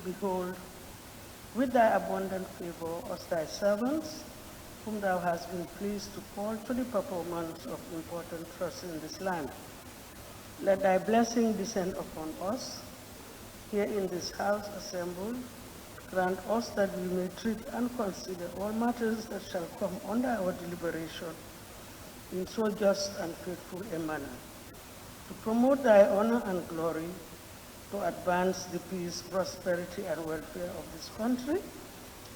behold, with thy abundant favor, us thy servants, whom thou hast been pleased to call to the performance of important trusts in this land. Let thy blessing descend upon us, here in this house assembled. Grant us that we may treat and consider all matters that shall come under our deliberation in so just and faithful a manner, to promote thy honor and glory, to advance the peace, prosperity, and welfare of this country,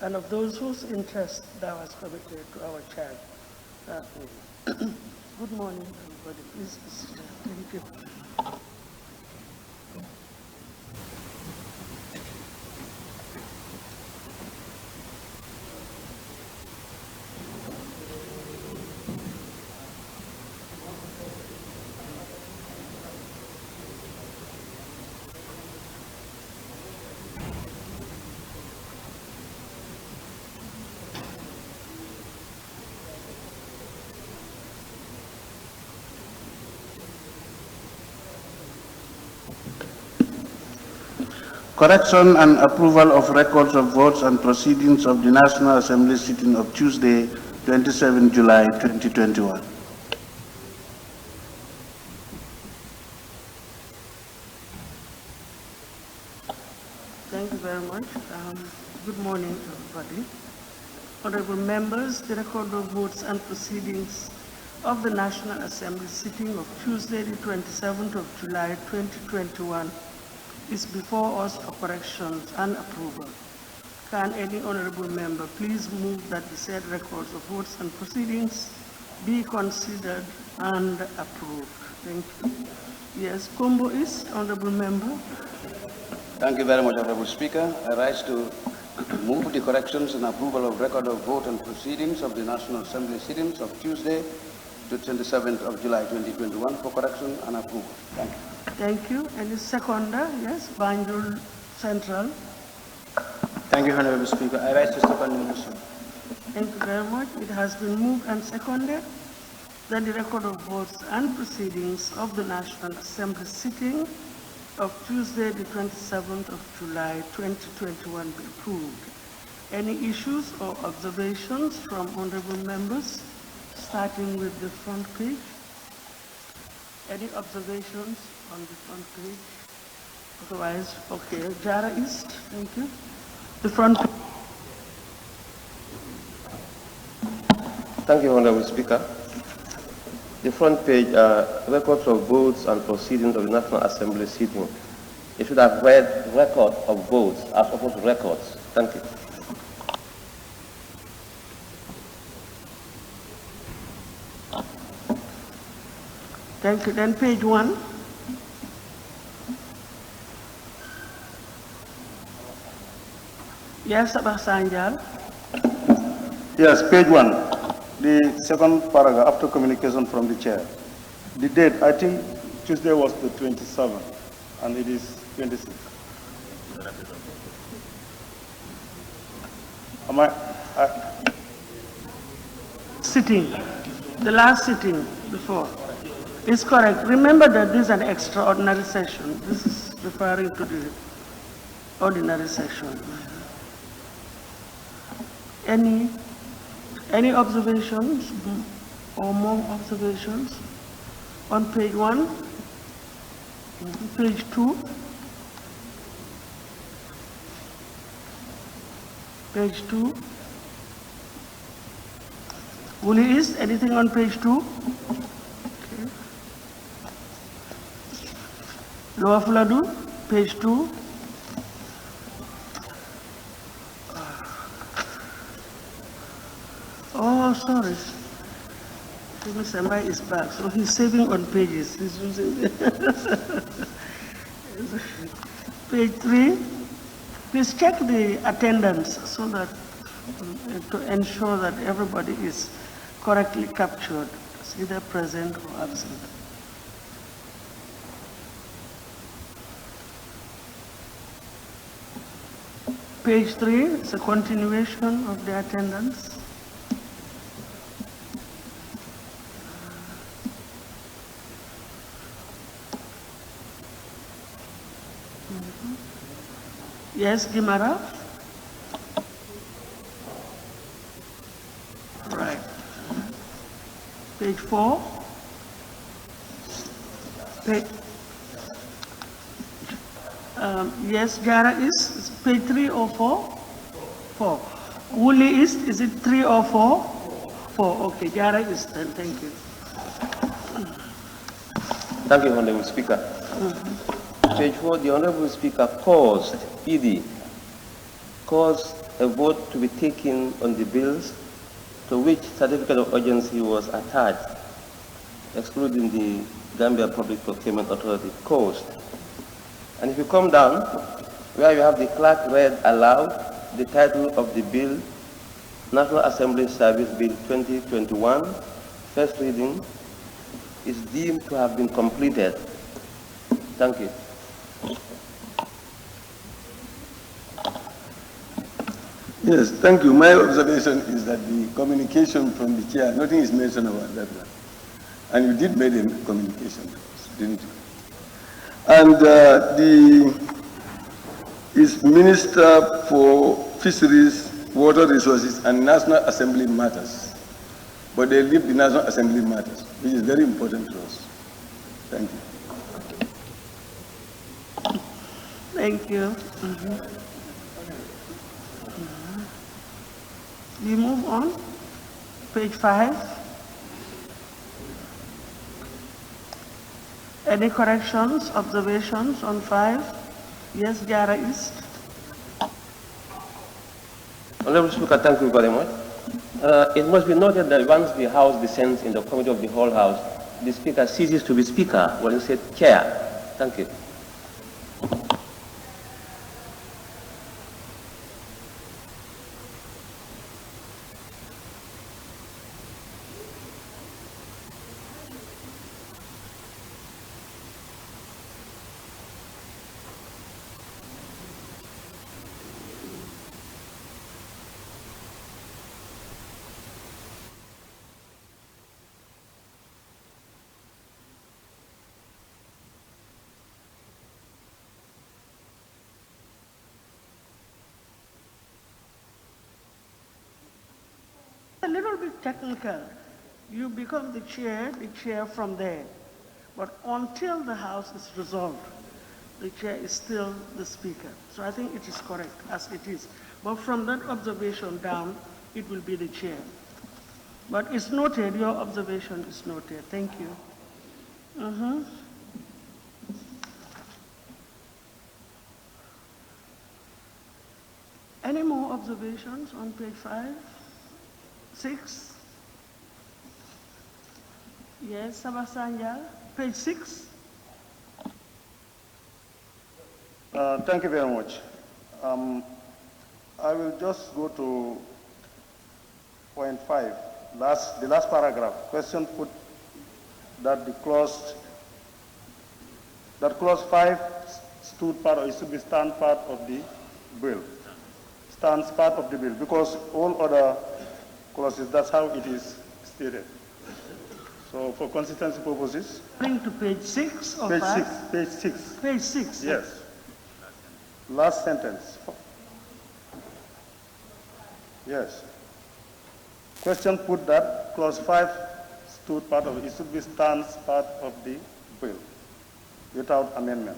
and of those whose interest thou hast committed to our child. Good morning, everybody. Please be seated. Thank you. Correction and approval of records of votes and proceedings of the National Assembly sitting of Tuesday, 27 July 2021. Thank you very much. Good morning, everybody. Honorable members, the record of votes and proceedings of the National Assembly sitting of Tuesday, the 27th of July 2021 is before us for corrections and approval. Can any honorable member please move that the said records of votes and proceedings be considered and approved? Thank you. Yes, Combo is honorable member. Thank you very much, Honorable Speaker. I rise to move the corrections and approval of record of vote and proceedings of the National Assembly sittings of Tuesday, the 27th of July 2021 for correction and approval. Thank you. Thank you. Any seconder? Yes, Banjul Central. Thank you, Honorable Speaker. I rise to second the motion. Thank you very much. It has been moved and seconded that the record of votes and proceedings of the National Assembly sitting of Tuesday, the 27th of July 2021 be approved. Any issues or observations from honorable members, starting with the front page? Any observations on the front page? Otherwise, okay. Jara East, thank you. The front page. Thank you, Honorable Speaker. The front page, records of votes and proceedings of the National Assembly sitting. It should have read record of votes as opposed to records. Thank you. Thank you. Then page 1. Yes, Abasanjal. Yes, page 1, the second paragraph after communication from the chair. The date, I think Tuesday was the 27th, and it is 26th. Sitting, the last sitting before. Is correct. Remember that this is an extraordinary session. This is referring to the ordinary session. Any observations or more observations on page 1, page 2, page 2. Wuli is anything on page 2? Okay. Lower Fuladu, page 2. Oh, sorry. Mr. Mai is back, so he's saving on pages. He's using page 3. Please check the attendance so that to ensure that everybody is correctly captured, either present or absent. Page 3 is a continuation of the attendance. Yes, Gimara? Right. Page 4. Yes, Jara is page 3 or 4? 4. Woolley is it 3 or 4? 4. Okay, Jara is 10. Thank you. Thank you, Honorable Speaker. Page 4, the Honorable Speaker caused a vote to be taken on the bills to which certificate of urgency was attached, excluding the Gambia Public Procurement Authority caused. And if you come down, where you have the clerk read aloud the title of the bill, National Assembly Service Bill 2021, first reading, is deemed to have been completed. Thank you. Yes, thank you. My observation is that the communication from the chair, nothing is mentioned about that one. And you did make a communication, didn't you? And is Minister for Fisheries, Water Resources, and National Assembly Matters. But they leave the National Assembly Matters, which is very important to us. Thank you. Thank you. We move on. Page 5. Any corrections, observations on 5? Yes, Jara East. Honorable Speaker, thank you very much. It must be noted that once the House descends in the committee of the whole House, the Speaker ceases to be Speaker when he said Chair. Thank you. A little bit technical. You become the chair from there. But until the House is resolved, the chair is still the Speaker. So I think it is correct as it is. But from that observation down, it will be the chair. But it's noted, your observation is noted. Thank you. Any more observations on page 5? 6? Yes, Sabasanya, page 6. Thank you very much. I will just go to point 5, the last paragraph. Question put that the clause 5 stood part, or it should be stand part of the bill. Stands part of the bill, because all other clauses, that's how it is stated. So for consistency purposes. Bring to page 6 or page 5? 6, page 6. Page 6. Yes. Last sentence. Yes. Question put that clause 5 stood part of it. It should be stands part of the bill without amendment.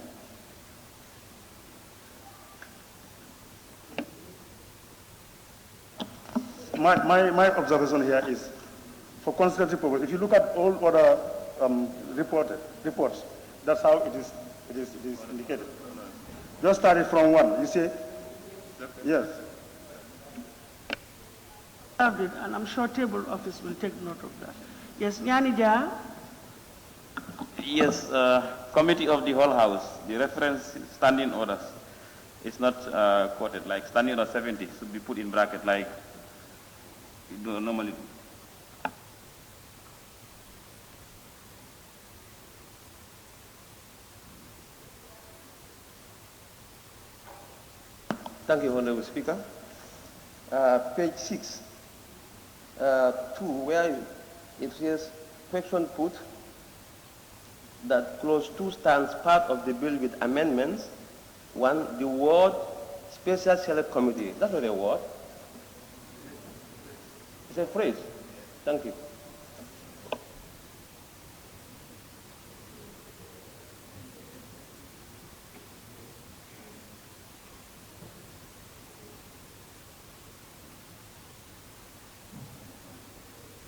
My observation here is, for consistency purposes, if you look at all other reports, that's how it is indicated. Just started from 1, you see? Yes. And I'm sure table office will take note of that. Yes, Nyanija. Yes, committee of the whole house, the reference standing orders is not quoted, like standing order 70 should be put in bracket like you do normally. Thank you, Honorable Speaker. Page 6, 2, where it says, question put, that clause 2 stands part of the bill with amendments. 1, the word Special Select Committee. That's not a word. It's a phrase. Thank you.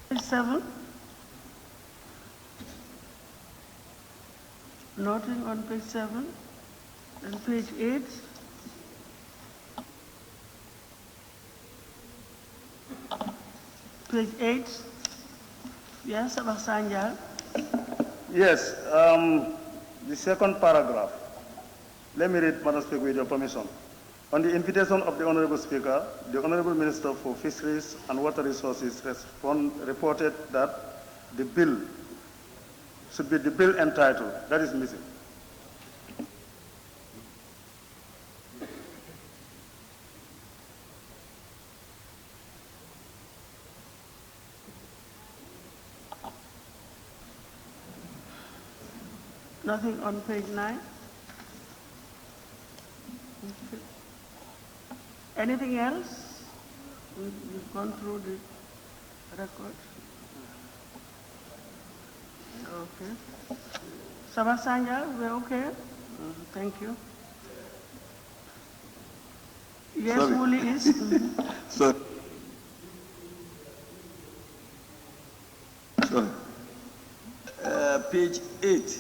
Page 7. Nothing on page 7. And page 8. Page 8. Yes, Abasanja. Yes, the second paragraph. Let me read, Madam Speaker, with your permission. On the invitation of the Honorable Speaker, the Honorable Minister for Fisheries and Water Resources reported that the bill should be the bill entitled. That is missing. Nothing on page 9. Anything else? We've gone through the record. Okay. Sabasanya, we're okay? Thank you. Yes, Sorry. Wooly is. Sorry. Page 8.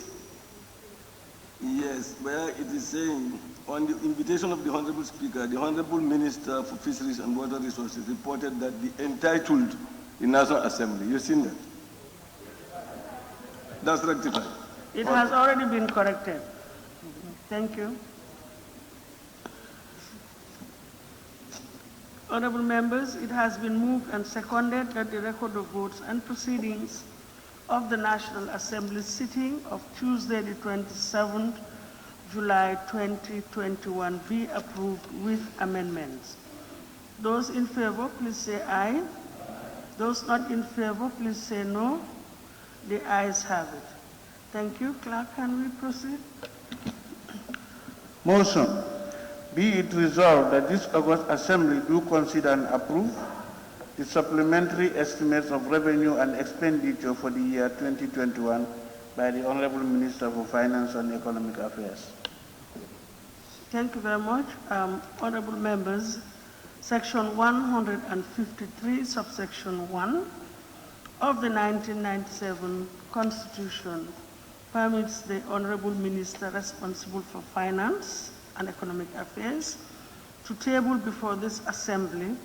Yes, where it is saying, on the invitation of the Honorable Speaker, the Honorable Minister for Fisheries and Water Resources reported that the entitled the National Assembly. You've seen that? That's rectified. It has already been corrected. Thank you. Honorable members, it has been moved and seconded that the record of votes and proceedings of the National Assembly sitting of Tuesday, the 27th July 2021 be approved with amendments. Those in favor, please say aye. Those not in favor, please say no. The ayes have it. Thank you. Clerk, can we proceed? Motion. Be it resolved that this August Assembly do consider and approve the supplementary estimates of revenue and expenditure for the year 2021 by the Honorable Minister for Finance and Economic Affairs. Thank you very much. Honorable members, Section 153, subsection 1 of the 1997 Constitution permits the Honorable Minister responsible for Finance and Economic Affairs to table before this Assembly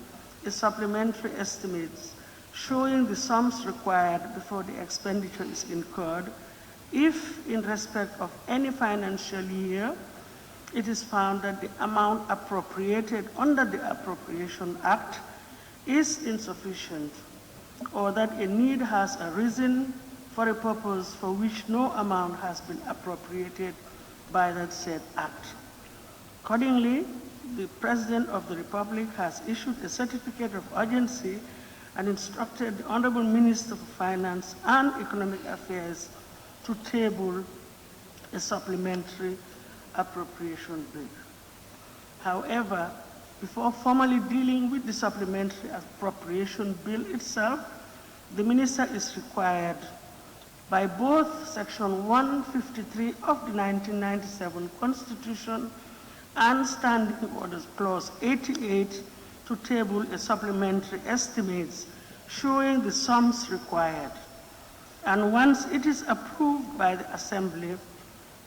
a supplementary estimates showing the sums required before the expenditure is incurred if, in respect of any financial year, it is found that the amount appropriated under the Appropriation Act is insufficient or that a need has arisen for a purpose for which no amount has been appropriated by that said act. Accordingly, the President of the Republic has issued a certificate of urgency and instructed the Honorable Minister for Finance and Economic Affairs to table a supplementary appropriation bill. However, before formally dealing with the supplementary appropriation bill itself, the Minister is required by both Section 153 of the 1997 Constitution and Standing Orders Clause 88 to table a supplementary estimates showing the sums required. And once it is approved by the Assembly,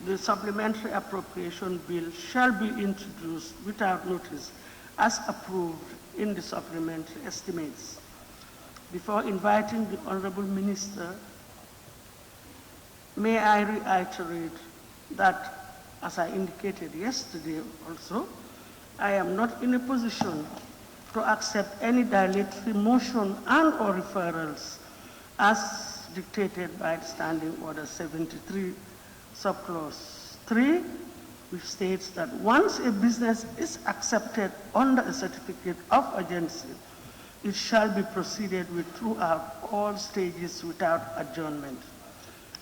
the supplementary appropriation bill shall be introduced without notice as approved in the supplementary estimates. Before inviting the Honorable Minister, may I reiterate that, as I indicated yesterday also, I am not in a position to accept any dilatory motion and or referrals as dictated by the Standing Order 73, subclause 3, which states that once a business is accepted under a certificate of urgency, it shall be proceeded with throughout all stages without adjournment.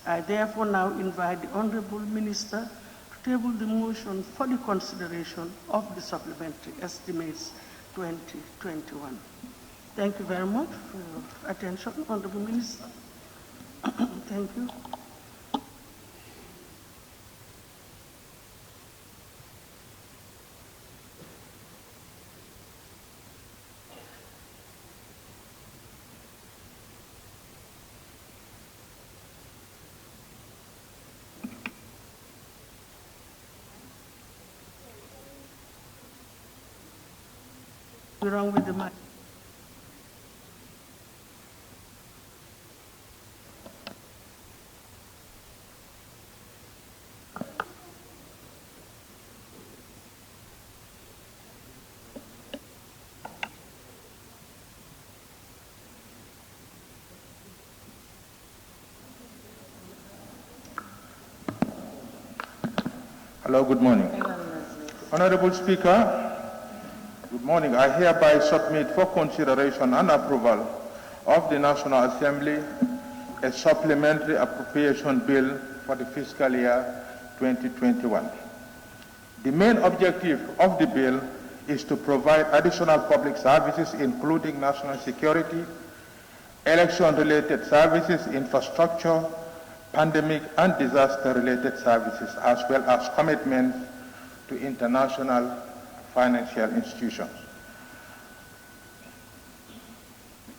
I therefore now invite the Honorable Minister to table the motion for the consideration of the supplementary estimates 2021. Thank you very much for your attention, Honorable Minister. Thank you. What's wrong with the mic? Hello, good morning. Honorable Speaker, good morning. I hereby submit for consideration and approval of the National Assembly a supplementary appropriation bill for the fiscal year 2021. The main objective of the bill is to provide additional public services including national security, election-related services, infrastructure, pandemic and disaster-related services, as well as commitments to international financial institutions.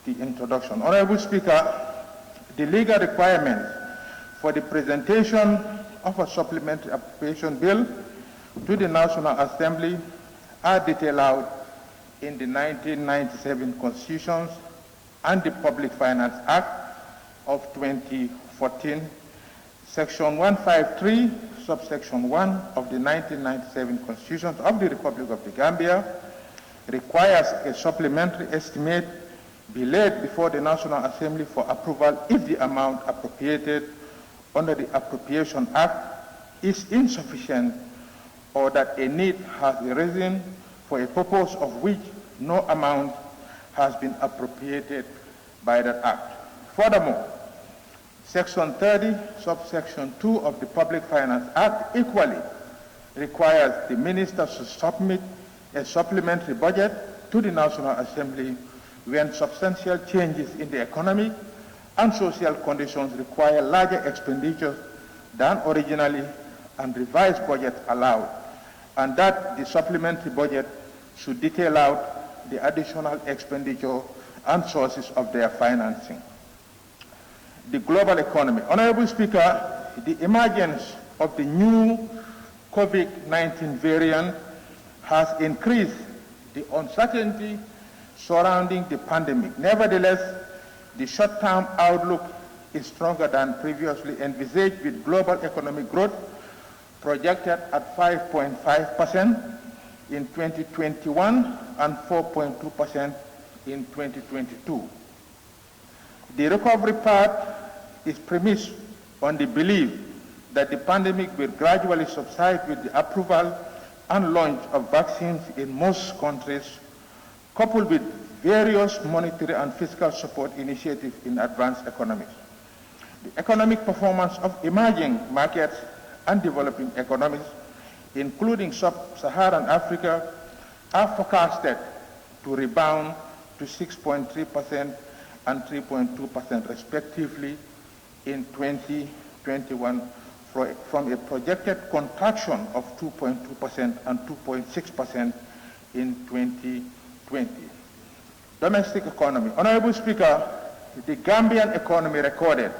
The introduction. Honorable Speaker, the legal requirements for the presentation of a supplementary appropriation bill to the National Assembly are detailed out in the 1997 Constitution and the Public Finance Act of 2014, Section 153, subsection 1 of the 1997 Constitution of the Republic of the Gambia requires a supplementary estimate be laid before the National Assembly for approval if the amount appropriated under the Appropriation Act is insufficient or that a need has arisen for a purpose of which no amount has been appropriated by that act. Furthermore, Section 30, subsection 2 of the Public Finance Act equally requires the ministers to submit a supplementary budget to the National Assembly when substantial changes in the economic and social conditions require larger expenditures than originally and revised budgets allowed, and that the supplementary budget should detail out the additional expenditure and sources of their financing. The global economy. Honorable Speaker, the emergence of the new COVID-19 variant has increased the uncertainty surrounding the pandemic. Nevertheless, the short-term outlook is stronger than previously envisaged, with global economic growth projected at 5.5% in 2021 and 4.2% in 2022. The recovery path is premised on the belief that the pandemic will gradually subside with the approval and launch of vaccines in most countries, coupled with various monetary and fiscal support initiatives in advanced economies. The economic performance of emerging markets and developing economies, including sub-Saharan Africa, are forecasted to rebound to 6.3% and 3.2% respectively in 2021 from a projected contraction of 2.2% and 2.6% in 2020. Domestic economy. Honorable Speaker, the Gambian economy recorded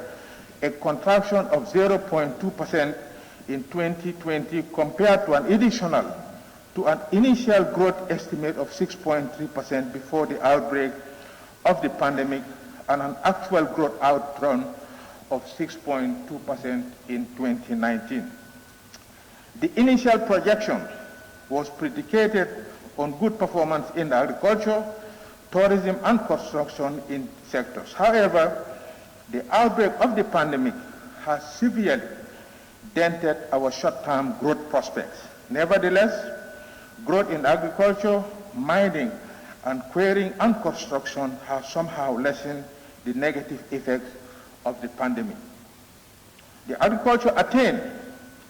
a contraction of 0.2% in 2020 compared to an initial growth estimate of 6.3% before the outbreak of the pandemic and an actual growth outrun of 6.2% in 2019. The initial projection was predicated on good performance in agriculture, tourism, and construction in sectors. However, the outbreak of the pandemic has severely dented our short-term growth prospects. Nevertheless, growth in agriculture, mining, and quarrying and construction have somehow lessened the negative effects of the pandemic. The agriculture attained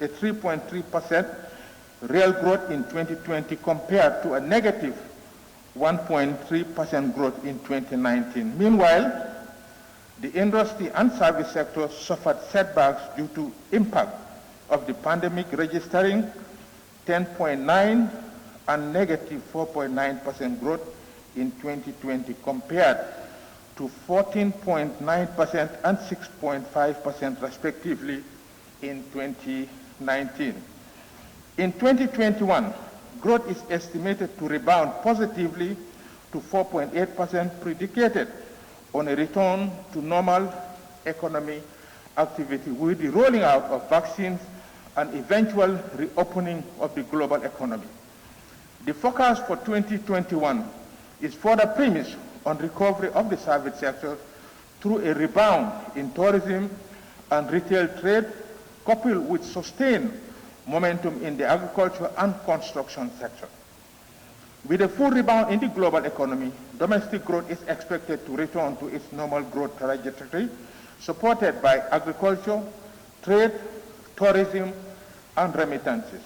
a 3.3% real growth in 2020 compared to a negative 1.3% growth in 2019. Meanwhile, the industry and service sector suffered setbacks due to impact of the pandemic, registering 10.9 and negative 4.9% growth in 2020 compared to 14.9% and 6.5% respectively in 2019. In 2021, growth is estimated to rebound positively to 4.8%, predicated on a return to normal economic activity with the rolling out of vaccines and eventual reopening of the global economy. The forecast for 2021 is further premised on recovery of the service sector through a rebound in tourism and retail trade, coupled with sustained momentum in the agriculture and construction sector. With a full rebound in the global economy, domestic growth is expected to return to its normal growth trajectory, supported by agriculture, trade, tourism, and remittances.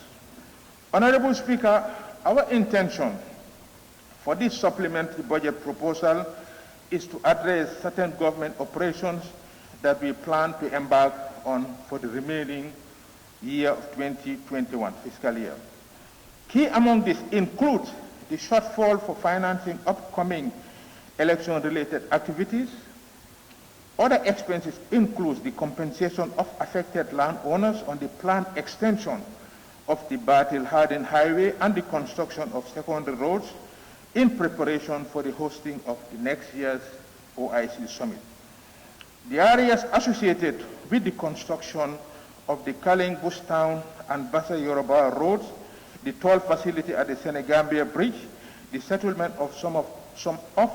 Honorable Speaker, our intention for this supplementary budget proposal is to address certain government operations that we plan to embark on for the remaining year of 2021 fiscal year. Key among this includes the shortfall for financing upcoming election-related activities. Other expenses include the compensation of affected landowners on the planned extension of the battle-hardened highway and the construction of secondary roads in preparation for the hosting of the next year's OIC summit. The areas associated with the construction of the Kaling, Bustown, and Bassa Yoruba roads, the toll facility at the Senegambia Bridge, the settlement of some of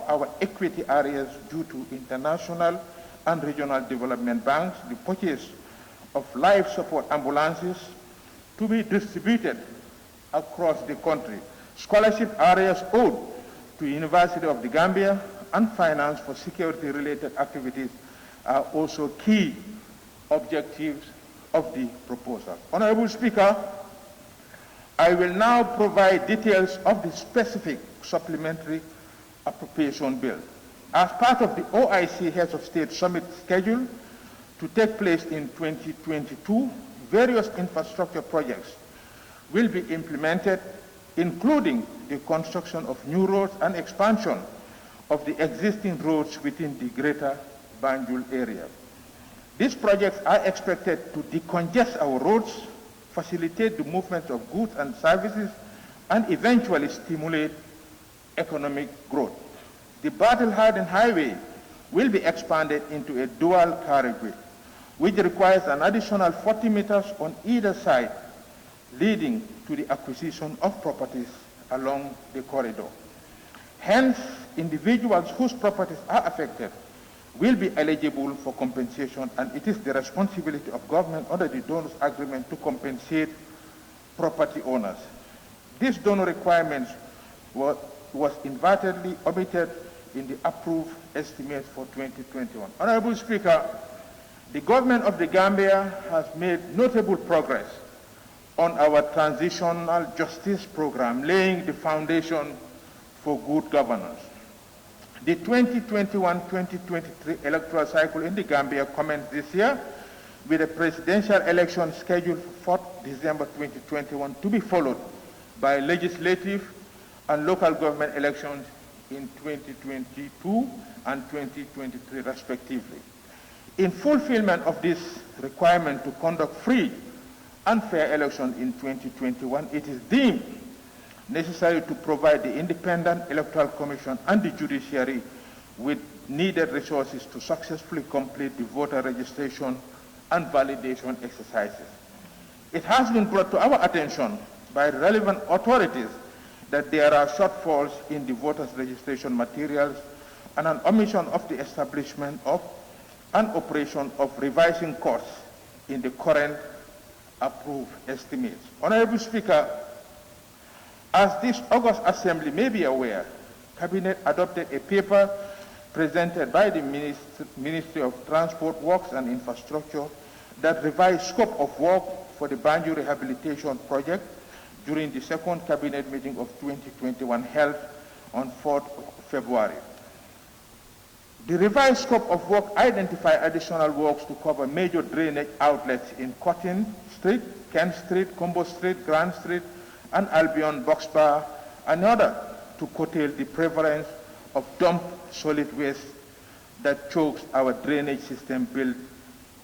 our equity areas due to international and regional development banks, the purchase of life support ambulances to be distributed across the country, scholarship areas owed to University of the Gambia, and finance for security-related activities are also key objectives of the proposal. Honorable Speaker, I will now provide details of the specific supplementary appropriation bill. As part of the OIC Heads of State Summit scheduled to take place in 2022, various infrastructure projects will be implemented, including the construction of new roads and expansion of the existing roads within the greater Banjul area. These projects are expected to decongest our roads, facilitate the movement of goods and services, and eventually stimulate economic growth. The battle-hardened highway will be expanded into a dual carriageway, which requires an additional 40 meters on either side, leading to the acquisition of properties along the corridor. Hence, individuals whose properties are affected will be eligible for compensation, and it is the responsibility of government under the donors agreement to compensate property owners. This donor requirement was inadvertently omitted in the approved estimates for 2021. Honorable Speaker, the government of the Gambia has made notable progress on our transitional justice program, laying the foundation for good governance. The 2021-2023 electoral cycle in the Gambia commenced this year with a presidential election scheduled for 4th December 2021 to be followed by legislative and local government elections in 2022 and 2023 respectively. In fulfillment of this requirement to conduct free and fair elections in 2021, it is deemed necessary to provide the Independent Electoral Commission and the judiciary with needed resources to successfully complete the voter registration and validation exercises. It has been brought to our attention by relevant authorities that there are shortfalls in the voters' registration materials and an omission of the establishment of an operation of revising costs in the current approved estimates. Honorable Speaker, as this August Assembly may be aware, Cabinet adopted a paper presented by the Ministry of Transport, Works and Infrastructure that revised scope of work for the Banjul Rehabilitation Project during the second cabinet meeting of 2021 held on 4th February. The revised scope of work identified additional works to cover major drainage outlets in Cotton Street, Kent Street, Combo Street, Grand Street, and Albion Box Bar, in order to curtail the prevalence of dumped solid waste that chokes our drainage system built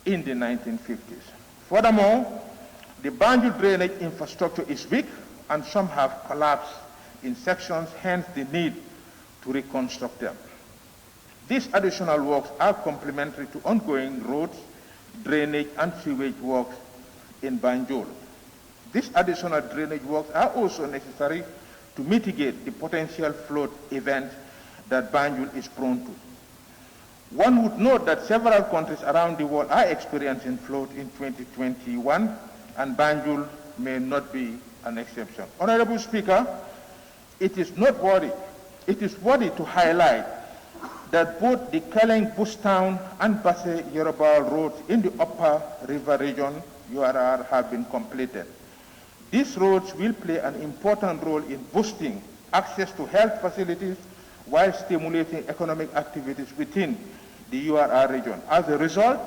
in the 1950s. Furthermore, the Banjul drainage infrastructure is weak and some have collapsed in sections, hence the need to reconstruct them. These additional works are complementary to ongoing roads, drainage, and sewage works in Banjul. These additional drainage works are also necessary to mitigate the potential flood events that Banjul is prone to. One would note that several countries around the world are experiencing flood in 2021, and Banjul may not be an exception. Honorable Speaker, it is worthy to highlight that both the Keleng Bustown and Basse Yorobal roads in the Upper River region, URR, have been completed. These roads will play an important role in boosting access to health facilities while stimulating economic activities within the URR region. As a result,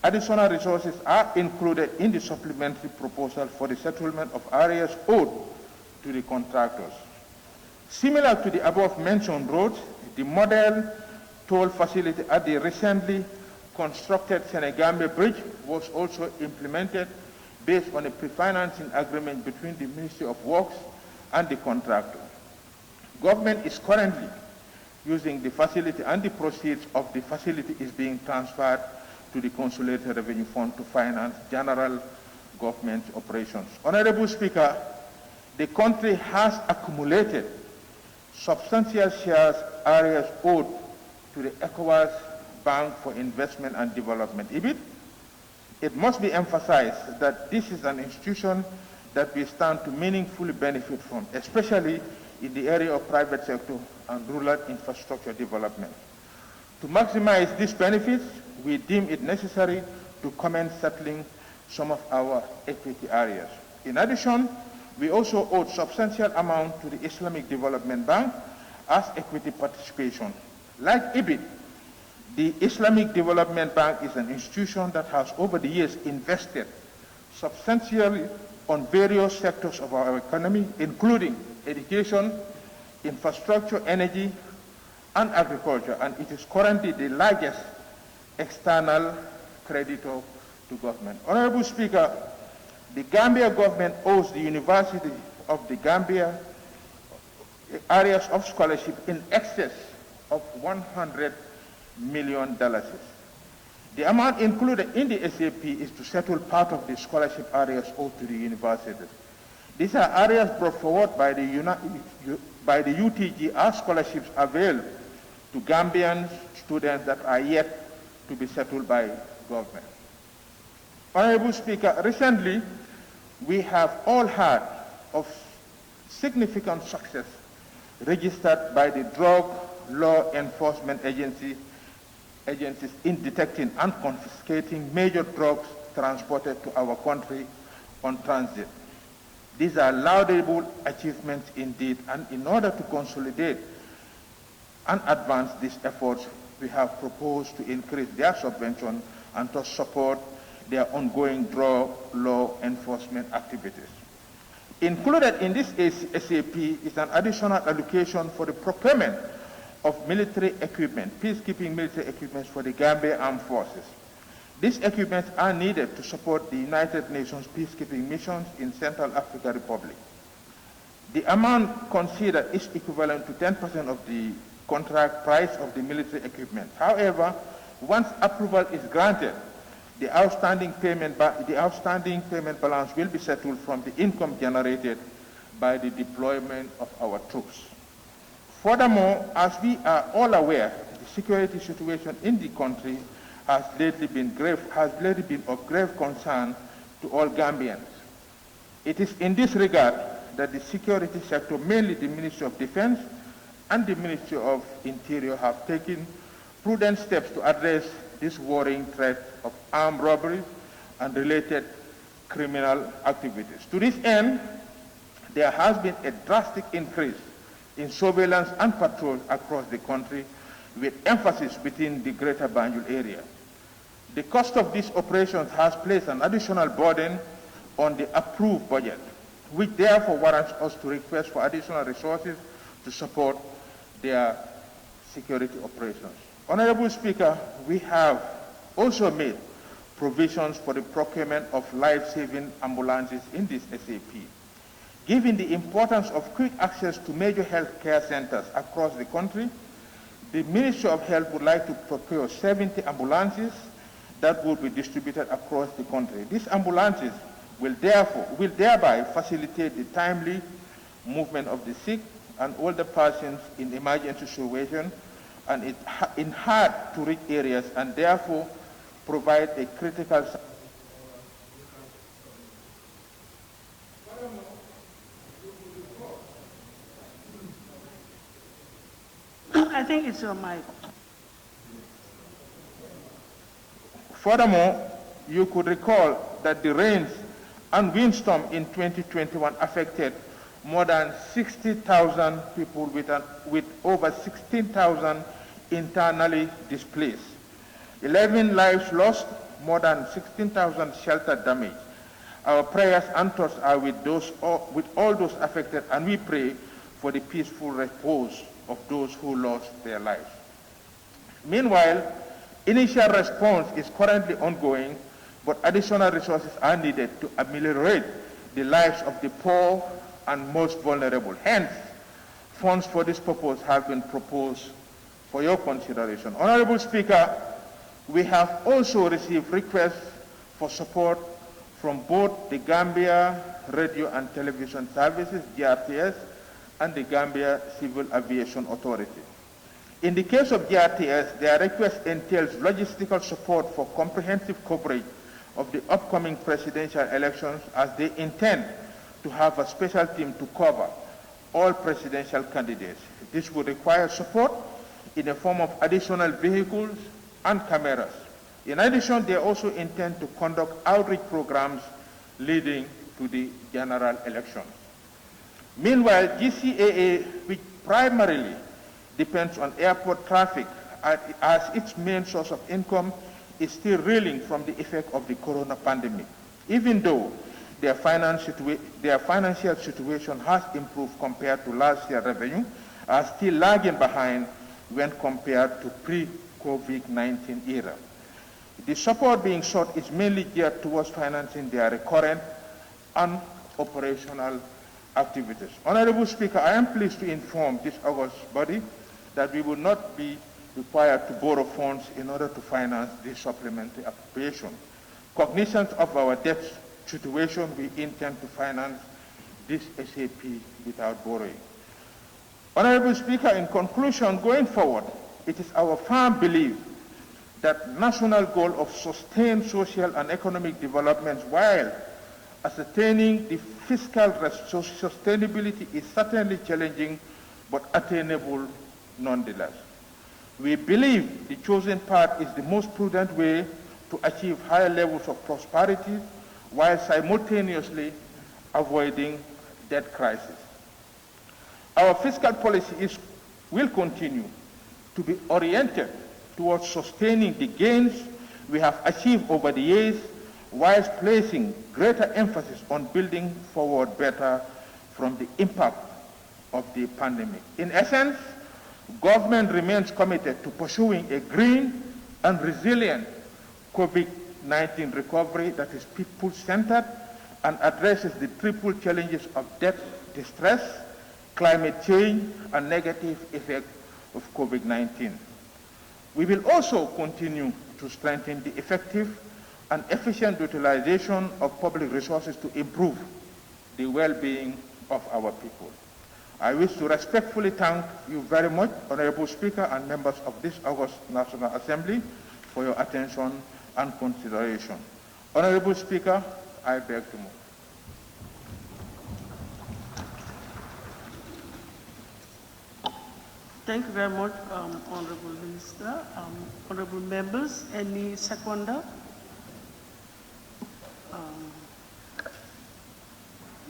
additional resources are included in the supplementary proposal for the settlement of areas owed to the contractors. Similar to the above-mentioned roads, the model toll facility at the recently constructed Senegambia Bridge was also implemented based on a pre-financing agreement between the Ministry of Works and the contractor. Government is currently using the facility, and the proceeds of the facility is being transferred to the Consolidated Revenue Fund to finance general government operations. Honorable Speaker, the country has accumulated substantial shares areas owed to the ECOWAS Bank for Investment and Development, EBIT. It must be emphasized that this is an institution that we stand to meaningfully benefit from, especially in the area of private sector and rural infrastructure development. To maximize these benefits, we deem it necessary to commence settling some of our equity areas. In addition, we also owed substantial amount to the Islamic Development Bank as equity participation. Like EBIT, the Islamic Development Bank is an institution that has over the years invested substantially on various sectors of our economy, including education, infrastructure, energy, and agriculture, and it is currently the largest external creditor to government. Honorable Speaker, the Gambia government owes the University of the Gambia areas of scholarship in excess of $100 million. The amount included in the SAP is to settle part of the scholarship areas owed to the university. These are areas brought forward by the UTG as scholarships available to Gambian students that are yet to be settled by government. Honorable Speaker, recently we have all heard of significant success registered by the Drug Law Enforcement Agencies in detecting and confiscating major drugs transported to our country on transit. These are laudable achievements indeed, and in order to consolidate and advance these efforts, we have proposed to increase their subvention and to support their ongoing drug law enforcement activities. Included in this SAP is an additional allocation for the procurement of military equipment, peacekeeping military equipment for the Gambia Armed Forces. These equipments are needed to support the United Nations peacekeeping missions in Central African Republic. The amount considered is equivalent to 10% of the contract price of the military equipment. However, once approval is granted, the outstanding payment balance will be settled from the income generated by the deployment of our troops. Furthermore, as we are all aware, the security situation in the country has lately been of grave concern to all Gambians. It is in this regard that the security sector, mainly the Ministry of Defense and the Ministry of Interior, have taken prudent steps to address this worrying threat of armed robbery and related criminal activities. To this end, there has been a drastic increase in surveillance and patrols across the country, with emphasis within the Greater Banjul area. The cost of these operations has placed an additional burden on the approved budget, which therefore warrants us to request for additional resources to support their security operations. Honorable Speaker, we have also made provisions for the procurement of life-saving ambulances in this SAP. Given the importance of quick access to major health care centers across the country, the Ministry of Health would like to procure 70 ambulances that will be distributed across the country. These ambulances will thereby facilitate the timely movement of the sick and older persons in emergency situations and in hard-to-reach areas, and therefore provide a critical service. I think it's your mic. Furthermore, you could recall that the rains and windstorm in 2021 affected more than 60,000 people with over 16,000 internally displaced. 11 lives lost, more than 16,000 shelter damage. Our prayers and thoughts are with all those affected, and we pray for the peaceful repose of those who lost their lives. Meanwhile, initial response is currently ongoing, but additional resources are needed to ameliorate the lives of the poor and most vulnerable. Hence, funds for this purpose have been proposed for your consideration. Honorable Speaker, we have also received requests for support from both the Gambia Radio and Television Services, GRTS, and the Gambia Civil Aviation Authority. In the case of GRTS, their request entails logistical support for comprehensive coverage of the upcoming presidential elections, as they intend to have a special team to cover all presidential candidates. This would require support in the form of additional vehicles and cameras. In addition, they also intend to conduct outreach programs leading to the general elections. Meanwhile, GCAA, which primarily depends on airport traffic as its main source of income, is still reeling from the effect of the corona pandemic. Even though their financial situation has improved compared to last year's revenue, are still lagging behind when compared to pre-COVID-19 era. The support being sought is mainly geared towards financing their recurrent and operational activities. Honorable Speaker, I am pleased to inform this august body that we will not be required to borrow funds in order to finance this supplementary appropriation. Cognizant of our debt situation, we intend to finance this SAP without borrowing. Honorable Speaker, in conclusion, going forward, it is our firm belief that national goal of sustained social and economic development while ascertaining the fiscal sustainability is certainly challenging but attainable nonetheless. We believe the chosen path is the most prudent way to achieve higher levels of prosperity while simultaneously avoiding debt crisis. Our fiscal policy will continue to be oriented towards sustaining the gains we have achieved over the years, whilst placing greater emphasis on building forward better from the impact of the pandemic. In essence, government remains committed to pursuing a green and resilient COVID-19 recovery that is people-centered and addresses the triple challenges of debt distress, climate change, and negative effect of COVID-19. We will also continue to strengthen the effective and efficient utilization of public resources to improve the well-being of our people. I wish to respectfully thank you very much, Honorable Speaker and members of this August National Assembly, for your attention and consideration. Honorable Speaker, I beg to move. Thank you very much, Honorable Minister. Honorable members, any seconder?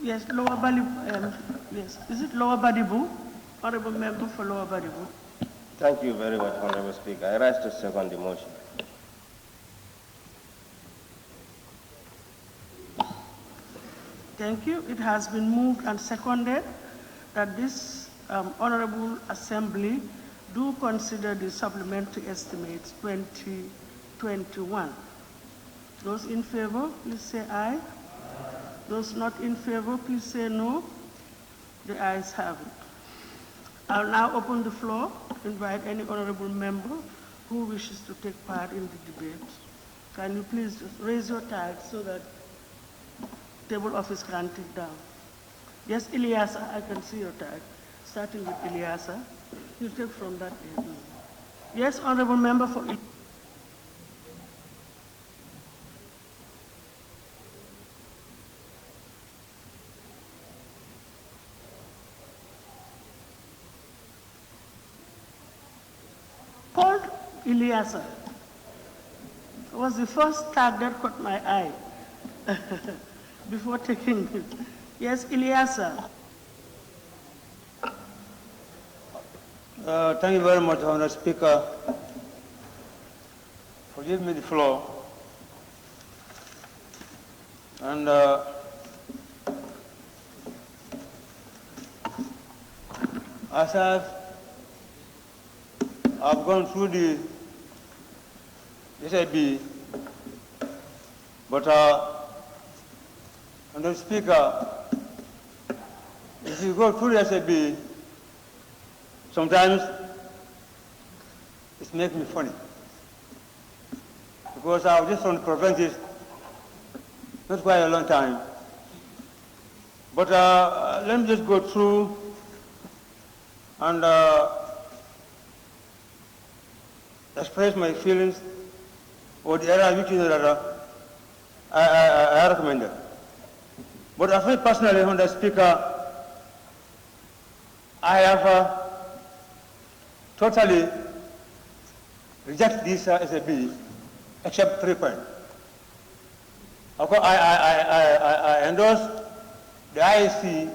Yes, Lower Balibu, yes. Is it Lower Balibu? Honorable Member for Lower Balibu. Thank you very much, Honorable Speaker. I rise to second the motion. Thank you. It has been moved and seconded that this Honorable Assembly do consider the supplementary estimates 2021. Those in favor, please say aye. Those not in favor, please say no. The ayes have it. I'll now open the floor, invite any honorable member who wishes to take part in the debate. Can you please just raise your tag so that table office can take down. Yes, Ilyasa, I can see your tag. Starting with Ilyasa. You take from that end. Yes, honorable member for Ilyasa. Paul Ilyasa was the first tag that caught my eye before taking it. Yes, Ilyasa. Thank you very much, Honourable Speaker, for giving me the floor. And as I've gone through the SIB, but Honourable Speaker, if you go through the SIB, sometimes it makes me funny because I was just on provinces not quite a long time. But let me just go through and express my feelings or the area which I recommended. But I feel personally, Honourable Speaker, I have totally reject this SAB except 3 points. Of course, I endorse the IEC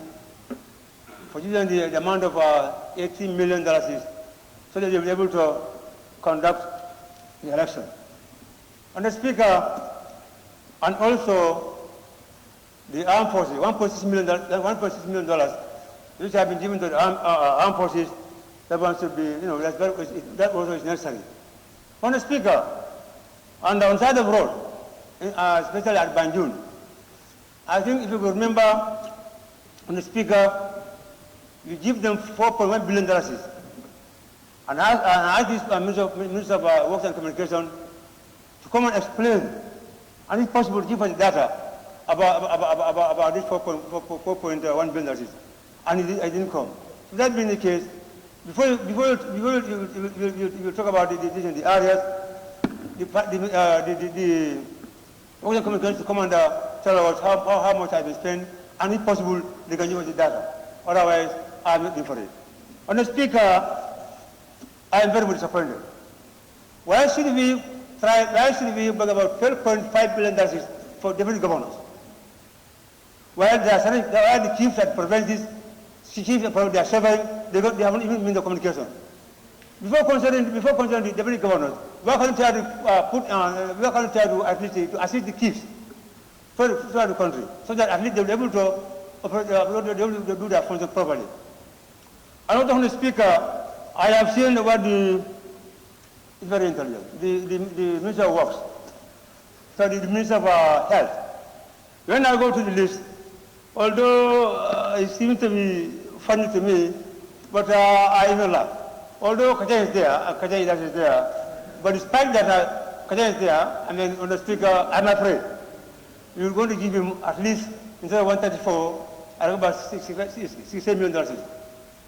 for using the amount of $18 million so that they'll be able to conduct the election. And the Speaker, and also the armed forces, $1.6 million, which have been given to the armed forces, that one should be, that also is necessary. On the Speaker, on the side of the road, especially at Banjul, I think if you remember, on the Speaker, you give them $4.1 billion. And I ask this Minister of Works and Communication to come and explain, and if possible, give us data about this $4.1 billion. And it didn't come. So that being the case, before you talk about the areas, the Works and Communication to come and tell us how much has been spent, and if possible, they can give us the data. Otherwise, I'm looking for it. On the Speaker, I am very much disappointed. Why should we bring about $12.5 billion for deputy governors? While there are the chiefs that prevent this, chiefs that they are suffering, they haven't even been the communication. Before concerning the deputy governors, we are going to try to at least to assist the chiefs throughout the country, so that at least they will be able to do their function properly. Another on the Speaker, I have seen what it's very intelligent, the Minister of Works, so the Minister of Health. When I go to the list, although it seems to be funny to me, but I even laugh. Although Kaja is there, but despite that Kaja is there, I mean, on the Speaker, I'm afraid you're going to give him at least, instead of 134, I think about $60 million.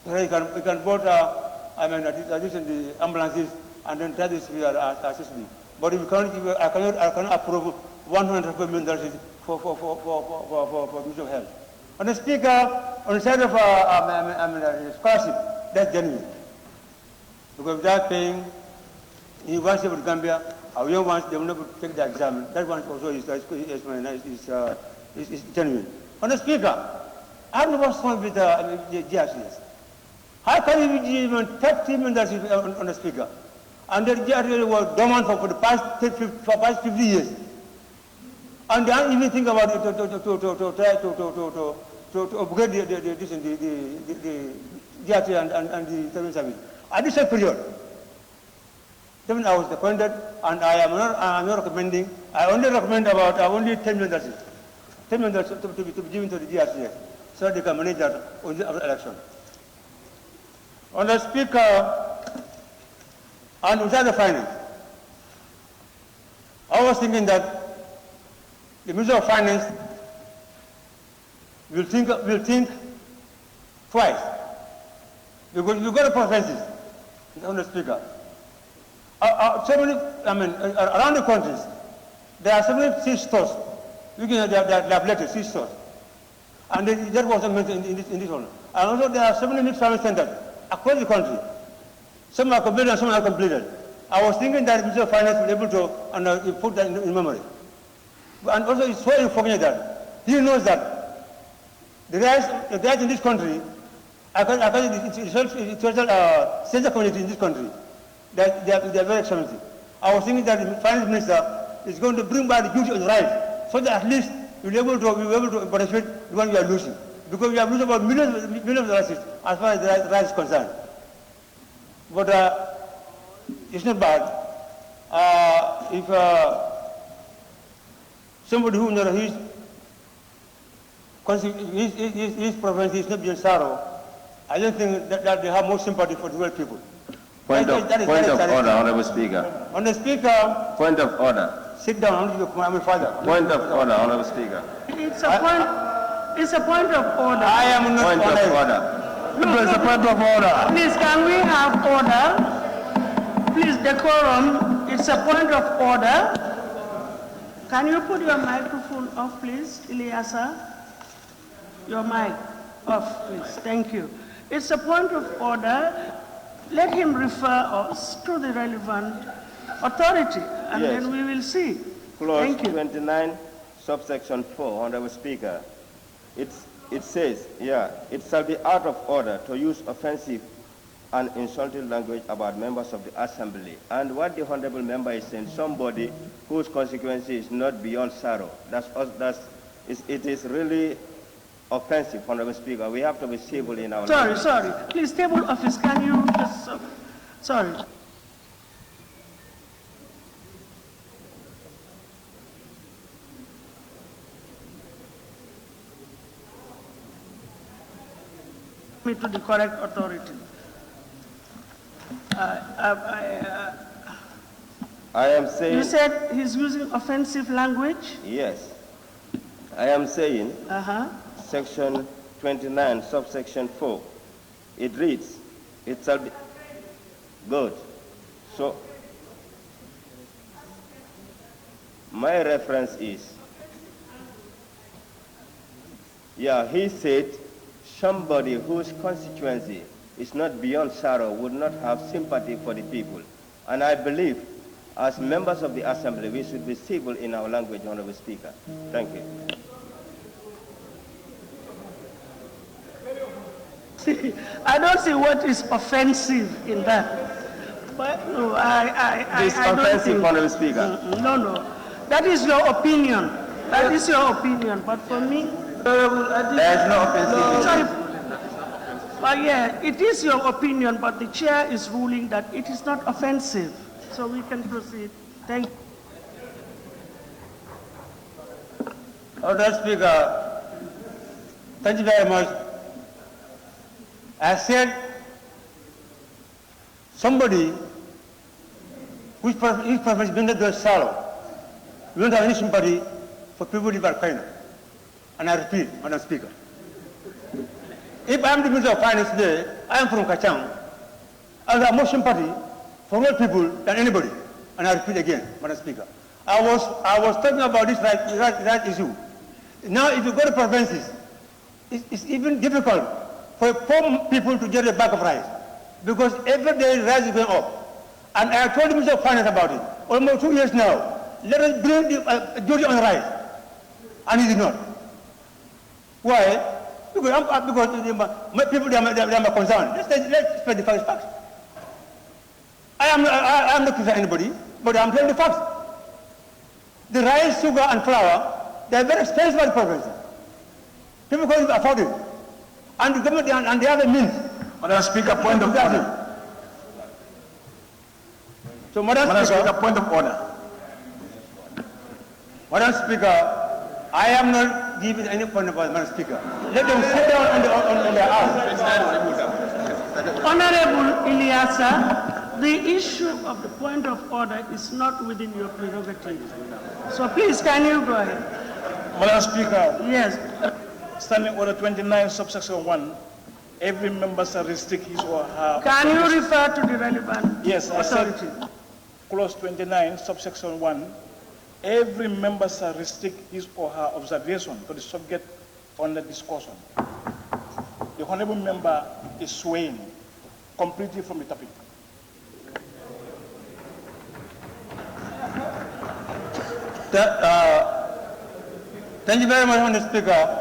So he can vote, addition the ambulances and then try to assist me. But if you I cannot approve $104 million for Ministry of Health. On the Speaker, on the side of scholarship, that's genuine. Because without paying, University of Gambia, our young ones, they will not take the exam. That one also is genuine. On the Speaker, I've never sworn with the GRCS. How can you be even 30 members on the speaker? And the GRCS was dormant for the past 50 years. And they don't even think about it to upgrade the GRCS and the intelligence service. At this period, even I was appointed, and I'm not recommending. I only recommend about only 10 members. 10 members to be given to the GRCS, so they can manage that on the election. On the speaker, and without the finance, I was thinking that the Minister of Finance will think twice, because you got the provinces on the speaker. So many, around the countries, there are so many seed stores. You can have letters, seed stores. And that was mentioned in this one. And also there are so many mixed farming centers across the country. Some are completed and some are completed. I was thinking that Minister of Finance will be able to put that in memory. And also it's so unfortunate that he knows that the rights in this country, according to the central community in this country, they are very expensive. I was thinking that the Finance Minister is going to bring back the duty of the rights, so that at least we'll be able to benefit the one we are losing. Because we are losing about millions of dollars as far as the rights is concerned. But it's not bad. If somebody who knows his province is not beyond sorrow, I don't think that they have more sympathy for the world people. Point of order, Honorable Speaker. On the Speaker. Point of order. Sit down, I'm a father. Point of order, Honorable Speaker. It's a point of order. I am not point of order. It's a point of order. Please, can we have order? Please, decorum. It's a point of order. Can you put your microphone off, please, Ilyasa? Your mic off, please. Thank you. It's a point of order. Let him refer us to the relevant authority, and yes. Then we will see. Clause Thank you. 29, subsection 4, Honorable Speaker. It says, it shall be out of order to use offensive and insulting language about members of the Assembly. And what the Honorable Member is saying, somebody whose consequence is not beyond sorrow. It is really offensive, Honorable Speaker. We have to be civil in our language. Sorry. Please, table office, can you just... sorry. Me to the correct authority. I am saying... You said he's using offensive language? Yes. I am saying... Section 29, subsection 4. It reads, it shall be... Good. So, my reference is... he said, somebody whose constituency is not beyond sorrow would not have sympathy for the people. And I believe, as members of the Assembly, we should be civil in our language, Honorable Speaker. Thank you. I don't see what is offensive in that. But no, It's offensive, Honorable Speaker. No. That is your opinion. That is your opinion. But for me, there is no offensive. Sorry. But it is your opinion, but the chair is ruling that it is not offensive. So we can proceed. Thank you. Honorable Speaker, thank you very much. I said somebody whose preference is not very sorrow. We don't have any sympathy for people who live at Kaina. And I repeat, Madam Speaker. If I am the Minister of Finance today, I am from Kachang, I have more sympathy for all people than anybody. And I repeat again, Madam Speaker. I was talking about this right issue. Now, if you go to provinces, it's even difficult for poor people to get a bag of rice, because every day rice is going up. And I told the Minister of Finance about it, almost 2 years now. Let us bring the duty on rice. And he did not. Why? Because my people, they are my concern. Let's spread the facts. I am not criticizing anybody, but I'm telling the facts. The rice, sugar, and flour, they are very expensive for the province. People can't afford it. And the government and the other means. Madam Speaker, point of order. So, Madam Speaker, point of order. Madam Speaker, I am not giving any point of order, Madam Speaker. Let them sit down on their ass. Honorable Ilyasa, the issue of the point of order is not within your prerogative. So please, can you go ahead? Madam Speaker. Yes. Standing Order 29, subsection 1, every member shall restrict his or her... Can you refer to the relevant yes, authority? I said, clause 29, subsection 1, every member shall restrict his or her observation to the subject under discussion. The honorable member is swaying completely from the topic. Thank you very much, Mr. Speaker.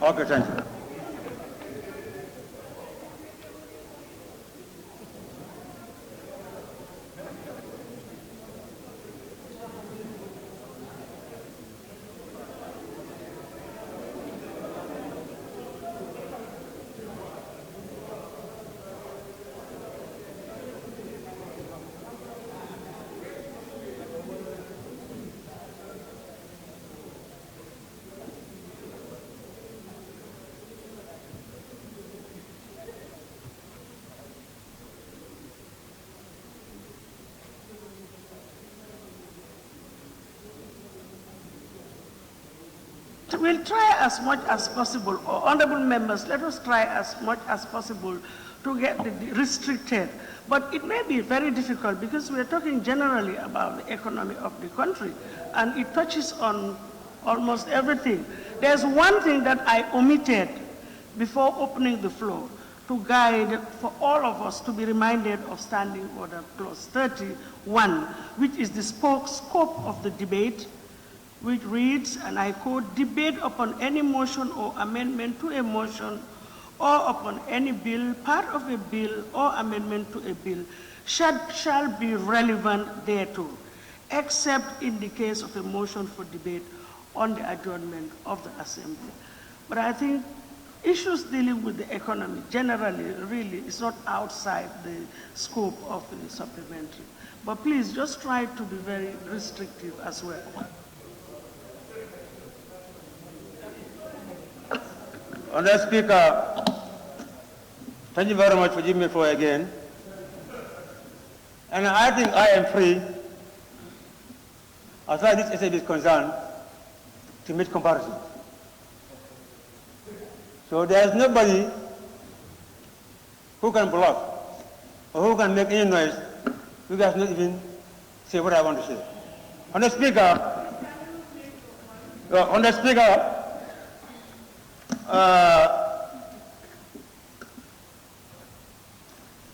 Okay, thank you. We'll try as much as possible, or honorable members, let us try as much as possible to get the restricted. But it may be very difficult because we're talking generally about the economy of the country, and it touches on almost everything. There's one thing that I omitted before opening the floor to guide for all of us to be reminded of Standing Order Clause 31, which is the scope of the debate, which reads, and I quote, debate upon any motion or amendment to a motion or upon any bill, part of a bill or amendment to a bill, shall be relevant thereto, except in the case of a motion for debate on the adjournment of the Assembly. But I think issues dealing with the economy generally really is not outside the scope of the supplementary. But please just try to be very restrictive as well. Honourable Speaker, thank you very much for giving me the floor again. And I think I am free, as far as this SAB is concerned, to make comparisons. So there is nobody who can block or who can make any noise who does not even say what I want to say. Honourable Speaker,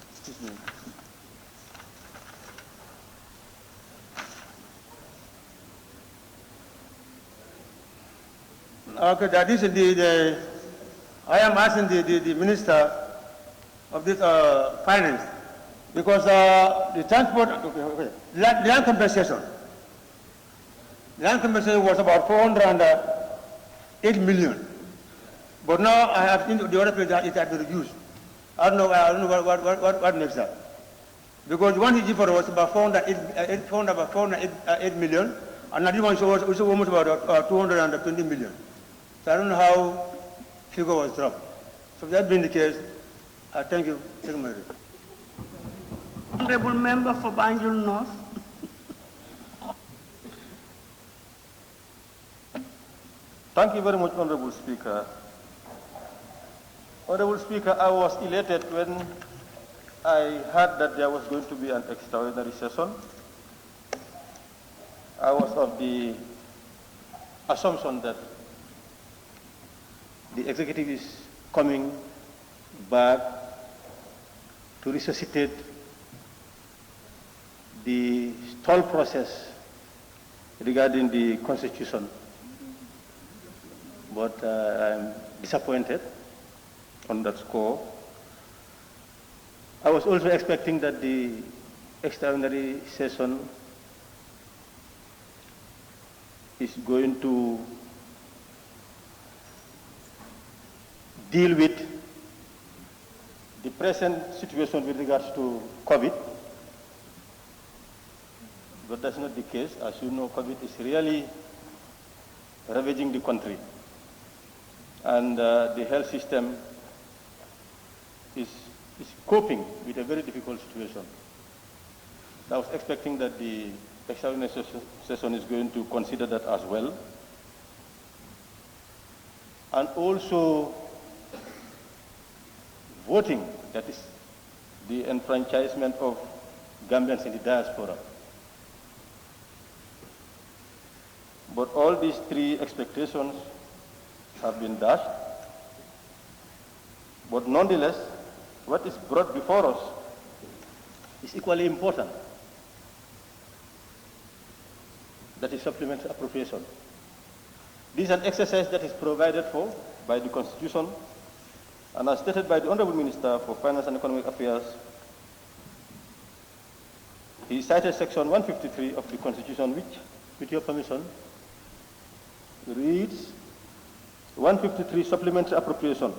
excuse me. Okay, that is the I am asking the Minister of this Finance, because the transport, land compensation. Land compensation was about 408 million. But now I have seen the other place that it had been reduced. I don't know what makes that. Because the one he gave for was about 408 million, and another one was almost about 220 million. So I don't know how figure was dropped. So if that being the case, thank you. Thank you, Mary. Honorable Member for Banjul North. Thank you very much, Honorable Speaker. Honorable Speaker, I was elated when I heard that there was going to be an extraordinary session. I was of the assumption that the executive is coming back to resuscitate the stall process regarding the Constitution. but I'm disappointed on that score. I was also expecting that the extraordinary session is going to deal with the present situation with regards to COVID, but that's not the case. As you know, COVID is really ravaging the country, and the health system is coping with a very difficult situation. I was expecting that the extraordinary session is going to consider that as well, and also voting, that is the enfranchisement of Gambians in the diaspora. But all these three expectations have been dashed. But nonetheless, what is brought before us is equally important. That is supplementary appropriation. This is an exercise that is provided for by the Constitution, and as stated by the Honorable Minister for Finance and Economic Affairs, he cited Section 153 of the Constitution, which, with your permission, reads 153 Supplementary Appropriation,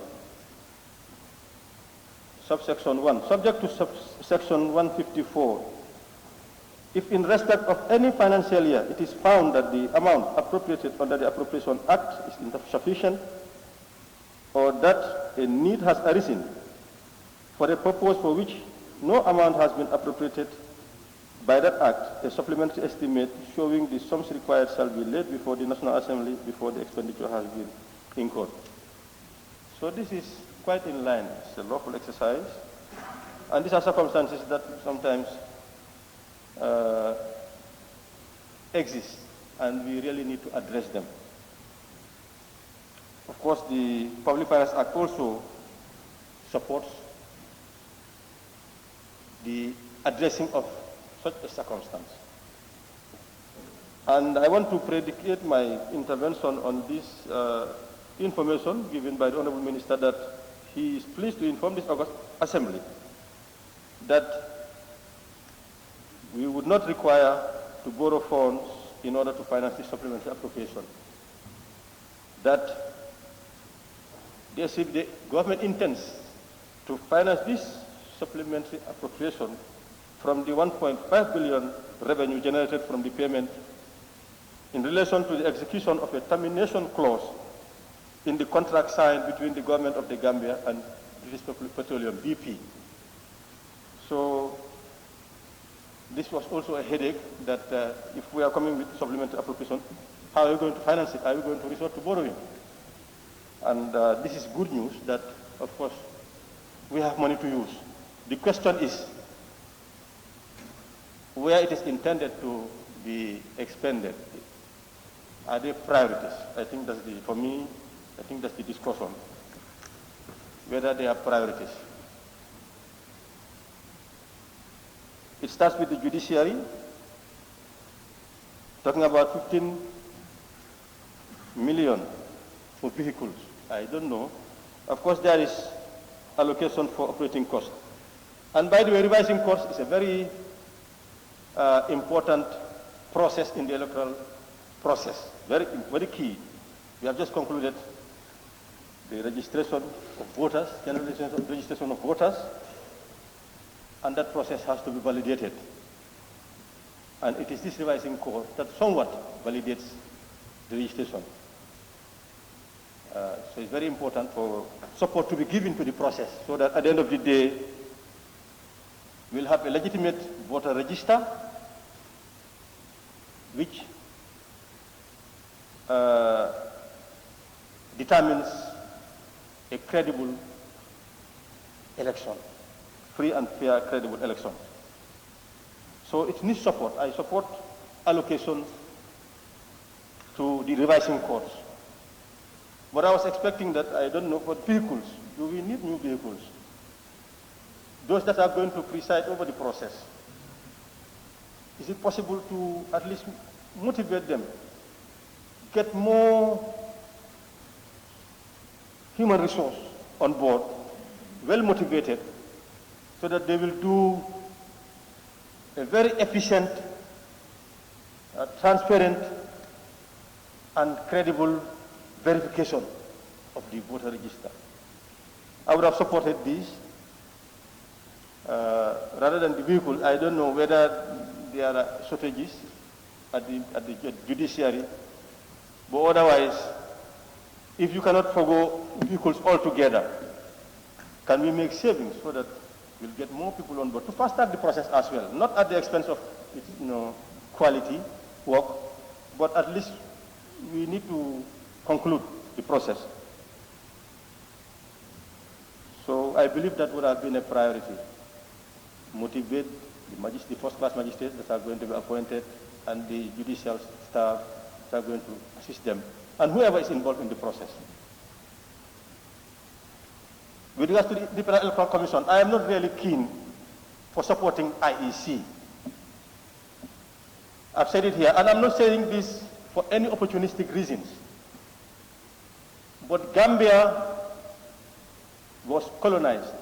subsection 1, subject to Section 154. If in respect of any financial year it is found that the amount appropriated under the Appropriation Act is insufficient, or that a need has arisen for a purpose for which no amount has been appropriated by that Act, a supplementary estimate showing the sums required shall be laid before the National Assembly before the expenditure has been incurred. So this is quite in line. It's a lawful exercise, and these are circumstances that sometimes exist, and we really need to address them. Of course, the Public Finance Act also supports the addressing of such a circumstance. And I want to predicate my intervention on this information given by the Honorable Minister, that he is pleased to inform this August Assembly that we would not require to borrow funds in order to finance this supplementary appropriation. That the government intends to finance this supplementary appropriation from the 1.5 billion revenue generated from the payment in relation to the execution of a termination clause in the contract signed between the government of the Gambia and British Petroleum, BP. So this was also a headache, that if we are coming with supplementary appropriation, how are we going to finance it? Are we going to resort to borrowing? And this is good news that, of course, we have money to use. The question is where it is intended to be expended. Are they priorities? I think that's the, for me, I think that's the discussion, whether they are priorities. It starts with the judiciary, talking about 15 million for vehicles. I don't know. Of course, there is allocation for operating costs. And by the way, revising costs is a very important process in the electoral process, very, very key. We have just concluded the registration of voters, general registration of voters, and that process has to be validated. And it is this revising cost that somewhat validates the registration. So it's very important for support to be given to the process, so that at the end of the day, we'll have a legitimate voter register, which determines a credible election, free and fair, credible election. So it needs support. I support allocation to the revising courts. But I was expecting that, I don't know, for vehicles, do we need new vehicles? Those that are going to preside over the process. Is it possible to at least motivate them, get more human resource on board, well motivated, so that they will do a very efficient, transparent, and credible verification of the voter register. I would have supported this. Rather than the vehicle, I don't know whether there are shortages at the judiciary, but otherwise, if you cannot forgo vehicles altogether, can we make savings so that we'll get more people on board to fast track the process as well, not at the expense of quality work, but at least we need to conclude the process. So I believe that would have been a priority. Motivate the first-class magistrates that are going to be appointed and the judicial staff that are going to assist them, and whoever is involved in the process. With regards to the Independent Electoral Commission, I am not really keen for supporting IEC. I've said it here, and I'm not saying this for any opportunistic reasons. But Gambia was colonized.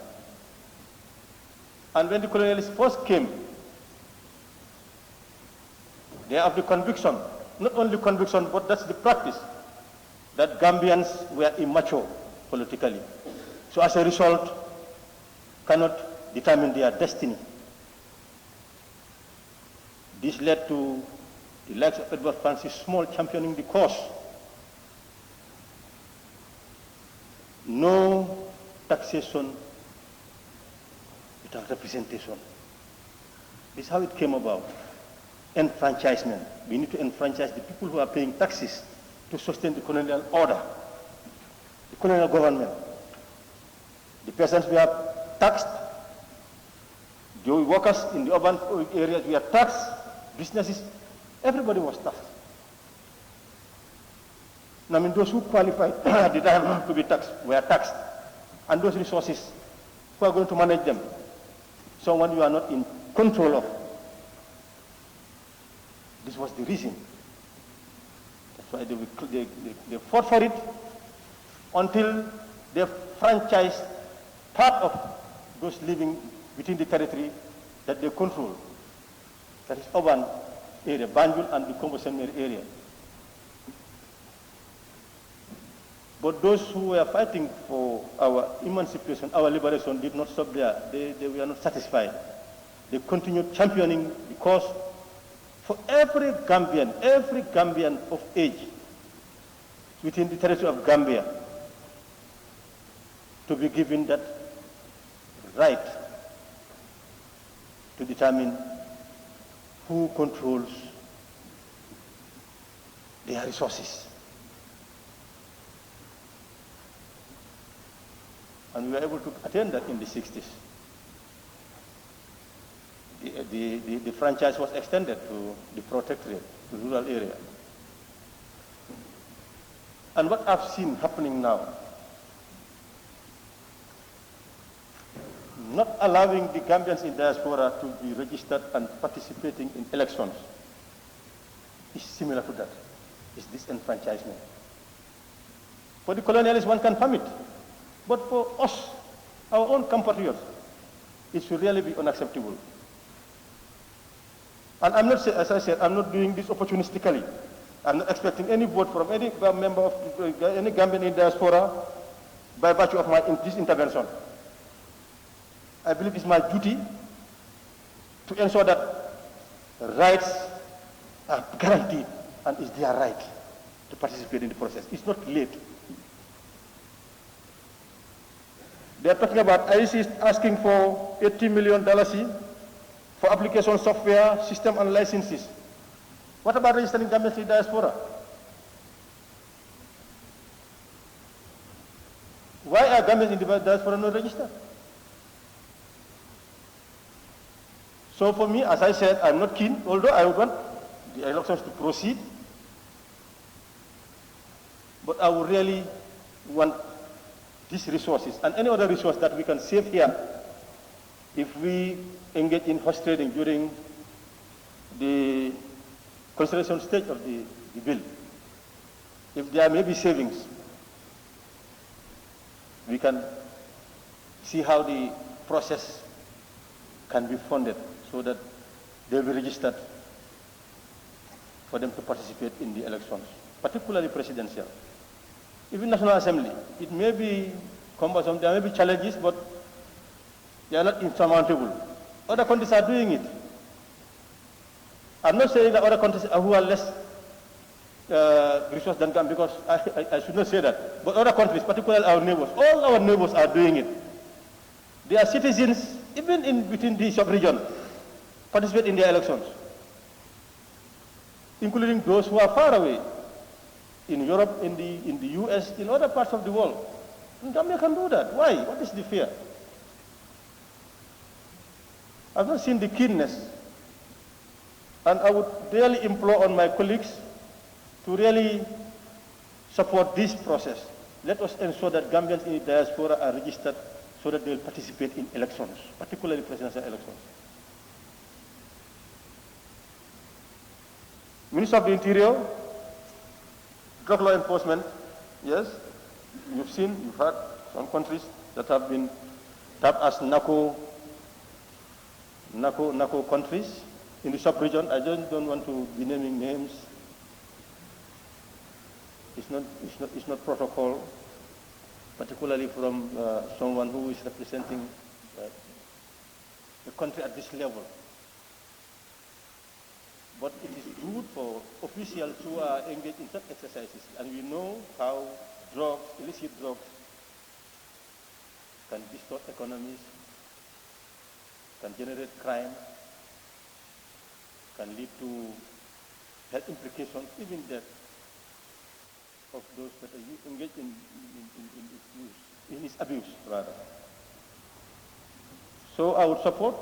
And when the colonialists first came, they have the conviction, not only conviction, but that's the practice, that Gambians were immature politically. So as a result, cannot determine their destiny. This led to the likes of Edward Francis Small championing the cause. No taxation without representation. This is how it came about. Enfranchisement. We need to enfranchise the people who are paying taxes to sustain the colonial order, the colonial government. The peasants were taxed. The workers in the urban areas were taxed. Businesses, everybody was taxed. I mean, those who qualified at the time to be taxed were taxed. And those resources, who are going to manage them? Someone you are not in control of. This was the reason. That's why they fought for it until they franchised part of those living within the territory that they control. That is urban area, Banjul and the Kombo-Senmer area. But those who were fighting for our emancipation, our liberation, did not stop there. They were not satisfied. They continued championing the cause for every Gambian of age within the territory of Gambia to be given that right to determine who controls their resources. And we were able to attain that in the 60s. The franchise was extended to the protectorate, to the rural area. And what I've seen happening now, not allowing the Gambians in diaspora to be registered and participating in elections, is similar to that. It's disenfranchisement. For the colonialists, one can permit. But for us, our own compatriots, it should really be unacceptable. And I'm not, as I said, I'm not doing this opportunistically. I'm not expecting any vote from any member of any Gambian in diaspora by virtue of this intervention. I believe it's my duty to ensure that rights are guaranteed and it's their right to participate in the process. It's not late. They are talking about IEC is asking for $80 million for application software, system, and licenses. What about registering Gambians in diaspora? Why are Gambians in the diaspora not registered? So for me, as I said, I'm not keen, although I would want the elections to proceed, but I would really want these resources and any other resource that we can save here if we engage in horse trading during the consideration stage of the bill. If there may be savings, we can see how the process can be funded so that they'll be registered for them to participate in the elections, particularly presidential. Even National Assembly, it may be cumbersome, there may be challenges, but they are not insurmountable. Other countries are doing it. I'm not saying that other countries who are less resource than Gambia, because I should not say that. But other countries, particularly our neighbors, all our neighbors are doing it. Their citizens, even within the sub-region, participate in their elections, including those who are far away, in Europe, in the US, in other parts of the world. And Gambia can do that. Why? What is the fear? I've not seen the keenness. And I would really implore on my colleagues to really support this process. Let us ensure that Gambians in the diaspora are registered so that they will participate in elections, particularly presidential elections. Minister of the Interior, drug law enforcement, yes, you've seen, you've heard some countries that have been tapped as narco countries in the sub-region. I just don't want to be naming names. It's not protocol, particularly from someone who is representing the country at this level. But it is good for officials who are engaged in such exercises, and we know how drugs, illicit drugs, can distort economies, can generate crime, can lead to health implications, even death of those that are engaged in its abuse, rather. So I would support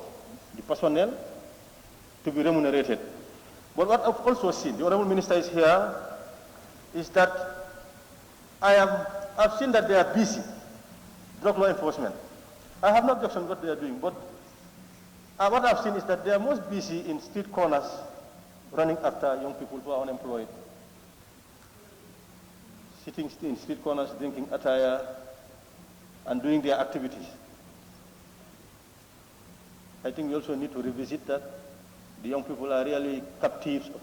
the personnel to be remunerated. But what I've also seen, the Honorable Minister is here, is that I've seen that they are busy, drug law enforcement. I have no objection to what they are doing, but what I've seen is that they are most busy in street corners, running after young people who are unemployed, sitting in street corners, drinking attire, and doing their activities. I think we also need to revisit that. The young people are really captives of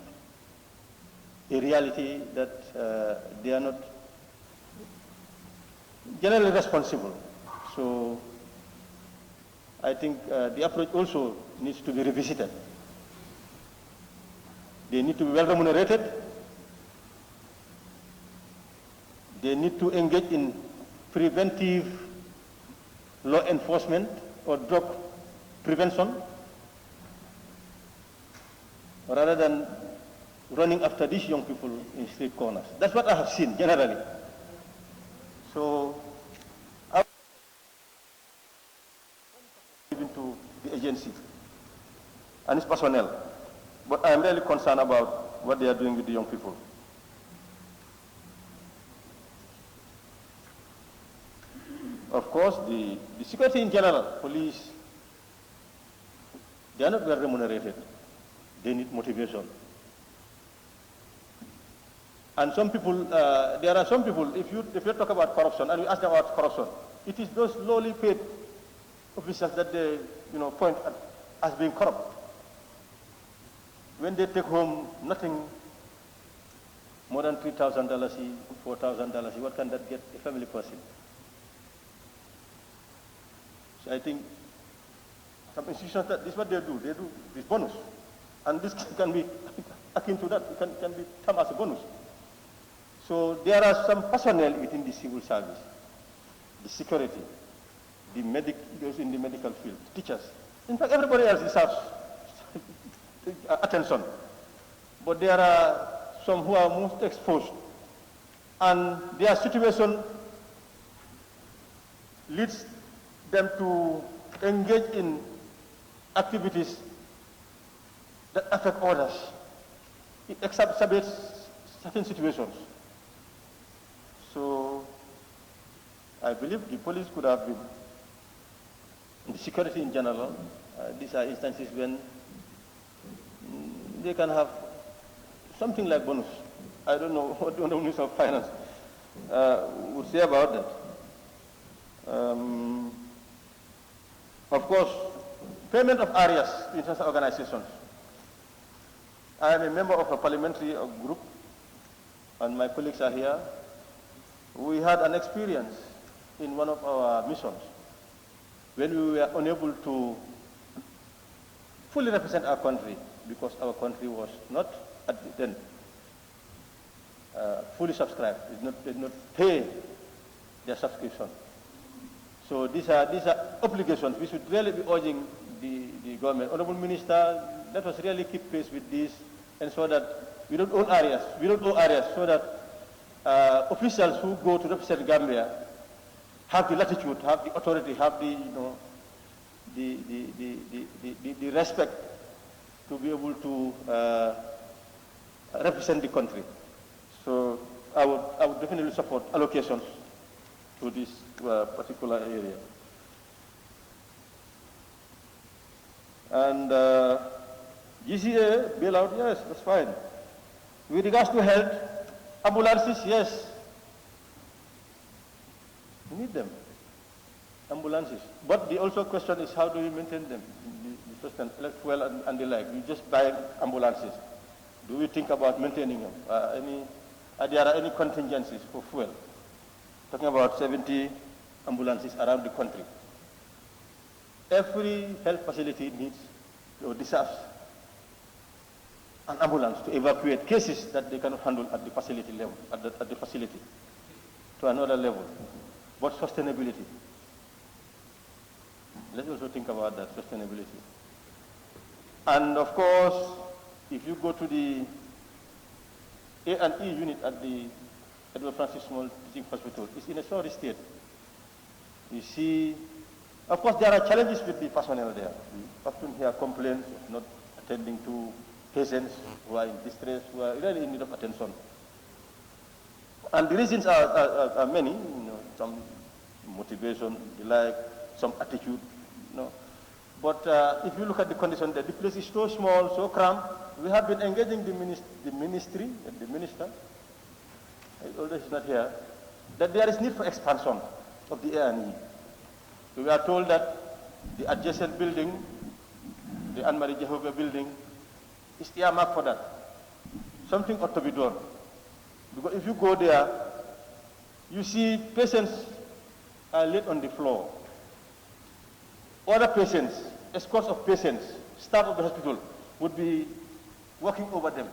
a reality that they are not generally responsible. So I think the approach also needs to be revisited. They need to be well remunerated. They need to engage in preventive law enforcement or drug prevention, rather than running after these young people in street corners. That's what I have seen generally. So I even to the agency and its personnel, but I am really concerned about what they are doing with the young people. Of course, the security in general, police, they are not well remunerated. They need motivation. And some people, there are some people, if you talk about corruption, and you ask them about corruption, it is those lowly paid officials that they point at as being corrupt. When they take home nothing more than $3,000, $4,000, what can that get a family person? So I think some institutions, this is what they do this bonus. And this can be akin to that, it can be termed as a bonus. So there are some personnel within the civil service, the security, those in the medical field, teachers. In fact, everybody else deserves attention. But there are some who are most exposed, and their situation leads them to engage in activities that affect others. It exacerbates certain situations. So I believe the police could have been, the security in general, these are instances when they can have something like bonus. I don't know what the Minister of Finance would say about that. Of course, payment of areas to international organizations. I am a member of a parliamentary group, and my colleagues are here. We had an experience in one of our missions when we were unable to fully represent our country because our country was not at then fully subscribed, did not pay their subscription. So these are obligations. We should really be urging the government. Honorable Minister, let us really keep pace with this, and so that we don't own areas. We don't own areas, so that officials who go to represent Gambia have the latitude, have the authority, have the the respect to be able to represent the country. So I would definitely support allocations to this particular area. And GCA bailout, yes, that's fine. With regards to health, ambulances, yes, we need them, ambulances. But the also question is, how do you maintain them? The question, fuel and the like. You just buy ambulances. Do we think about maintaining them? There are any contingencies for fuel? Talking about 70 ambulances around the country. Every health facility needs or deserves an ambulance to evacuate cases that they cannot handle at the facility level, at the facility, to another level. But sustainability. Let's also think about that, sustainability. And of course, if you go to the A&E unit at the Edward Francis Small Teaching Hospital, it's in a sorry state. You see, of course, there are challenges with the personnel there. We often hear complaints of not attending to patients who are in distress, who are really in need of attention. And the reasons are many, some motivation, the like, some attitude, But if you look at the condition there, the place is so small, so cramped. We have been engaging the ministry, the minister, although he's not here, that there is need for expansion of the A&E. We are told that the adjacent building, the Anne-Marie Jehovah building, is earmarked for that. Something ought to be done. Because if you go there, you see patients are laid on the floor. Other patients, escorts of patients, staff of the hospital would be walking over them.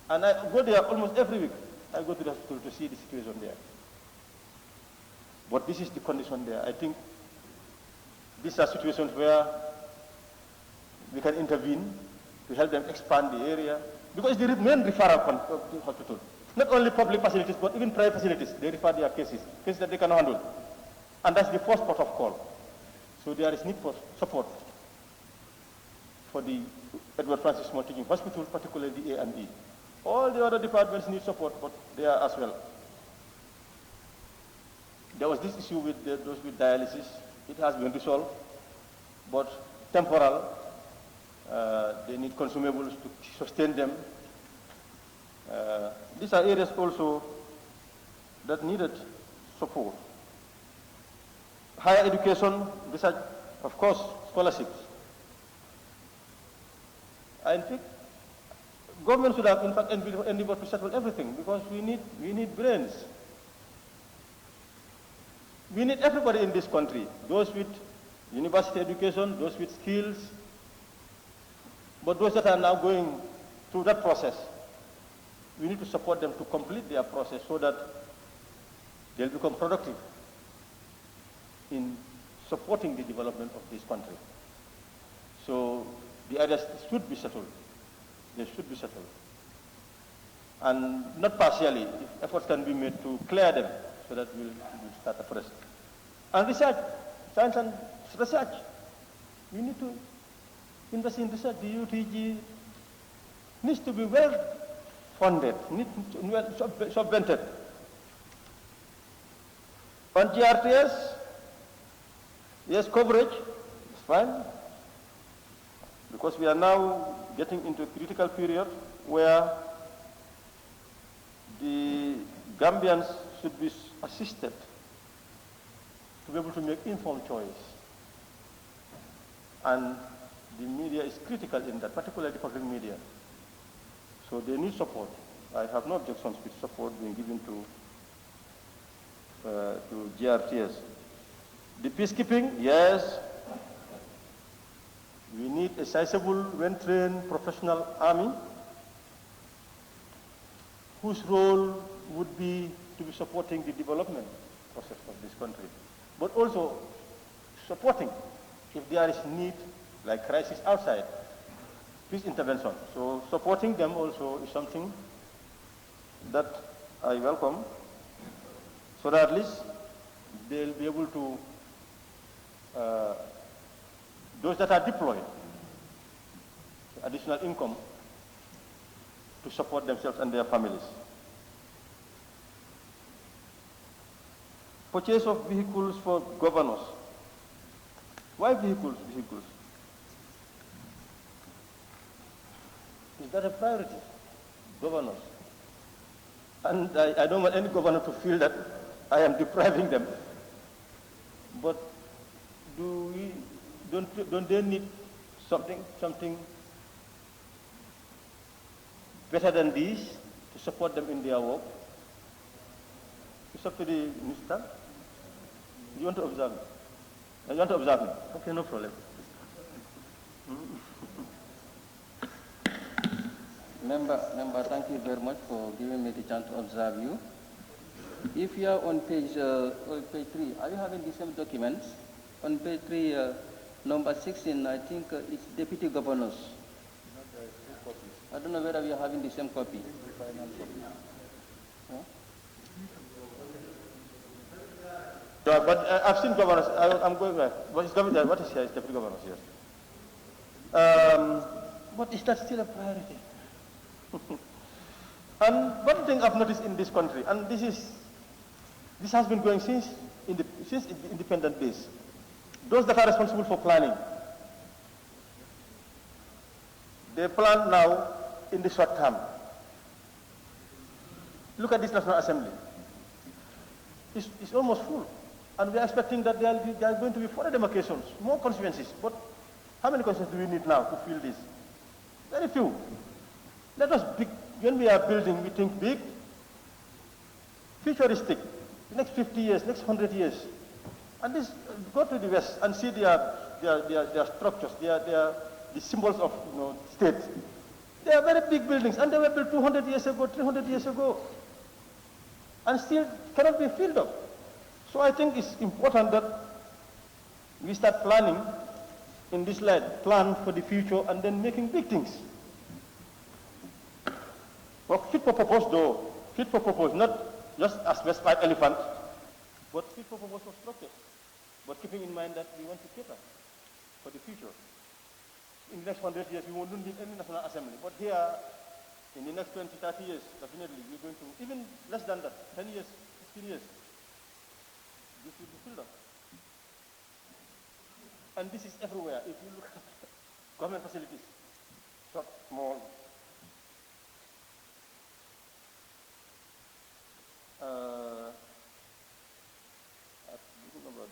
And I go there almost every week. I go to the hospital to see the situation there. But this is the condition there. I think these are situations where we can intervene to help them expand the area. Because it's the main referral of the hospital. Not only public facilities, but even private facilities. They refer their cases that they can handle. And that's the first port of call. So there is need for support for the Edward Francis Small Teaching Hospital, particularly the A&E. All the other departments need support, but they are as well. There was this issue with those with dialysis. It has been resolved, but temporal. They need consumables to sustain them. These are areas also that needed support. Higher education, research, of course, scholarships. I think government should have, in fact, endeavored to settle everything because we need brains. We need everybody in this country, those with university education, those with skills, but those that are now going through that process, we need to support them to complete their process so that they'll become productive in supporting the development of this country. So the areas should be settled. They should be settled. And not partially, if efforts can be made to clear them so that we'll start afresh. And research, science and research. We need to invest in research. The UTG needs to be well funded, needs to be well subvented. On GRTS, yes, coverage is fine, because we are now getting into a critical period where the Gambians should be assisted to be able to make informed choice. And the media is critical in that, particularly the public media. So they need support. I have no objections with support being given to GRTS. The peacekeeping, yes, we need a sizable, well-trained professional army whose role would be to be supporting the development process of this country, but also supporting if there is need, like crisis outside, peace intervention. So supporting them also is something that I welcome, so that at least they'll be able to, those that are deployed, additional income to support themselves and their families. Purchase of vehicles for governors. Why vehicles? Is that a priority? Governors. And I don't want any governor to feel that I am depriving them. But don't they need something better than these to support them in their work? It's up to the minister. You want to observe me? You want to observe me? Okay, no problem. Member, thank you very much for giving me the chance to observe you. If you are on page 3, are you having the same documents? On page 3, number 16, I think it's deputy governors. I don't know whether we are having the same copy. Huh? But I've seen governors. I'm going back. What is here? Is deputy governors here? But is that still a priority? And one thing I've noticed in this country, and this has been going since independent days. Those that are responsible for planning, they plan now in the short term. Look at this National Assembly. It's almost full. And we are expecting that there are going to be further demarcations, more constituencies. But how many constituencies do we need now to fill this? Very few. Let us, when we are building, we think big, futuristic, the next 50 years, next 100 years. And this, go to the West and see their structures, the symbols of state. They are very big buildings, and they were built 200 years ago, 300 years ago, and still cannot be filled up. So I think it's important that we start planning in this light, plan for the future, and then making big things. But fit for purpose though, fit for purpose, not just as specified elephant, but fit for purpose for structures. But keeping in mind that we want to cater for the future. In the next 100 years, we won't need any National Assembly. But here, in the next 20, 30 years, definitely, we're going to, even less than that, 10 years, 15 years, this will be filled up. And this is everywhere. If you look at government facilities, short, small,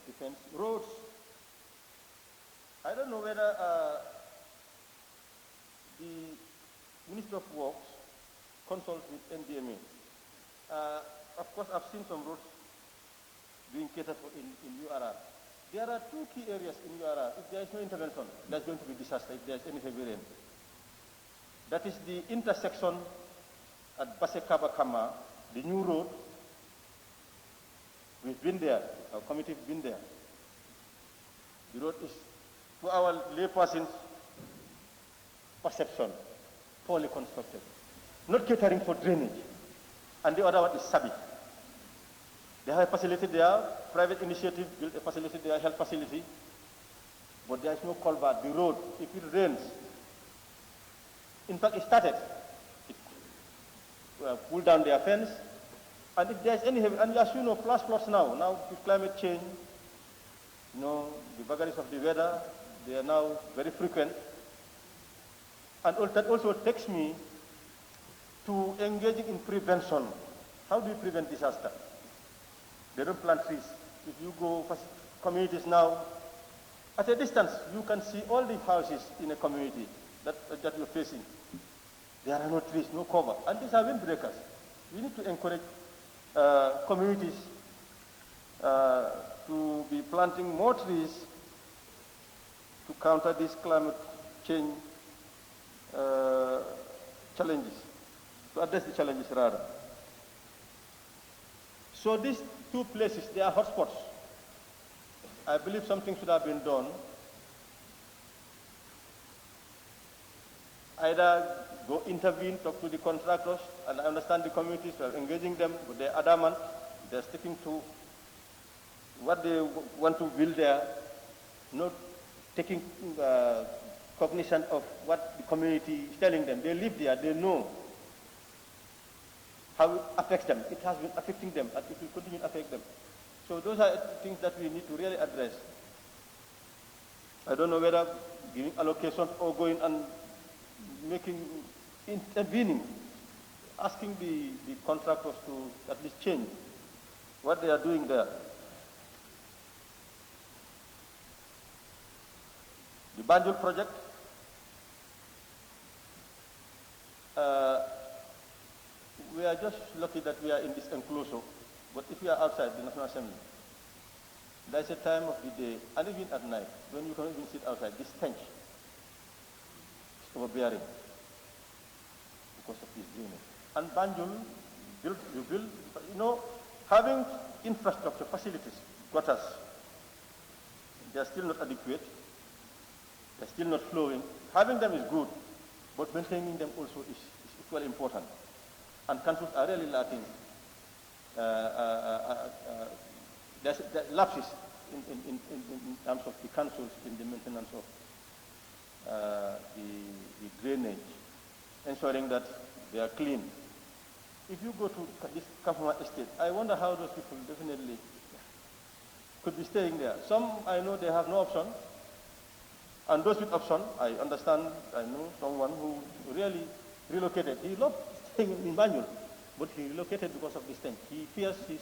defense, roads. I don't know whether the Minister of Works consults with NDMA. Of course, I've seen some roads being catered for in URR. There are two key areas in URR. If there is no intervention, there's going to be disaster if there's any heavy rain. That is the intersection at Basekaba-Kama, the new road. We've been there, our committee has been there. The road is, to our layperson's perception, poorly constructed. Not catering for drainage. And the other one is Sabi. They have a facility there, private initiative built a facility there, health facility, but there is no culvert. The road, if it rains, in fact it started, it pulled down their fence, and if there's any heavy, and as you know, flash floods now with climate change, the vagaries of the weather, they are now very frequent. And that also takes me to engaging in prevention. How do you prevent disaster? They don't plant trees. If you go communities now, at a distance, you can see all the houses in a community that you're facing. There are no trees, no cover, and these are windbreakers. We need to encourage communities to be planting more trees to counter these climate change challenges, to address the challenges rather. So these two places, they are hotspots. I believe something should have been done. Either go intervene, talk to the contractors, and I understand the communities are engaging them, but they're adamant, they're sticking to what they want to build there, not taking cognizance of what the community is telling them. They live there, they know how it affects them. It has been affecting them, and it will continue to affect them. So those are things that we need to really address. I don't know whether giving allocations or going and intervening, asking the contractors to at least change what they are doing there. The Banjul project, we are just lucky that we are in this enclosure, but if we are outside the National Assembly, there's a time of the day, and even at night, when you can't even sit outside, this stench is overbearing because of this drainage. And Banjul, having infrastructure, facilities, gutters, they are still not adequate, they're still not flowing. Having them is good, but maintaining them also is equally important. And councils are really lacking. There's lapses in terms of the councils in the maintenance of the drainage, ensuring that they are clean. If you go to this Kafuma estate, I wonder how those people definitely could be staying there. Some, I know they have no option, and those with option, I understand, I know someone who really relocated. He loved staying in Banjul, but he relocated because of this thing. He fears his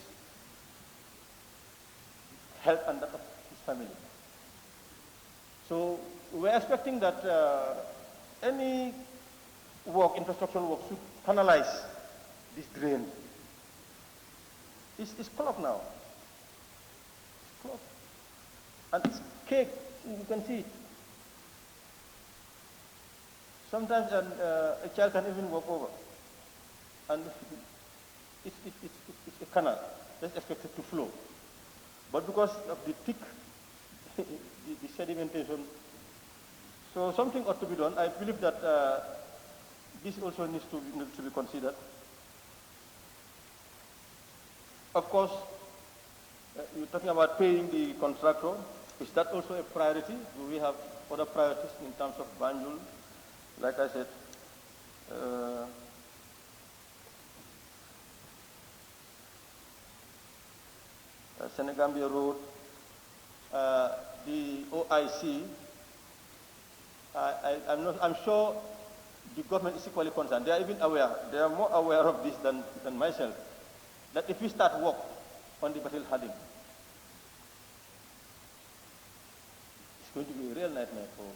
health and that of his family. So we're expecting that any work, infrastructure work, should canalize this drain. It's clogged now. It's clogged. And it's caked, you can see it. Sometimes a child can even walk over. And it's a canal that's expected to flow. But because of the thick, the sedimentation, so something ought to be done. I believe that this also needs to be considered. Of course, you're talking about paying the contractor. Is that also a priority? Do we have other priorities in terms of Banjul? Like I said, Senegambia Road, the OIC, I'm sure the government is equally concerned. They are even aware, they are more aware of this than myself, that if we start work on the Battle Harding, it's going to be a real nightmare for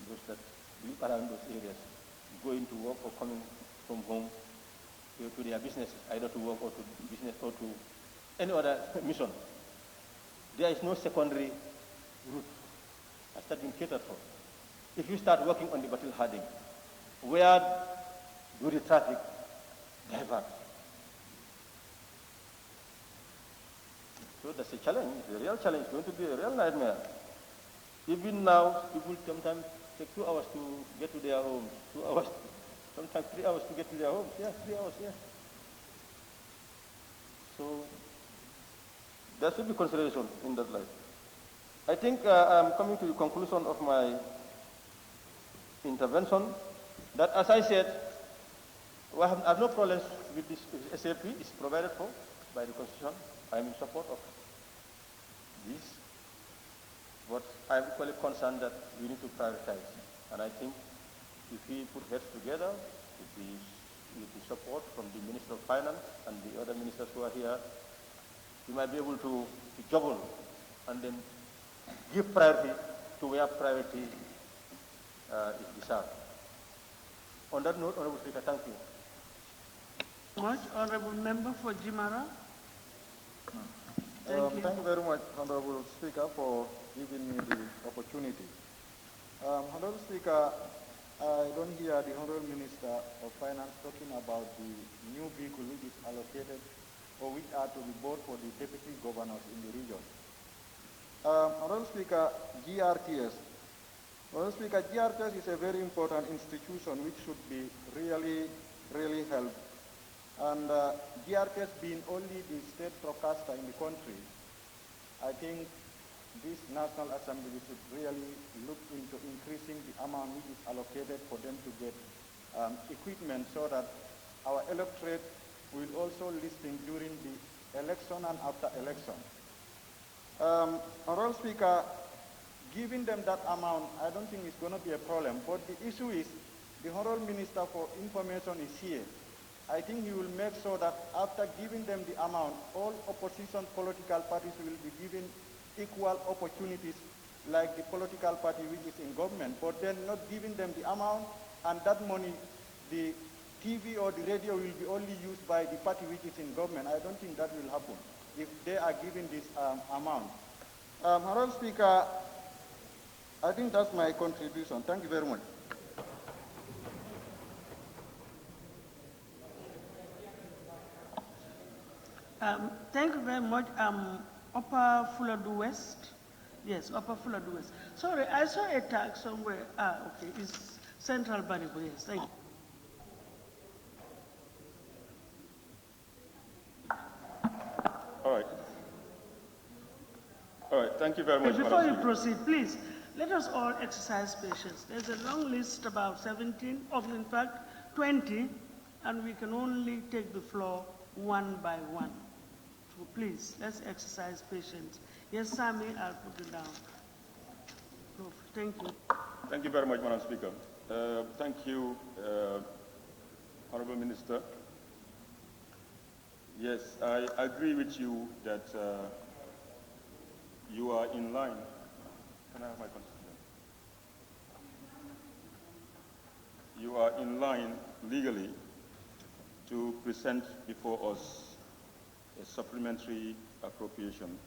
those that live around those areas, going to work or coming from home to their business, either to work or to business or to any other mission. There is no secondary route that's been catered for. If you start working on the Battle Harding, where do the traffic divert? So that's a challenge, a real challenge, it's going to be a real nightmare. Even now, people sometimes take 2 hours to get to their homes, 2 hours, sometimes 3 hours to get to their homes. Yeah, 3 hours, yeah. So there should be consideration in that light. I think I'm coming to the conclusion of my intervention, that as I said, I have no problems with this SAP. It's provided for by the Constitution. I'm in support of this. But I'm equally concerned that we need to prioritize. And I think if we put heads together, with the support from the Minister of Finance and the other ministers who are here, we might be able to juggle and then give priority to where priority is deserved. On that note, Honorable Speaker, thank you. Much, Honorable Member for Jimara. Thank you very much, Honorable Speaker, for giving me the opportunity. Honorable Speaker, I don't hear the Honorable Minister of Finance talking about the new vehicle which is allocated or which are to be bought for the deputy governors in the region. Honorable Speaker, GRTS. Honorable Speaker, GRTS is a very important institution which should be really helped. And GRTS being only the state broadcaster in the country, I think this National Assembly should really look into increasing the amount which is allocated for them to get equipment so that our electorate will also listen during the election and after election. Honorable Speaker, giving them that amount, I don't think it's going to be a problem. But the issue is, the Honorable Minister for Information is here. I think he will make sure that after giving them the amount, all opposition political parties will be given equal opportunities like the political party which is in government, but then not giving them the amount, and that money, the TV or the radio will be only used by the party which is in government. I don't think that will happen if they are given this amount. Honorable Speaker, I think that's my contribution. Thank you very much. Thank you very much. Upper Fuladu West. Yes, Upper Fuladu West. Sorry, I saw a tag somewhere. Okay, it's Central Baribo. Yes, thank you. All right, thank you very much. Before you proceed, please, let us all exercise patience. There's a long list, about 17, in fact, 20, and we can only take the floor one by one. So please, let's exercise patience. Yes, Sammy, I'll put it down. No, thank you. Thank you very much, Madam Speaker. Thank you, Honorable Minister. Yes, I agree with you that you are in line. Can I have my constitution? You are in line legally to present before us a supplementary appropriation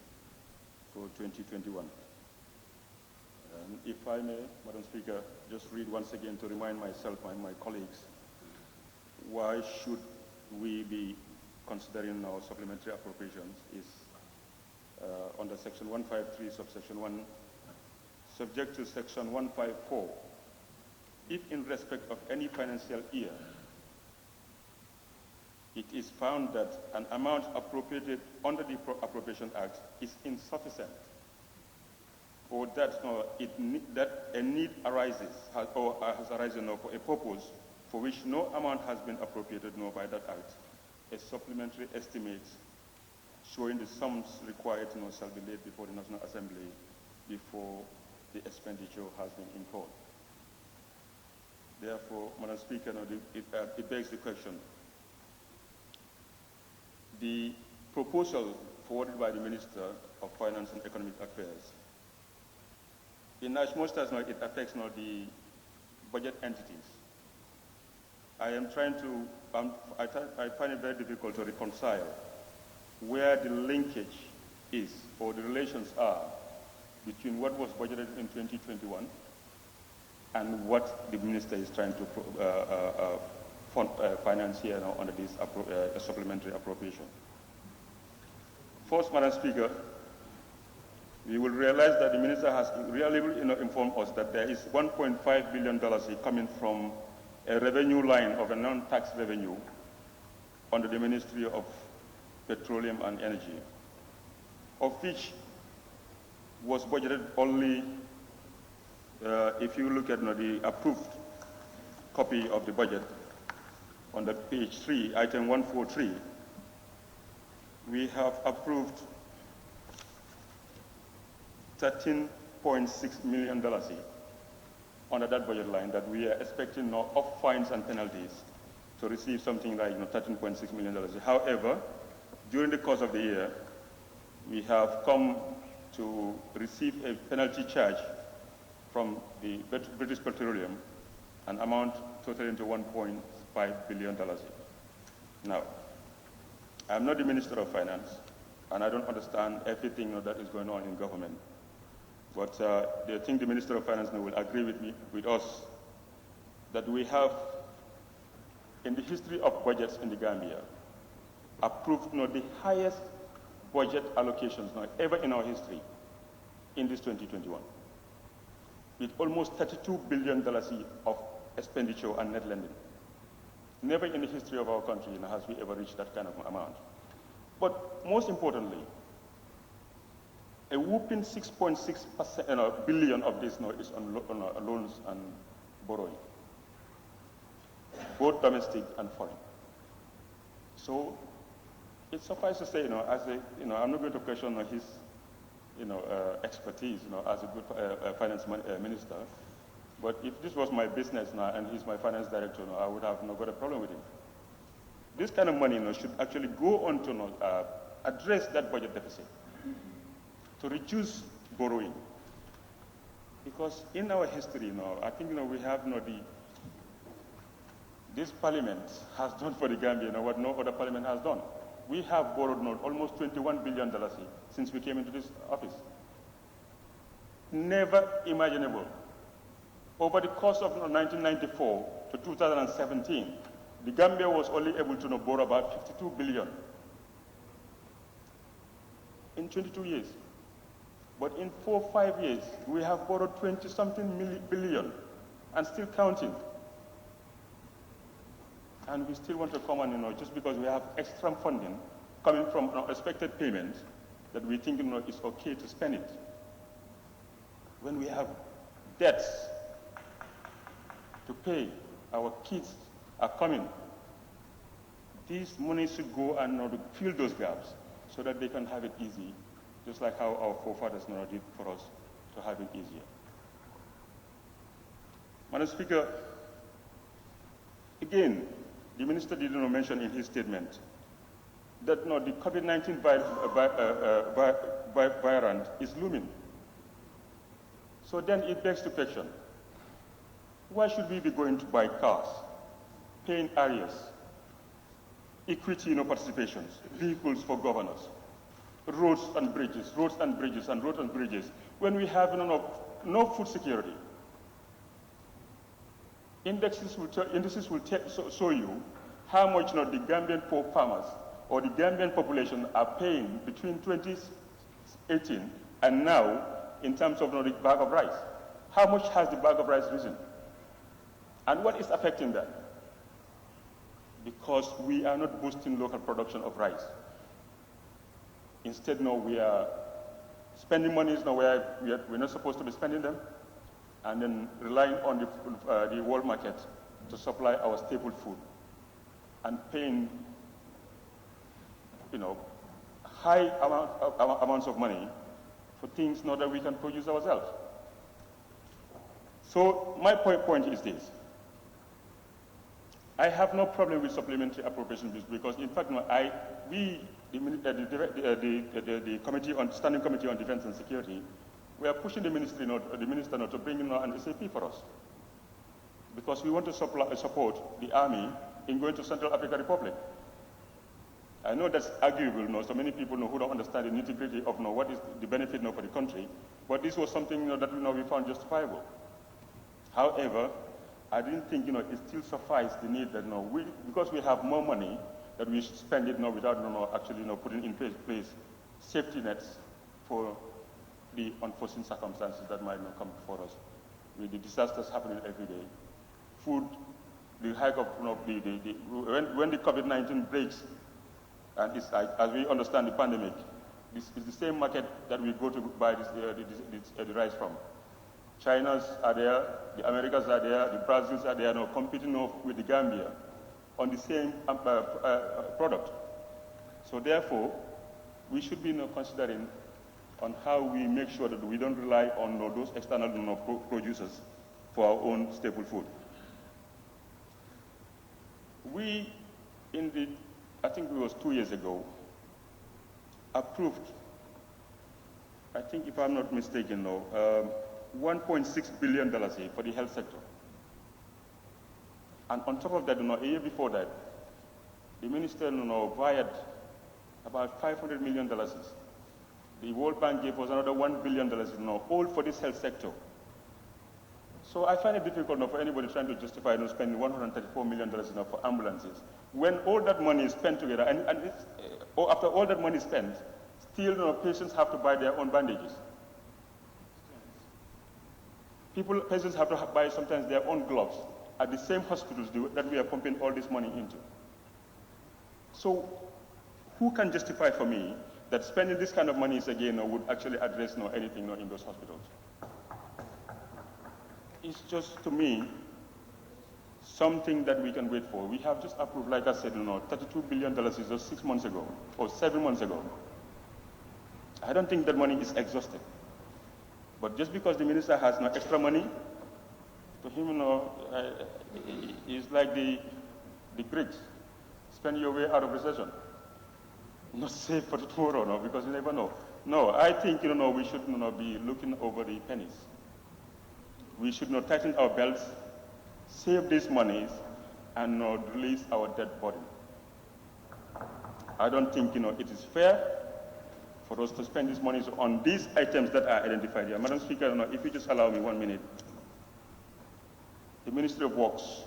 for 2021. If I may, Madam Speaker, just read once again to remind myself and my colleagues, why should we be considering our supplementary appropriations is under Section 153, subsection 1, subject to Section 154, if in respect of any financial year, it is found that an amount appropriated under the Appropriation Act is insufficient, or that a need arises or has arisen for a purpose for which no amount has been appropriated nor by that Act, a supplementary estimate showing the sums required shall be laid before the National Assembly before the expenditure has been incurred. Therefore, Madam Speaker, it begs the question. The proposal forwarded by the Minister of Finance and Economic Affairs, in as much as it affects the budget entities, I am trying to, I find it very difficult to reconcile where the linkage is or the relations are between what was budgeted in 2021 and what the Minister is trying to finance here now under this supplementary appropriation. First, Madam Speaker, we will realize that the Minister has really informed us that there is $1.5 billion coming from a revenue line of a non-tax revenue under the Ministry of Petroleum and Energy, of which was budgeted only, if you look at the approved copy of the budget, on the page 3, item 143, we have approved $13.6 million under that budget line that we are expecting now of fines and penalties to receive something like $13.6 million. However, during the course of the year, we have come to receive a penalty charge from the British Petroleum, an amount totaling to $1.5 billion. Now, I'm not the Minister of Finance, and I don't understand everything that is going on in government. But I think the Minister of Finance will agree with us, that we have, in the history of budgets in the Gambia, approved the highest budget allocations ever in our history in this 2021, with almost $32 billion of expenditure and net lending. Never in the history of our country has we ever reached that kind of amount. But most importantly, a whopping 6.6% billion of this is on loans and borrowing, both domestic and foreign. So it suffices to say, I'm not going to question his, expertise, as a good finance minister. But if this was my business now and he's my finance director, I would have got a problem with him. This kind of money should actually go on to address that budget deficit, to reduce borrowing. Because in our history I think we have this parliament has done for the Gambia what no other parliament has done. We have borrowed almost $21 billion since we came into this office. Never imaginable. Over the course of 1994 to 2017, the Gambia was only able to borrow about $52 billion in 22 years. But in 4 or 5 years, we have borrowed 20-something billion and still counting. And we still want to come and, just because we have extra funding coming from unexpected payments, that we think it's okay to spend it. When we have debts to pay, our kids are coming, these money should go and fill those gaps so that they can have it easy, just like how our forefathers did for us to have it easier. Madam Speaker, again, the minister didn't mention in his statement that the COVID-19 variant is looming. So then it begs the question, why should we be going to buy cars, paying areas, equity participations, vehicles for governors, roads and bridges, when we have no food security? Indices will show you how much the Gambian poor farmers or the Gambian population are paying between 2018 and now in terms of the bag of rice. How much has the bag of rice risen? And what is affecting that? Because we are not boosting local production of rice. Instead, we are spending monies where we're not supposed to be spending them, and then relying on the world market to supply our staple food, and paying, high amounts of money for things that we can produce ourselves. So my point is this. I have no problem with supplementary appropriation bills because, in fact, the Standing Committee on Defense and Security, we are pushing the minister to bring in an SAP for us, because we want to support the army in going to Central African Republic. I know that's arguable, so many people who don't understand the nitty-gritty of what is the benefit for the country, but this was something that we found justifiable. However, I didn't think it still suffice the need that because we have more money, that we should spend it without actually putting in place safety nets for the unforeseen circumstances that might come before us, with the disasters happening every day. Food, the hike of when the COVID-19 breaks, and it's like, as we understand the pandemic, this is the same market that we go to buy the rice from. China's are there, the Americas are there, the Brazils are there, competing with the Gambia on the same product. So therefore, we should be considering on how we make sure that we don't rely on those external producers for our own staple food. We, I think it was 2 years ago, approved I think if I'm not mistaken, no, $1.6 billion here for the health sector. And on top of that, a year before that, the minister wired about $500 million. The World Bank gave us another $1 billion, all for this health sector. So I find it difficult for anybody trying to justify spending $134 million for ambulances. When all that money is spent together, and after all that money is spent, still patients have to buy their own bandages. Patients have to buy sometimes their own gloves at the same hospitals that we are pumping all this money into. So who can justify for me that spending this kind of money again would actually address anything in those hospitals? It's just, to me, something that we can wait for. We have just approved, like I said, $32 billion just 6 months ago, or 7 months ago. I don't think that money is exhausted. But just because the minister has no extra money, to him, it's like the Greeks. Spend your way out of recession. Not save for tomorrow, because you never know. No, I think, we should be looking over the pennies. We should tighten our belts, save these monies, and release our dead body. I don't think, it is fair for us to spend these monies on these items that are identified here. Madam Speaker, if you just allow me 1 minute. The Ministry of Works,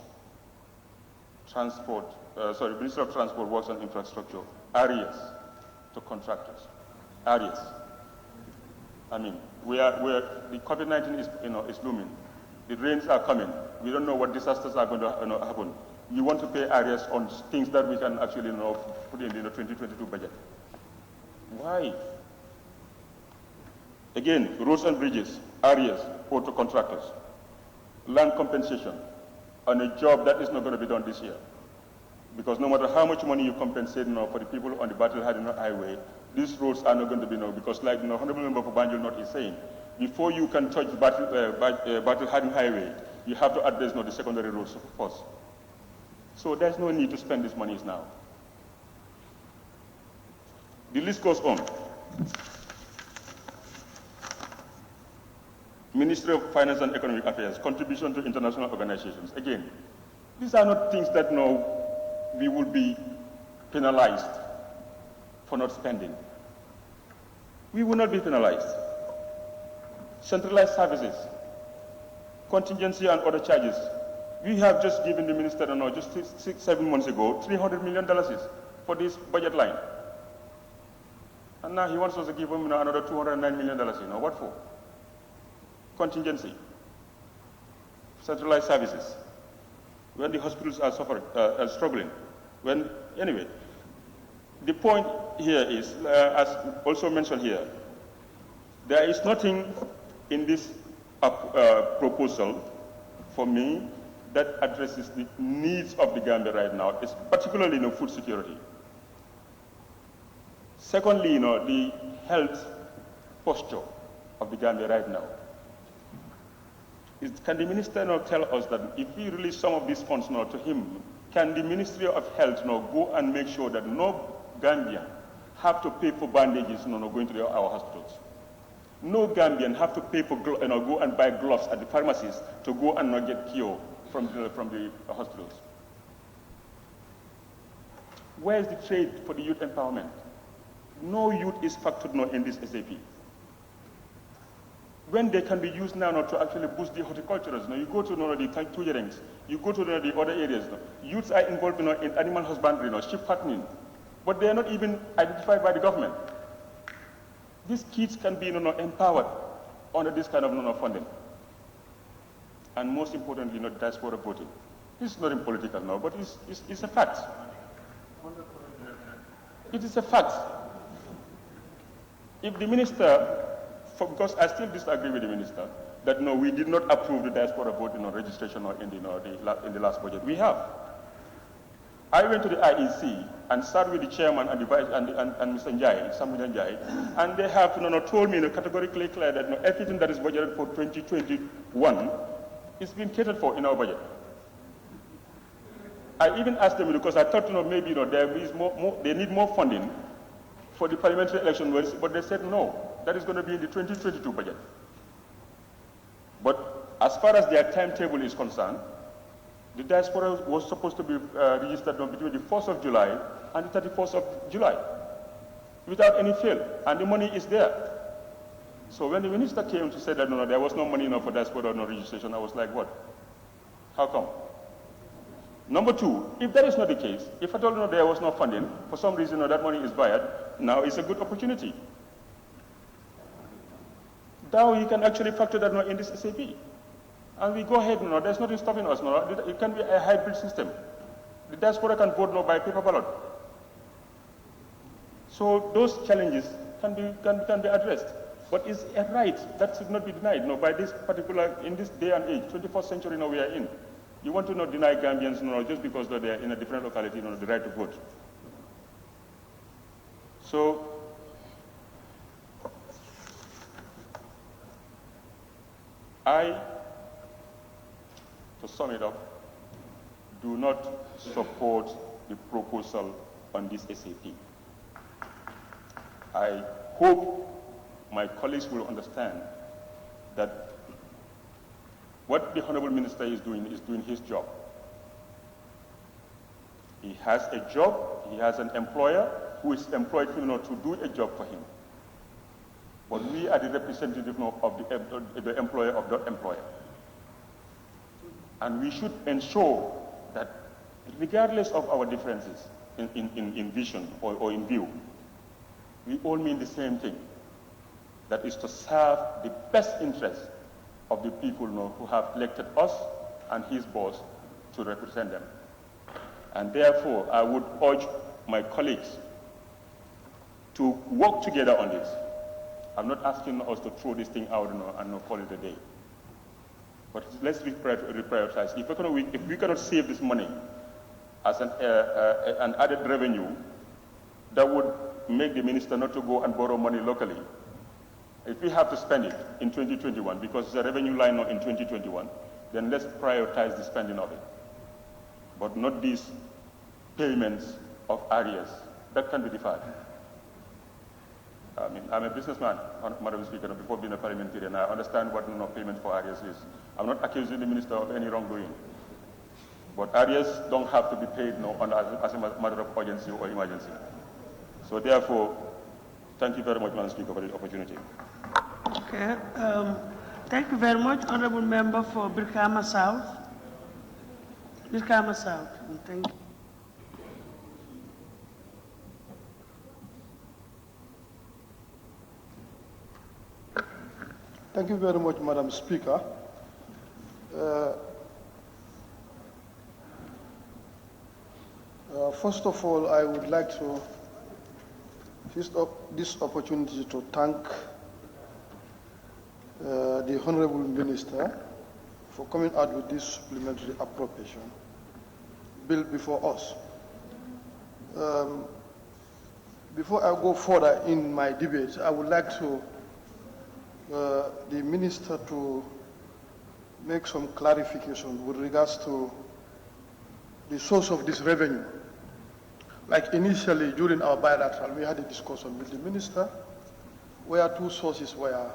Ministry of Transport, Works and Infrastructure, areas to contractors, areas. I mean, the COVID-19 is looming. The rains are coming. We don't know what disasters are going to happen. We want to pay areas on things that we can actually put in the 2022 budget. Why? Again, roads and bridges, areas, auto contractors, land compensation on a job that is not going to be done this year. Because no matter how much money you compensate for the people on the Battle Hardened Highway, these roads are not going to be because like Honorable Member for Banjul North is saying, before you can touch the Battle Hardened Highway, you have to address the secondary roads first. So there's no need to spend these monies now. The list goes on. Ministry of Finance and Economic Affairs, contribution to international organizations. Again, these are not things that we will be penalized for not spending. We will not be penalized. Centralized services, contingency and other charges. We have just given the minister, just 6-7 months ago, $300 million for this budget line. And now he wants us to give him another $209 million. What for? Contingency, centralized services. When the hospitals are struggling. Anyway, the point here is, as also mentioned here, there is nothing in this proposal for me that addresses the needs of the Gambia right now, it's particularly food security. Secondly, the health posture of the Gambia right now. Can the minister tell us that if we release some of these funds to him, can the Ministry of Health go and make sure that no Gambian have to pay for bandages going to our hospitals? No Gambian have to pay for go and buy gloves at the pharmacies to go and not get cure from the hospitals. Where is the trade for the youth empowerment? No youth is factored in this SAP. When they can be used now to actually boost the horticulturists. You go to the Tujerings, you go to the other areas. Youths are involved in animal husbandry, sheep fattening, but they are not even identified by the government. These kids can be empowered under this kind of funding. And most importantly, diaspora voting. This is not in political now, but it's a fact. It is a fact. If the minister, because I still disagree with the minister, that no, we did not approve the diaspora voting registration in the last budget. We have. I went to the IEC and sat with the chairman and the vice and Mr. Njai, Samuel Njai, and they have told me categorically clear that everything that is budgeted for 2021 is being catered for in our budget. I even asked them because I thought maybe there is they need more funding for the parliamentary election, but they said no. that is going to be in the 2022 budget. But as far as their timetable is concerned, the diaspora was supposed to be registered between the 1st of July and the 31st of July without any fail, and the money is there. So when the minister came to say that no, there was no money enough for diaspora, no registration, I was like, what? How come? Number two, if that is not the case, if I told you there was no funding, for some reason that money is wired, now is a good opportunity. Now you can actually factor that in this SAP. And we go ahead, there's nothing stopping us. It can be a hybrid system. The diaspora can vote by paper ballot. So those challenges can be addressed. But it's a right that should not be denied. By this particular, in this day and age, 21st century we are in. You want to deny Gambians just because they are in a different locality, the right to vote. So to sum it up, do not support the proposal on this SAP. I hope my colleagues will understand that what the Honorable Minister is doing his job. He has a job, he has an employer who is employed to do a job for him. But we are the representative of the employer of that employer. And we should ensure that regardless of our differences in vision or in view, we all mean the same thing. That is to serve the best interests of the people who have elected us and his boss to represent them. And therefore, I would urge my colleagues to work together on this. I'm not asking us to throw this thing out and call it a day. But let's reprioritize. If we cannot save this money as an added revenue that would make the minister not to go and borrow money locally, if we have to spend it in 2021, because it's a revenue line in 2021, then let's prioritize the spending of it. But not these payments of areas. That can be deferred. I mean, I'm a businessman, Madam Speaker, before being a parliamentarian. I understand what payment for areas is. I'm not accusing the minister of any wrongdoing. But areas don't have to be paid as a matter of urgency or emergency. So therefore, thank you very much, Madam Speaker, for the opportunity. Okay. Thank you very much, Honorable Member for Brikama South. Brikama South. Thank you. Thank you very much, Madam Speaker. First of all, I would like to use this opportunity to thank the Honorable Minister for coming out with this supplementary appropriation bill before us. Before I go further in my debate, I would like to the Minister to make some clarification with regards to the source of this revenue. Like initially during our bilateral, we had a discussion with the Minister where two sources were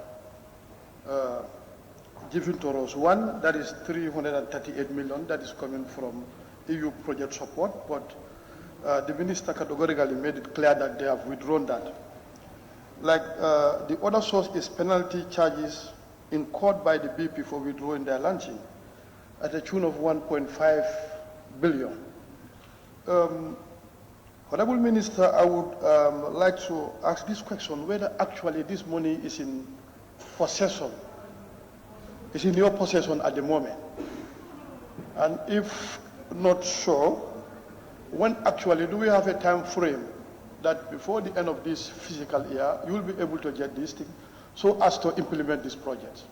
given to us. One, that is 338 million, that is coming from EU project support, but the Minister categorically made it clear that they have withdrawn that. Like the other source is penalty charges incurred by the BP for withdrawing their launching at a tune of 1.5 billion. Honorable Minister, I would like to ask this question, whether actually this money is in possession, is in your possession at the moment. And if not so, when actually do we have a time frame that before the end of this fiscal year, you will be able to get this thing so as to implement this project?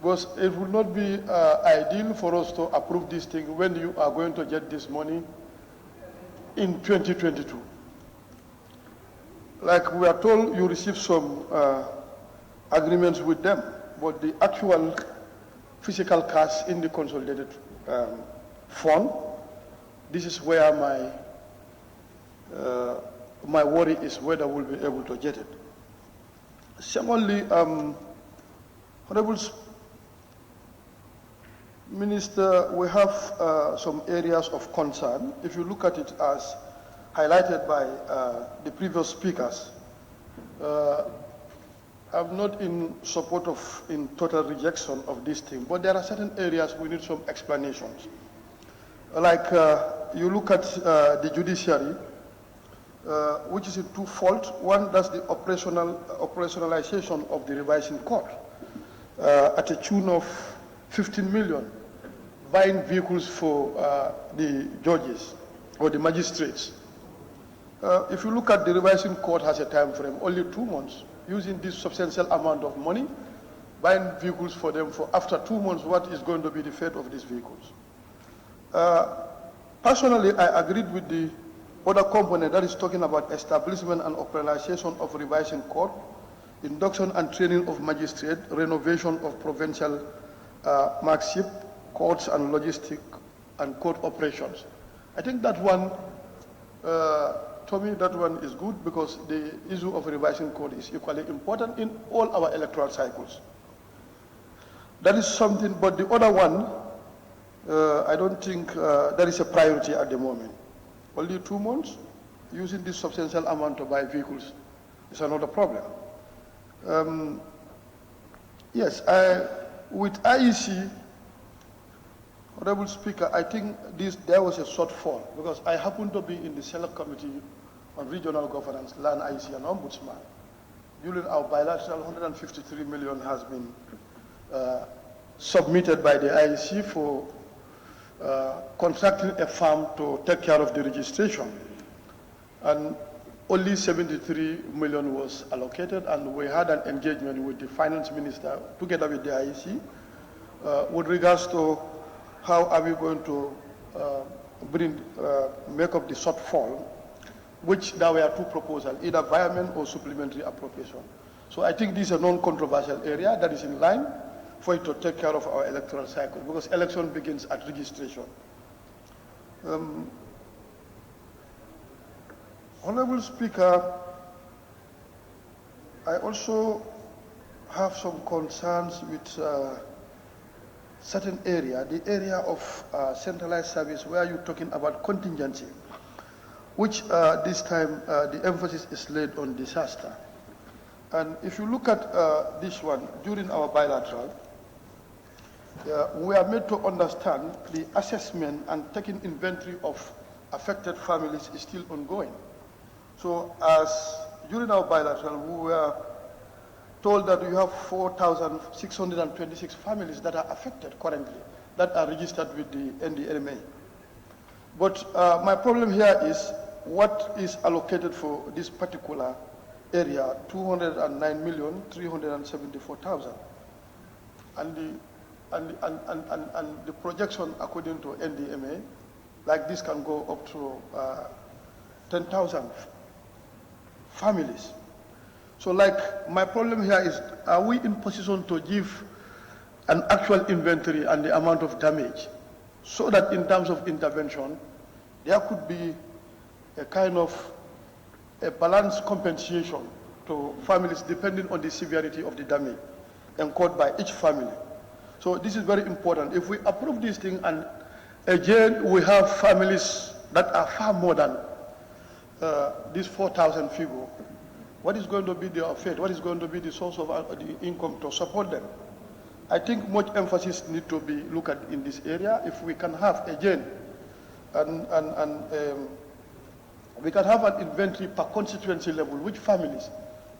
Because it would not be ideal for us to approve this thing when you are going to get this money in 2022. Like we are told, you received some agreements with them, but the actual physical cash in the consolidated fund, this is where my worry is whether we'll be able to get it. Secondly, Honorable Minister, we have some areas of concern. If you look at it as highlighted by the previous speakers, I'm not in support of, in total rejection of this thing, but there are certain areas we need some explanations. Like you look at the judiciary, which is in twofold. One, that's the operationalization of the revising court at a tune of 15 million, buying vehicles for the judges or the magistrates. If you look at the revising court has a time frame, only 2 months, using this substantial amount of money, buying vehicles for them for after 2 months, what is going to be the fate of these vehicles? Personally, I agreed with the other component that is talking about establishment and operationalization of revising court, induction and training of magistrate, renovation of provincial markship, courts and logistic and court operations. I think that one, to me, that one is good because the issue of revising court is equally important in all our electoral cycles. That is something, but the other one, I don't think that is a priority at the moment. Only 2 months, using this substantial amount to buy vehicles is another problem. Yes, with IEC, Honorable Speaker, I think there was a shortfall because I happen to be in the Select Committee on Regional Governance, Land, IEC, and Ombudsman. During our bilateral, 153 million has been submitted by the IEC for contracting a firm to take care of the registration. And only 73 million was allocated, and we had an engagement with the finance minister together with the IEC with regards to how are we going to make up the shortfall, which there were 2 proposals, either environment or supplementary appropriation. So I think this is a non-controversial area that is in line for it to take care of our electoral cycle, because election begins at registration. Honorable Speaker, I also have some concerns with certain area, the area of centralized service where you're talking about contingency, which this time the emphasis is laid on disaster. And if you look at this one, during our bilateral, we are made to understand the assessment and taking inventory of affected families is still ongoing. So as during our bilateral, we were told that we have 4,626 families that are affected currently, that are registered with the NDMA. But my problem here is what is allocated for this particular area, 209,374,000. And the projection according to NDMA, like this can go up to 10,000 families. So like my problem here is, are we in position to give an actual inventory and the amount of damage so that in terms of intervention, there could be a kind of a balanced compensation to families depending on the severity of the damage incurred by each family. So this is very important. If we approve this thing and again we have families that are far more than this 4,000 figure, what is going to be their fate? What is going to be the source of the income to support them? I think much emphasis needs to be looked at in this area. If we can have again, we can have an inventory per constituency level, which families,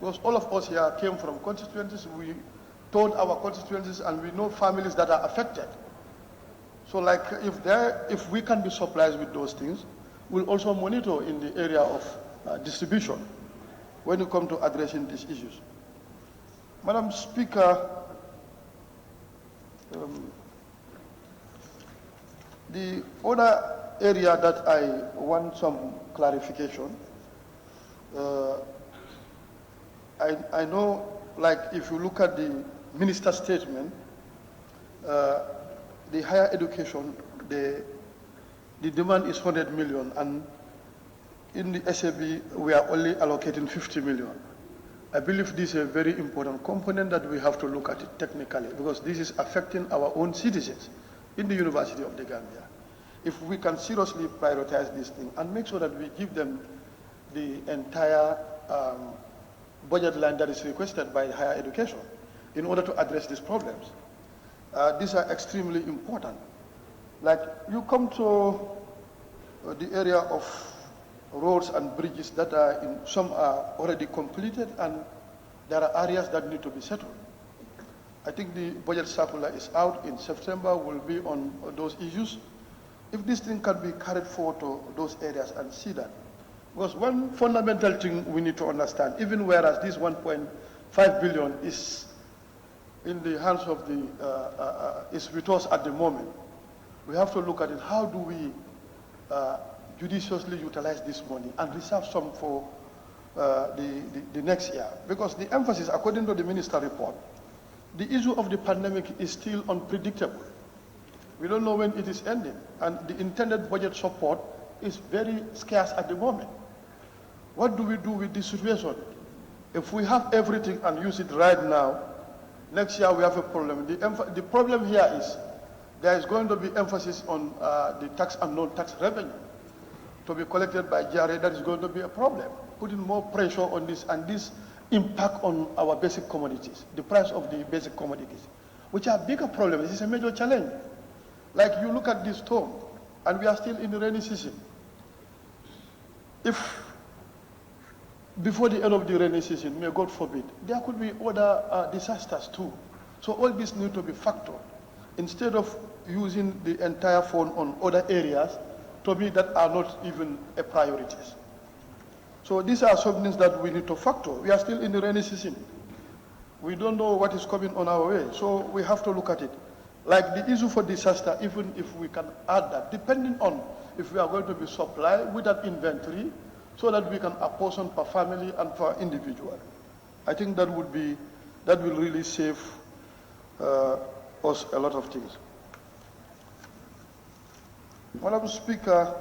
because all of us here came from constituencies. We told our constituencies and we know families that are affected. So like if we can be supplied with those things, we'll also monitor in the area of distribution when you come to addressing these issues. Madam Speaker, the other area that I want some clarification, I know, like if you look at the minister's statement, the higher education, the demand is 100 million, and in the SAB we are only allocating 50 million. I believe this is a very important component that we have to look at it technically, because this is affecting our own citizens in the University of the Gambia. If we can seriously prioritize this thing and make sure that we give them the entire budget line that is requested by higher education in order to address these problems. These are extremely important. Like, you come to the area of roads and bridges that are some are already completed, and there are areas that need to be settled. I think the budget circular is out in September, will be on those issues. If this thing can be carried forward to those areas and see that. Because one fundamental thing we need to understand, even whereas this 1.5 billion is in the hands of the, is with us at the moment, we have to look at it, how do we judiciously utilize this money and reserve some for the next year? Because the emphasis, according to the minister report, the issue of the pandemic is still unpredictable. We don't know when it is ending, and the intended budget support is very scarce at the moment. What do we do with this situation? If we have everything and use it right now, next year we have a problem. The problem here is there is going to be emphasis on the tax and non-tax revenue to be collected by GRA. That is going to be a problem, putting more pressure on this, and this impact on our basic commodities, the price of the basic commodities, which are bigger problems. This is a major challenge. Like, you look at this storm, and we are still in the rainy season. If before the end of the rainy season, may God forbid, there could be other disasters too. So all this need to be factored. Instead of using the entire fund on other areas, to me, that are not even a priority. So these are some things that we need to factor. We are still in the rainy season. We don't know what is coming on our way, so we have to look at it. Like the issue for disaster, even if we can add that, depending on if we are going to be supplied with that inventory, so that we can apportion per family and per individual. I think that will really save us a lot of things. Madam Speaker,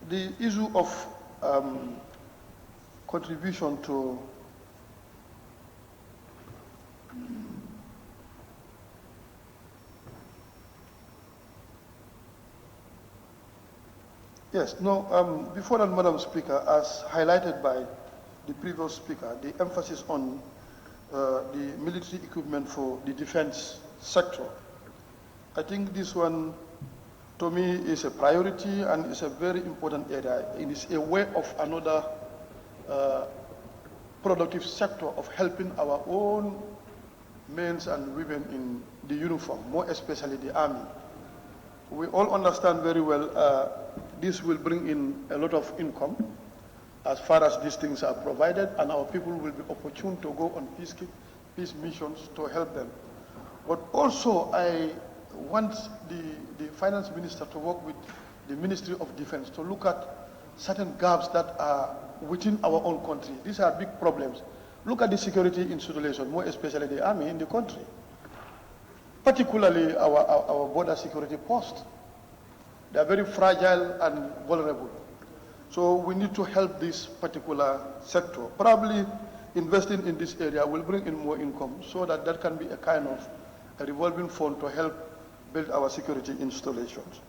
the issue of contribution to before that, Madam Speaker, as highlighted by the previous speaker, the emphasis on the military equipment for the defense sector. I think this one, to me, is a priority and is a very important area. It is a way of another productive sector of helping our own men and women in the uniform, more especially the army. We all understand very well this will bring in a lot of income as far as these things are provided, and our people will be opportune to go on peace missions to help them. But also, I want the finance minister to work with the Ministry of Defense to look at certain gaps that are within our own country. These are big problems. Look at the security installation, more especially the army in the country, particularly our border security posts. They are very fragile and vulnerable. So we need to help this particular sector. Probably investing in this area will bring in more income, so that that can be a kind of a revolving fund to help build our security installations.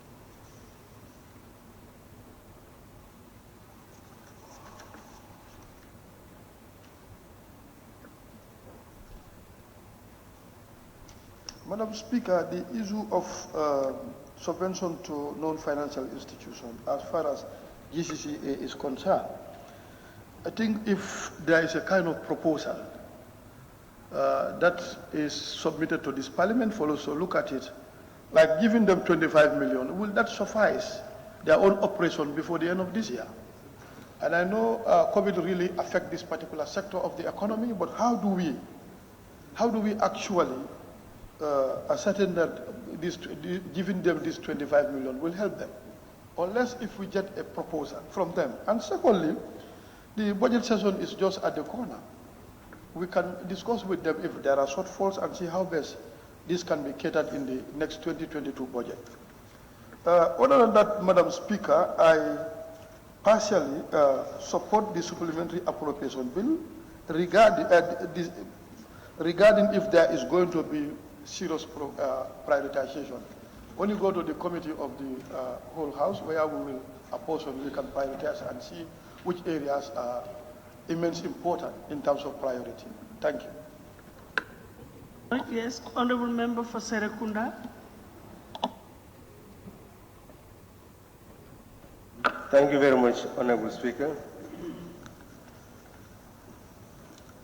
Madam Speaker, the issue of subvention to non-financial institutions, as far as GCCA is concerned, I think if there is a kind of proposal that is submitted to this parliament for us to look at it, like giving them 25 million, will that suffice their own operation before the end of this year? And I know COVID really affect this particular sector of the economy, but how do we actually ascertain that giving them this 25 million will help them? Unless if we get a proposal from them. And secondly, the budget session is just at the corner. We can discuss with them if there are shortfalls and see how best this can be catered in the next 2022 budget. Other than that, Madam Speaker, I partially support the supplementary appropriation bill regarding if there is going to be serious prioritization. When you go to the committee of the whole house, where we will apportion, we can prioritize and see which areas are immensely important in terms of priority. Thank you. Yes, Honorable Member for Serekunda. Thank you very much, Honorable Speaker.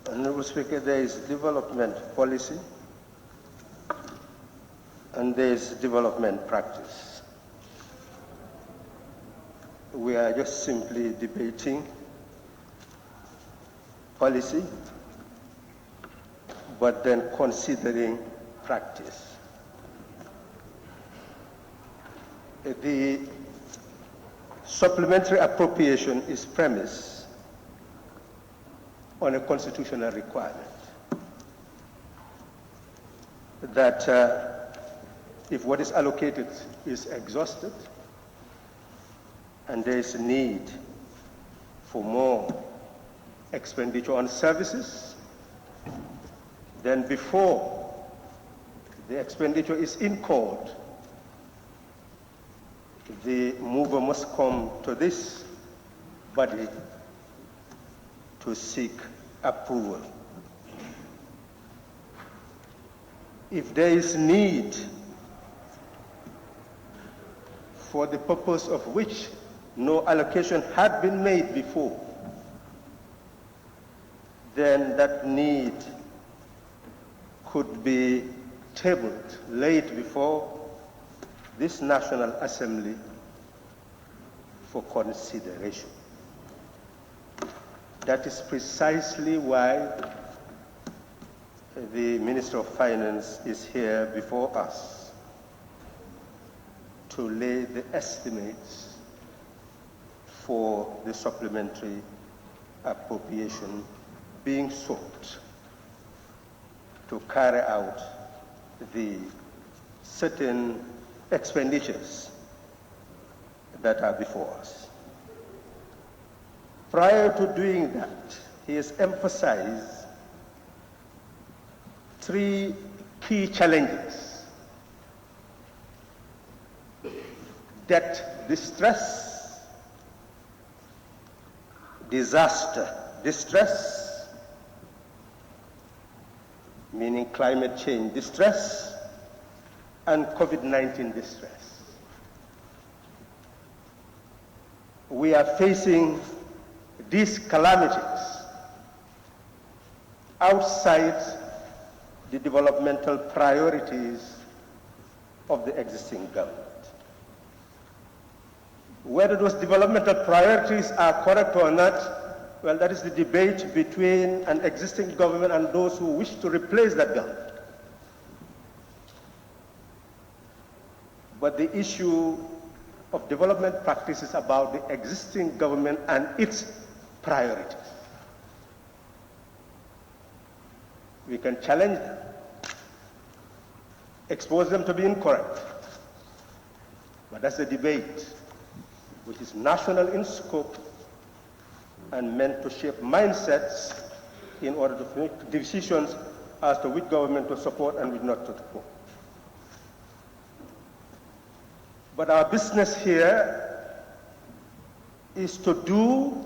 Honorable Speaker, there is development policy and there is development practice. We are just simply debating policy, but then considering practice. The supplementary appropriation is premised on a constitutional requirement that if what is allocated is exhausted and there is a need for more expenditure on services, then before the expenditure is incurred, the mover must come to this body to seek approval. If there is need for the purpose of which no allocation had been made before, then that need could be tabled, laid before this National Assembly for consideration. That is precisely why the Minister of Finance is here before us to lay the estimates for the supplementary appropriation being sought to carry out the certain expenditures that are before us. Prior to doing that, he has emphasized three key challenges: debt distress, disaster distress, meaning climate change distress, and COVID-19 distress. We are facing these calamities outside the developmental priorities of the existing government. Whether those developmental priorities are correct or not, well, that is the debate between an existing government and those who wish to replace that government. But the issue of development practice is about the existing government and its priorities. We can challenge them, expose them to be incorrect, but that's a debate which is national in scope and meant to shape mindsets in order to make decisions as to which government to support and which not to support. But our business here is to do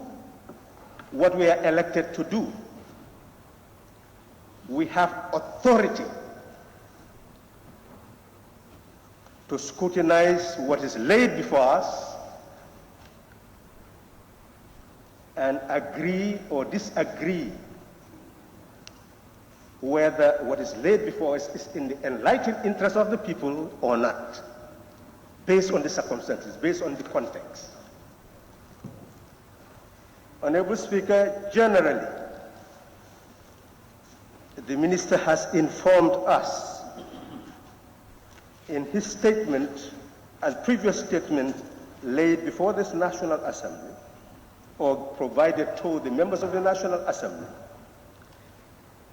what we are elected to do. We have authority to scrutinize what is laid before us and agree or disagree whether what is laid before us is in the enlightened interest of the people or not, based on the circumstances, based on the context. Honorable Speaker, generally, the Minister has informed us in his statement and previous statement laid before this National Assembly or provided to the members of the National Assembly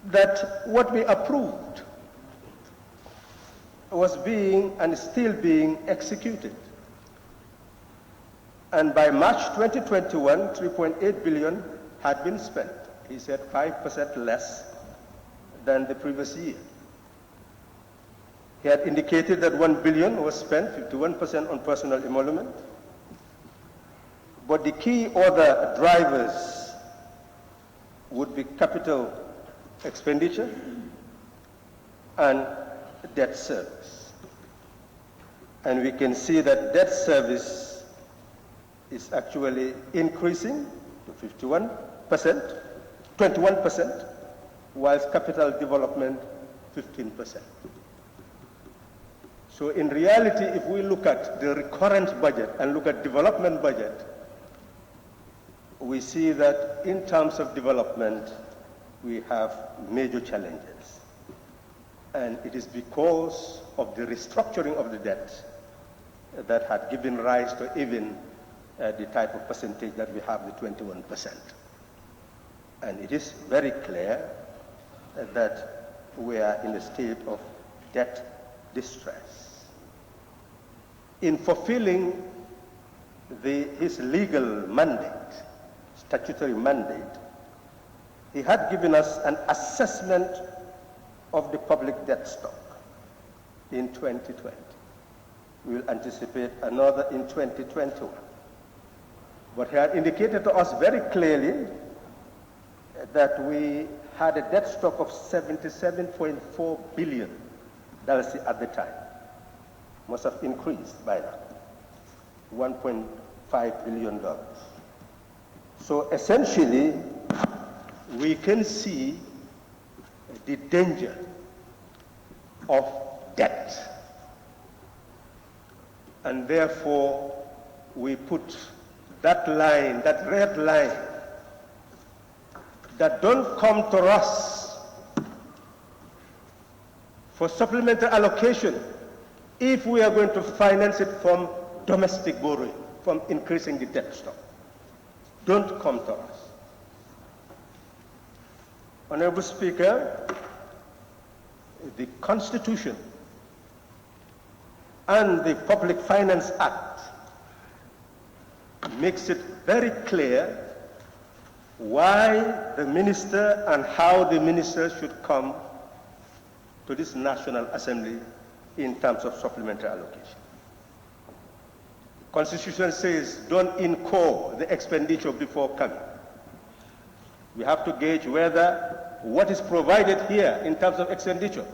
that what we approved was being and is still being executed. And by March 2021, 3.8 billion had been spent. He said 5% less than the previous year. He had indicated that 1 billion was spent, 51% on personal emolument. But the key other drivers would be capital expenditure and debt service. And we can see that debt service is actually increasing to 21%, whilst capital development 15%. So in reality, if we look at the recurrent budget and look at development budget, we see that in terms of development, we have major challenges. And it is because of the restructuring of the debt that had given rise to even the type of percentage that we have, the 21%. And it is very clear that we are in a state of debt distress. In fulfilling his legal mandate, statutory mandate, he had given us an assessment of the public debt stock in 2020. We will anticipate another in 2021. But he had indicated to us very clearly that we had a debt stock of $77.4 billion at the time. Must have increased by now, $1.5 billion. So essentially, we can see the danger of debt. And therefore, we put that line, that red line, that don't come to us for supplementary allocation if we are going to finance it from domestic borrowing, from increasing the debt stock. Don't come to us. Honorable Speaker, the Constitution and the Public Finance Act makes it very clear why the minister and how the minister should come to this National Assembly in terms of supplementary allocation. The Constitution says don't incur the expenditure before coming. We have to gauge whether what is provided here in terms of expenditure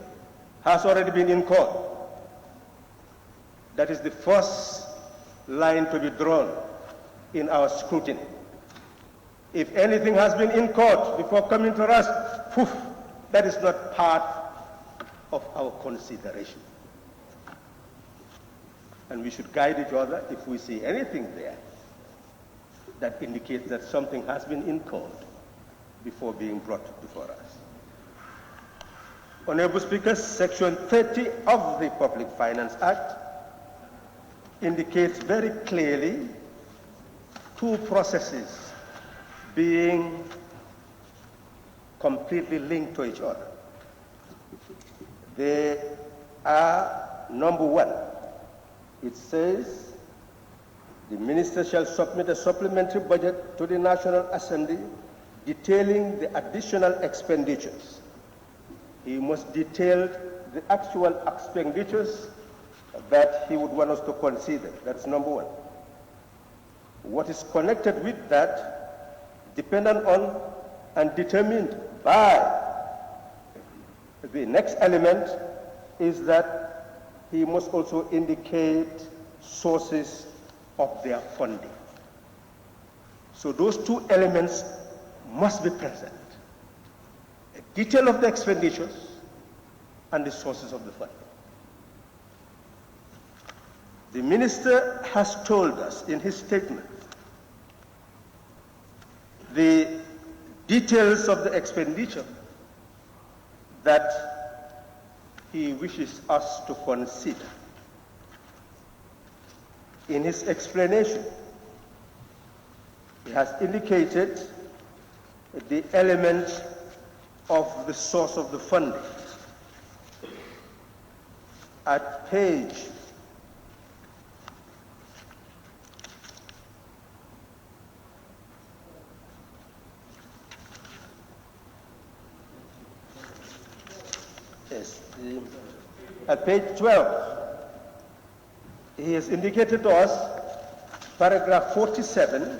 has already been incurred. That is the first line to be drawn in our scrutiny. If anything has been incurred before coming to us, poof, that is not part of our consideration. And we should guide each other if we see anything there that indicates that something has been incurred before being brought before us. Honorable Speaker, Section 30 of the Public Finance Act indicates very clearly two processes being completely linked to each other. They are, number one, it says the minister shall submit a supplementary budget to the National Assembly detailing the additional expenditures. He must detail the actual expenditures that he would want us to consider. That's number one. What is connected with that, dependent on and determined by the next element, is that he must also indicate sources of their funding. So those two elements must be present. A detail of the expenditures and the sources of the funding. The minister has told us in his statement the details of the expenditure that he wishes us to consider. In his explanation, he has indicated the element of the source of the funding. at page 12, he has indicated to us, paragraph 47,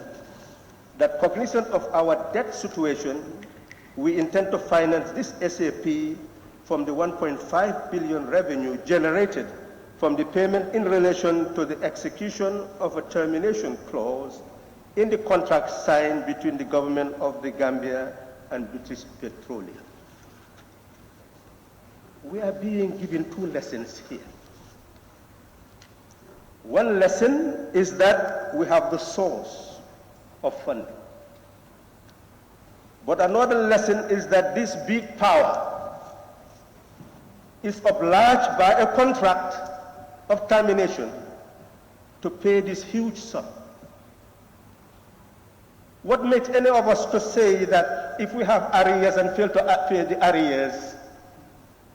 that cognizant of our debt situation, we intend to finance this SAP from the 1.5 billion revenue generated from the payment in relation to the execution of a termination clause in the contract signed between the government of the Gambia and British Petroleum. We are being given two lessons here. One lesson is that we have the source of funding. But another lesson is that this big power is obliged by a contract of termination to pay this huge sum. What makes any of us to say that if we have arrears and fail to pay the arrears,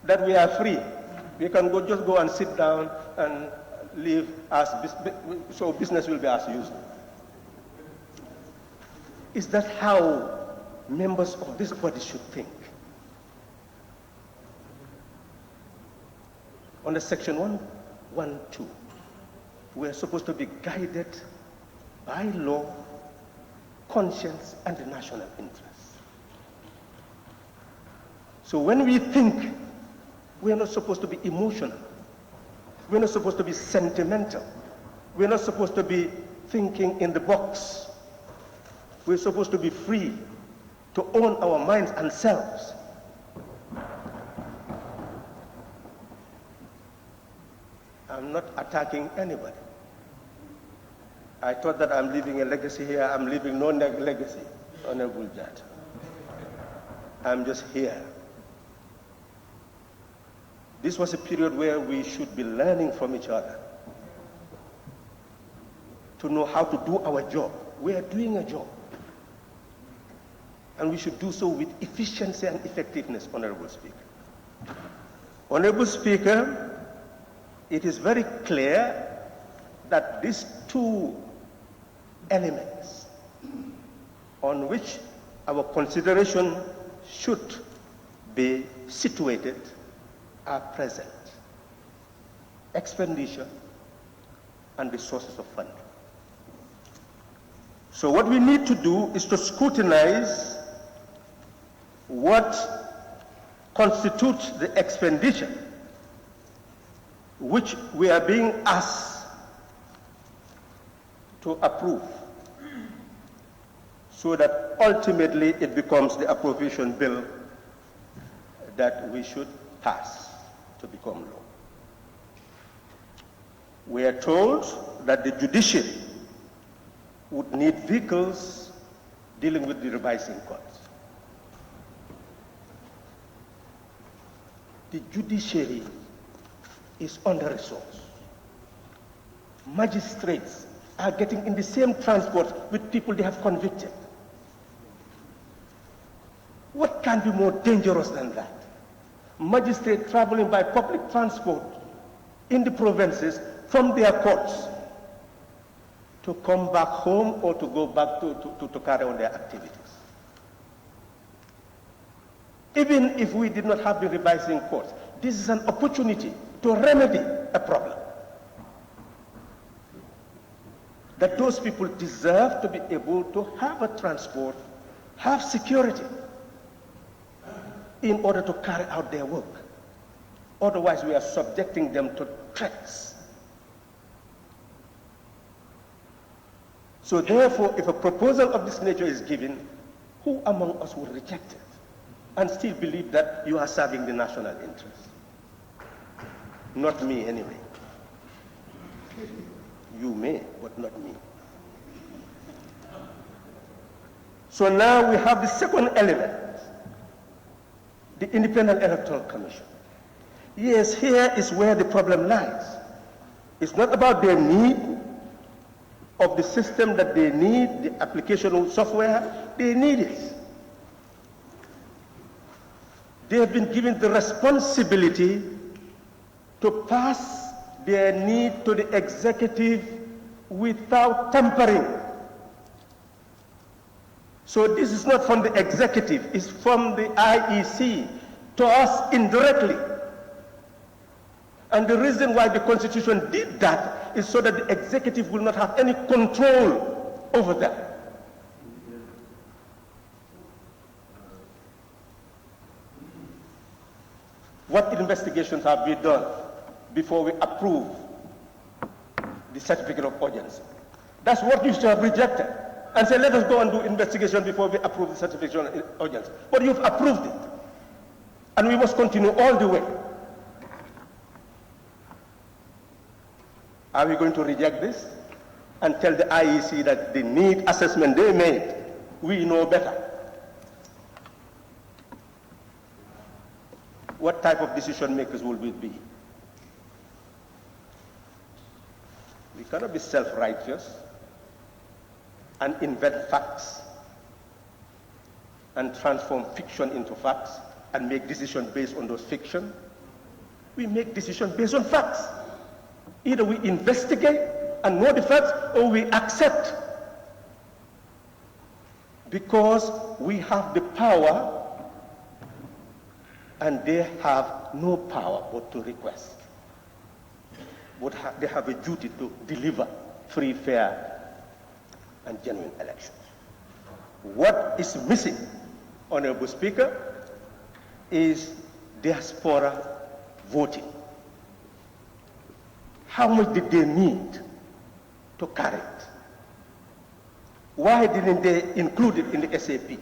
that we are free? We can just go and sit down and live so business will be as usual. Is that how members of this body should think? Under section 112, we are supposed to be guided by law, conscience, and the national interest. So when we think, we are not supposed to be emotional. We're not supposed to be sentimental. We're not supposed to be thinking in the box. We're supposed to be free to own our minds and selves. I'm not attacking anybody. I thought that I'm leaving a legacy here. I'm leaving no legacy, Honorable Judge. I'm just here. This was a period where we should be learning from each other to know how to do our job. We are doing a job. And we should do so with efficiency and effectiveness, Honorable Speaker. Honorable Speaker, it is very clear that these two elements on which our consideration should be situated are present: expenditure and the sources of funding. So what we need to do is to scrutinize what constitutes the expenditure which we are being asked to approve, so that ultimately it becomes the appropriation bill that we should pass to become law. We are told that the judiciary would need vehicles dealing with the revising courts. The judiciary is under-resourced. Magistrates are getting in the same transport with people they have convicted. What can be more dangerous than that? Magistrates traveling by public transport in the provinces from their courts to come back home or to go back to carry on their activities. Even if we did not have the revising courts, this is an opportunity to remedy a problem. That those people deserve to be able to have a transport, have security, in order to carry out their work. Otherwise, we are subjecting them to threats. So therefore, if a proposal of this nature is given, who among us will reject it and still believe that you are serving the national interest? Not me, anyway. You may, but not me. So now we have the second element, the Independent Electoral Commission. Yes, here is where the problem lies. It's not about their need of the system that they need, the application of software, they need it. They have been given the responsibility to pass their need to the executive without tampering. So this is not from the executive, it's from the IEC to us indirectly. And the reason why the Constitution did that is so that the executive will not have any control over that. What investigations have we done before we approve the certificate of urgency? That's what you should have rejected and say, let us go and do investigation before we approve the certificate of urgency. But you've approved it. And we must continue all the way. Are we going to reject this and tell the IEC that the need assessment they made, we know better? What type of decision makers will we be? We cannot be self-righteous and invent facts and transform fiction into facts and make decisions based on those fiction. We make decisions based on facts. Either we investigate and know the facts, or we accept, because we have the power and they have no power but to request. But they have a duty to deliver free, fair, and genuine elections. What is missing, Honorable Speaker, is diaspora voting. How much did they need to carry it? Why didn't they include it in the SAP?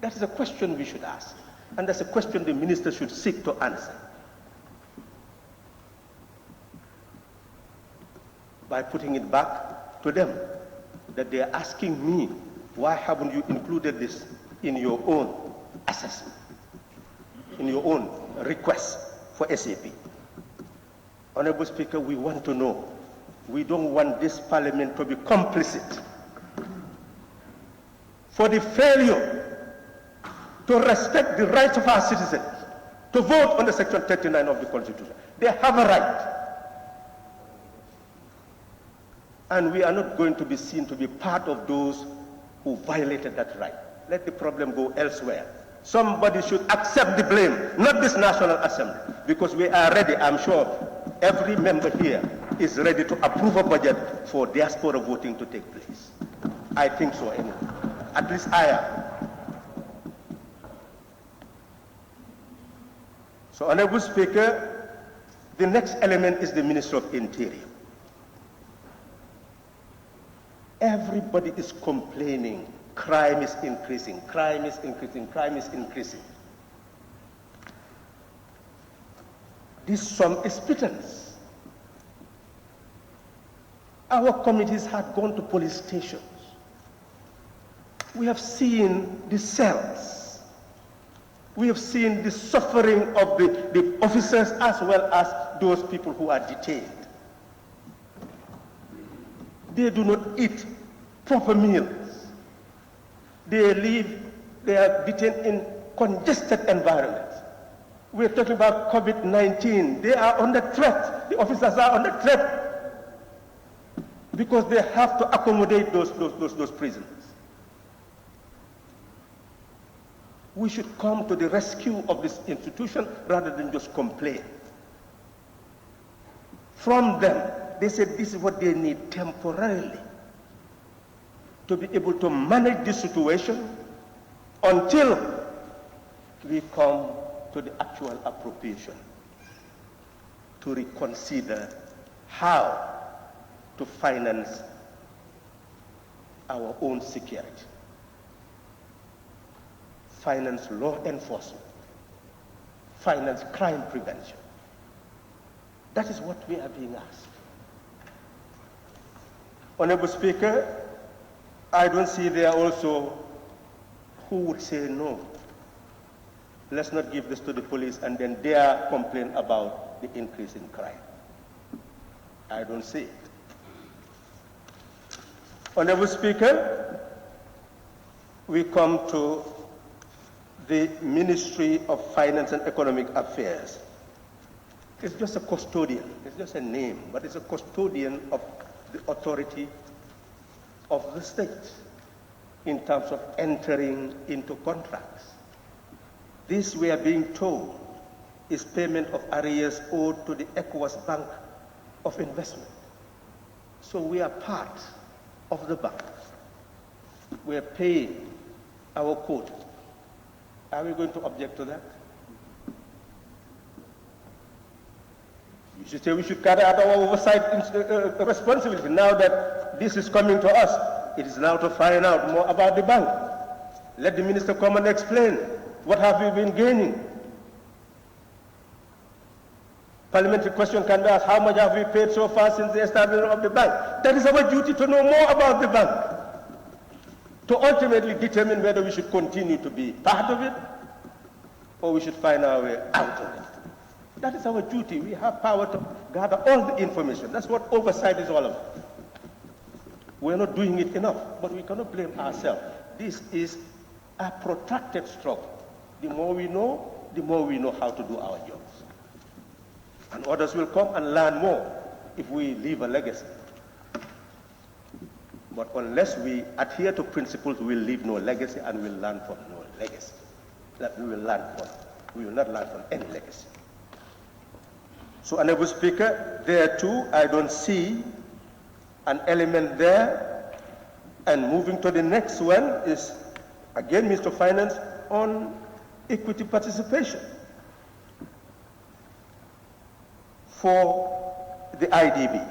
That is a question we should ask. And that's a question the minister should seek to answer. By putting it back to them, that they are asking me, why haven't you included this in your own assessment, in your own request for SAP? Honorable Speaker, we want to know. We don't want this parliament to be complicit for the failure to respect the rights of our citizens to vote under Section 39 of the Constitution. They have a right. And we are not going to be seen to be part of those who violated that right. Let the problem go elsewhere. Somebody should accept the blame, not this National Assembly, because we are ready. I'm sure every member here is ready to approve a budget for diaspora voting to take place. I think so anyway. At least I am. So, Honorable Speaker, the next element is the Minister of Interior. Everybody is complaining. Crime is increasing, crime is increasing, crime is increasing. This sum is pittance. Our committees had gone to police stations. We have seen the cells. We have seen the suffering of the officers as well as those people who are detained. They do not eat proper meals. They are detained in congested environments. We're talking about COVID-19. They are under threat. The officers are under threat because they have to accommodate those prisoners. We should come to the rescue of this institution rather than just complain. From them, they said this is what they need temporarily to be able to manage the situation until we come to the actual appropriation, to reconsider how to finance our own security, finance law enforcement, finance crime prevention. That is what we are being asked. Honorable Speaker, I don't see there also who would say no. Let's not give this to the police and then dare complain about the increase in crime. I don't see it. Honorable Speaker, we come to the Ministry of Finance and Economic Affairs. It's just a custodian. It's just a name, but it's a custodian of the authority of the state in terms of entering into contracts. This, we are being told, is payment of arrears owed to the ECOWAS Bank of Investment. So we are part of the bank. We are paying our quota. Are we going to object to that? You should say we should carry out our oversight responsibility. Now that this is coming to us, it is now to find out more about the bank. Let the minister come and explain. What have we been gaining? Parliamentary question can be asked, how much have we paid so far since the establishment of the bank? That is our duty to know more about the bank, to ultimately determine whether we should continue to be part of it or we should find our way out of it. That is our duty. We have power to gather all the information. That's what oversight is all about. We're not doing it enough, but we cannot blame ourselves. This is a protracted struggle. The more we know how to do our jobs. And others will come and learn more if we leave a legacy. But unless we adhere to principles, we will leave no legacy and we will learn from no legacy. That we will learn from. We will not learn from any legacy. So, Honorable Speaker, there too, I don't see an element there. And moving to the next one is, again, Mr. Finance, on equity participation for the IDB,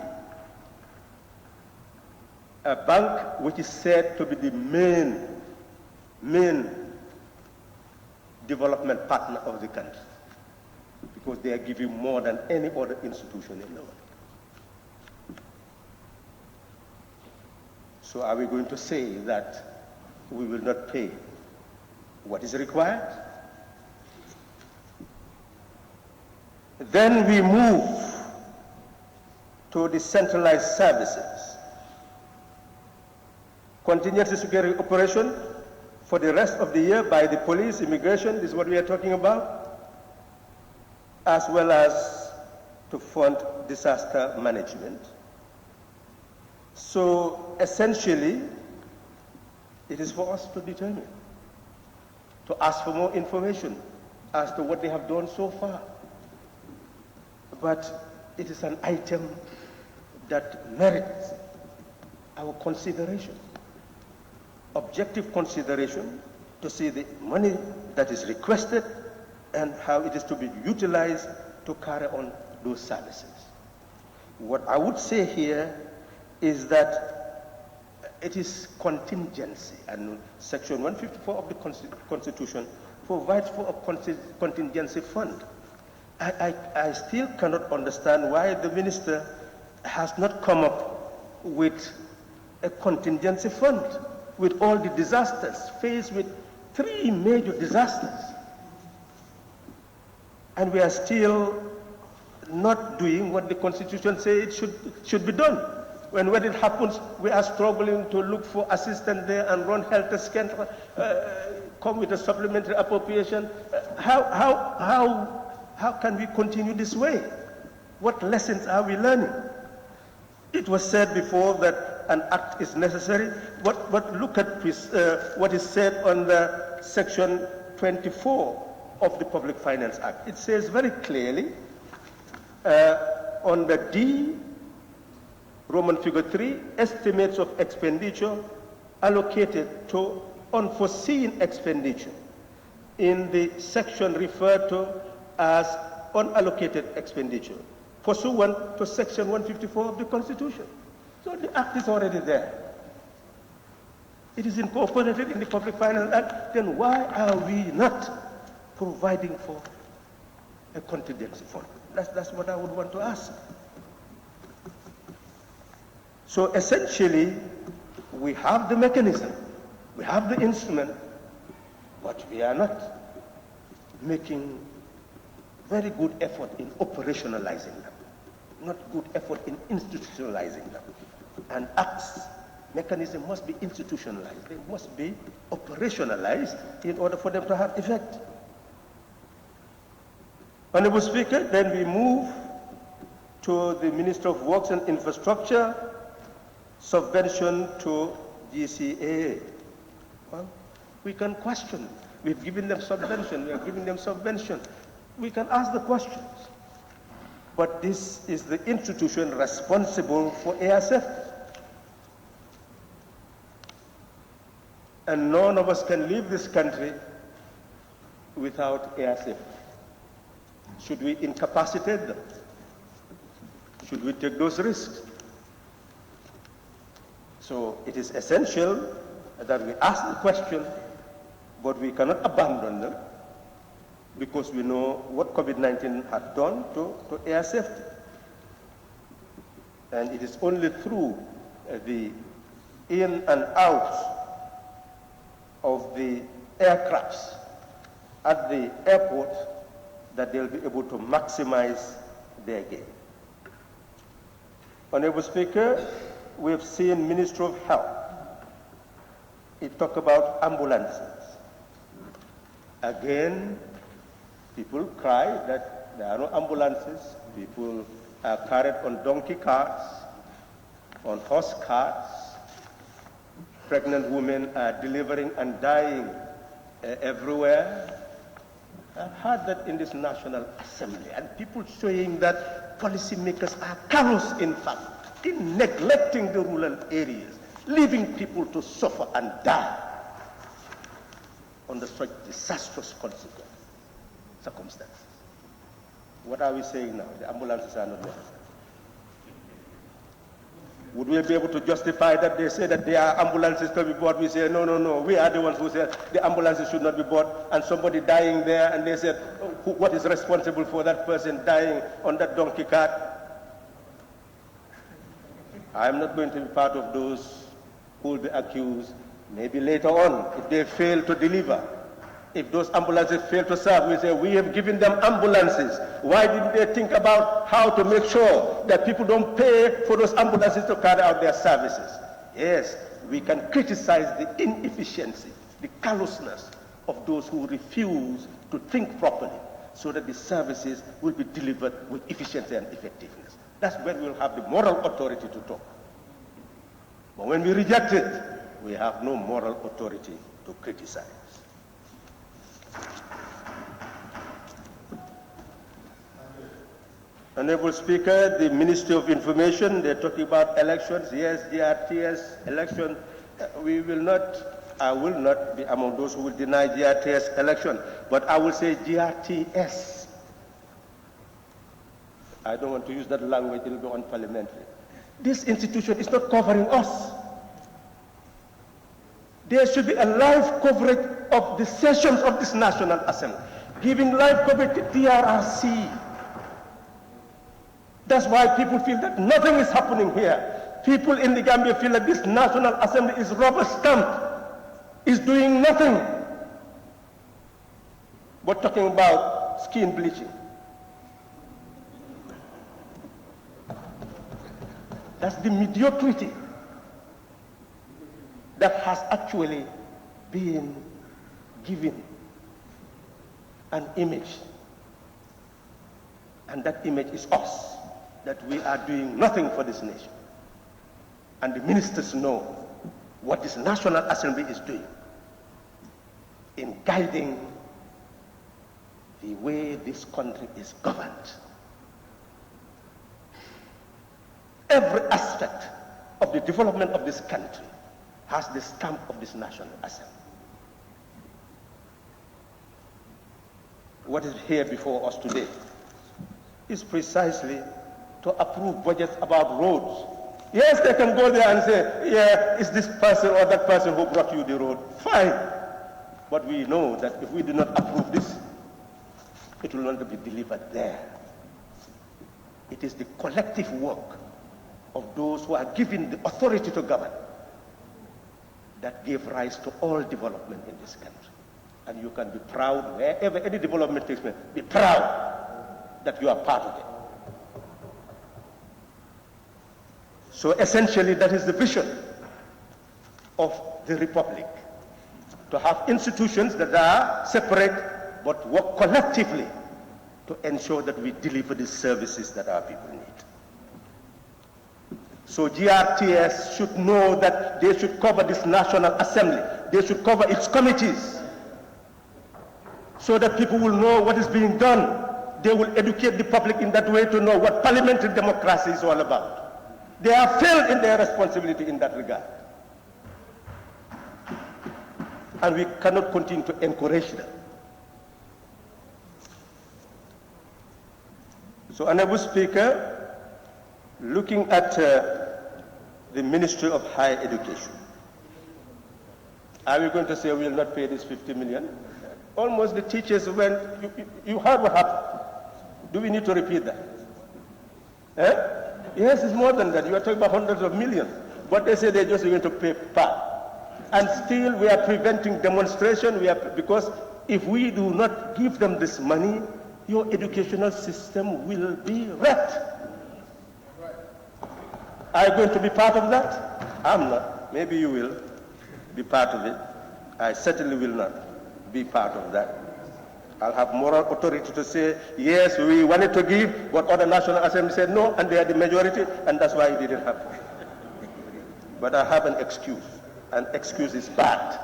a bank which is said to be the main development partner of the country, because they are giving more than any other institution in the world. So are we going to say that we will not pay what is required? Then we move to the centralized services. Contingency security operation for the rest of the year by the police, immigration, this is what we are talking about, as well as to fund disaster management. So essentially, it is for us to determine, to ask for more information as to what they have done so far. But it is an item that merits our consideration, objective consideration, to see the money that is requested and how it is to be utilized to carry on those services. What I would say here is that it is contingency, and Section 154 of the Constitution provides for a contingency fund. I still cannot understand why the minister has not come up with a contingency fund with all the disasters, faced with 3 major disasters. And we are still not doing what the Constitution says it should be done. When it happens, we are struggling to look for assistance there and run helter-skelter, come with a supplementary appropriation. How can we continue this way? What lessons are we learning? It was said before that an act is necessary, but look at what is said on the Section 24 of the Public Finance Act. It says very clearly on the D, Roman figure 3, estimates of expenditure allocated to unforeseen expenditure in the section referred to as unallocated expenditure, pursuant to Section 154 of the Constitution. So the Act is already there. It is incorporated in the Public Finance Act. Then why are we not providing for a contingency fund? That's what I would want to ask. So essentially, we have the mechanism, we have the instrument, but we are not making very good effort in operationalizing them, not good effort in institutionalizing them. And acts, mechanism must be institutionalized. They must be operationalized in order for them to have effect. Honorable Speaker, then we move to the Minister of Works and Infrastructure, subvention to GCAA. Well, we can question. We've given them subvention, we are giving them subvention. We can ask the questions. But this is the institution responsible for air safety. And none of us can leave this country without air safety. Should we incapacitate them? Should we take those risks? So it is essential that we ask the question, but we cannot abandon them because we know what COVID-19 has done to air safety. And it is only through the in and out of the aircrafts at the airport that they'll be able to maximize their gain. Honorable Speaker, we have seen Ministry of Health. It talked about ambulances. Again, people cry that there are no ambulances. People are carried on donkey carts, on horse carts. Pregnant women are delivering and dying everywhere. I've heard that in this National Assembly, and people saying that policymakers are callous, in fact, in neglecting the rural areas, leaving people to suffer and die under such disastrous circumstances. What are we saying now? The ambulances are not necessary. Would we be able to justify that they say that there are ambulances to be bought? We say, no, no, no. We are the ones who said the ambulances should not be bought, and somebody dying there, and they said, what is responsible for that person dying on that donkey cart? I'm not going to be part of those who will be accused, maybe later on, if they fail to deliver. If those ambulances fail to serve, we say, we have given them ambulances. Why didn't they think about how to make sure that people don't pay for those ambulances to carry out their services? Yes, we can criticize the inefficiency, the callousness of those who refuse to think properly so that the services will be delivered with efficiency and effectiveness. That's when we'll have the moral authority to talk. But when we reject it, we have no moral authority to criticize. Honorable Speaker, the Ministry of Information, they're talking about elections. Yes, GRTS election. I will not be among those who will deny GRTS election, but I will say GRTS. I don't want to use that language, it will be unparliamentary. This institution is not covering us. There should be a live coverage of the sessions of this National Assembly, giving live coverage to TRRC. That's why people feel that nothing is happening here. People in the Gambia feel that this National Assembly is rubber stamped, is doing nothing but talking about skin bleaching. That's the mediocrity that has actually been given an image. And that image is us, that we are doing nothing for this nation. And the ministers know what this National Assembly is doing in guiding the way this country is governed. Every aspect of the development of this country has the stamp of this National Assembly. What is here before us today is precisely to approve budgets about roads. Yes, they can go there and say, yeah, it's this person or that person who brought you the road. Fine. But we know that if we do not approve this, it will not be delivered there. It is the collective work of those who are given the authority to govern that gave rise to all development in this country. And you can be proud, wherever any development takes place, be proud that you are part of it. So essentially, that is the vision of the Republic, to have institutions that are separate but work collectively to ensure that we deliver the services that our people need. So GRTS should know that they should cover this National Assembly. They should cover its committees so that people will know what is being done. They will educate the public in that way to know what parliamentary democracy is all about. They have failed in their responsibility in that regard. And we cannot continue to encourage them. So, Honorable Speaker, looking at the Ministry of Higher Education, are we going to say we will not pay this 50 million? Almost the teachers went, you heard what happened. Do we need to repeat that? Yes, it's more than that. You are talking about hundreds of millions. But they say they're just going to pay part. And still we are preventing demonstration because if we do not give them this money, your educational system will be wrecked. Are you going to be part of that? I'm not. Maybe you will be part of it. I certainly will not be part of that. I'll have moral authority to say, yes, we wanted to give, but other National Assembly said no, and they are the majority, and that's why it didn't happen. But I have an excuse, and excuse is bad.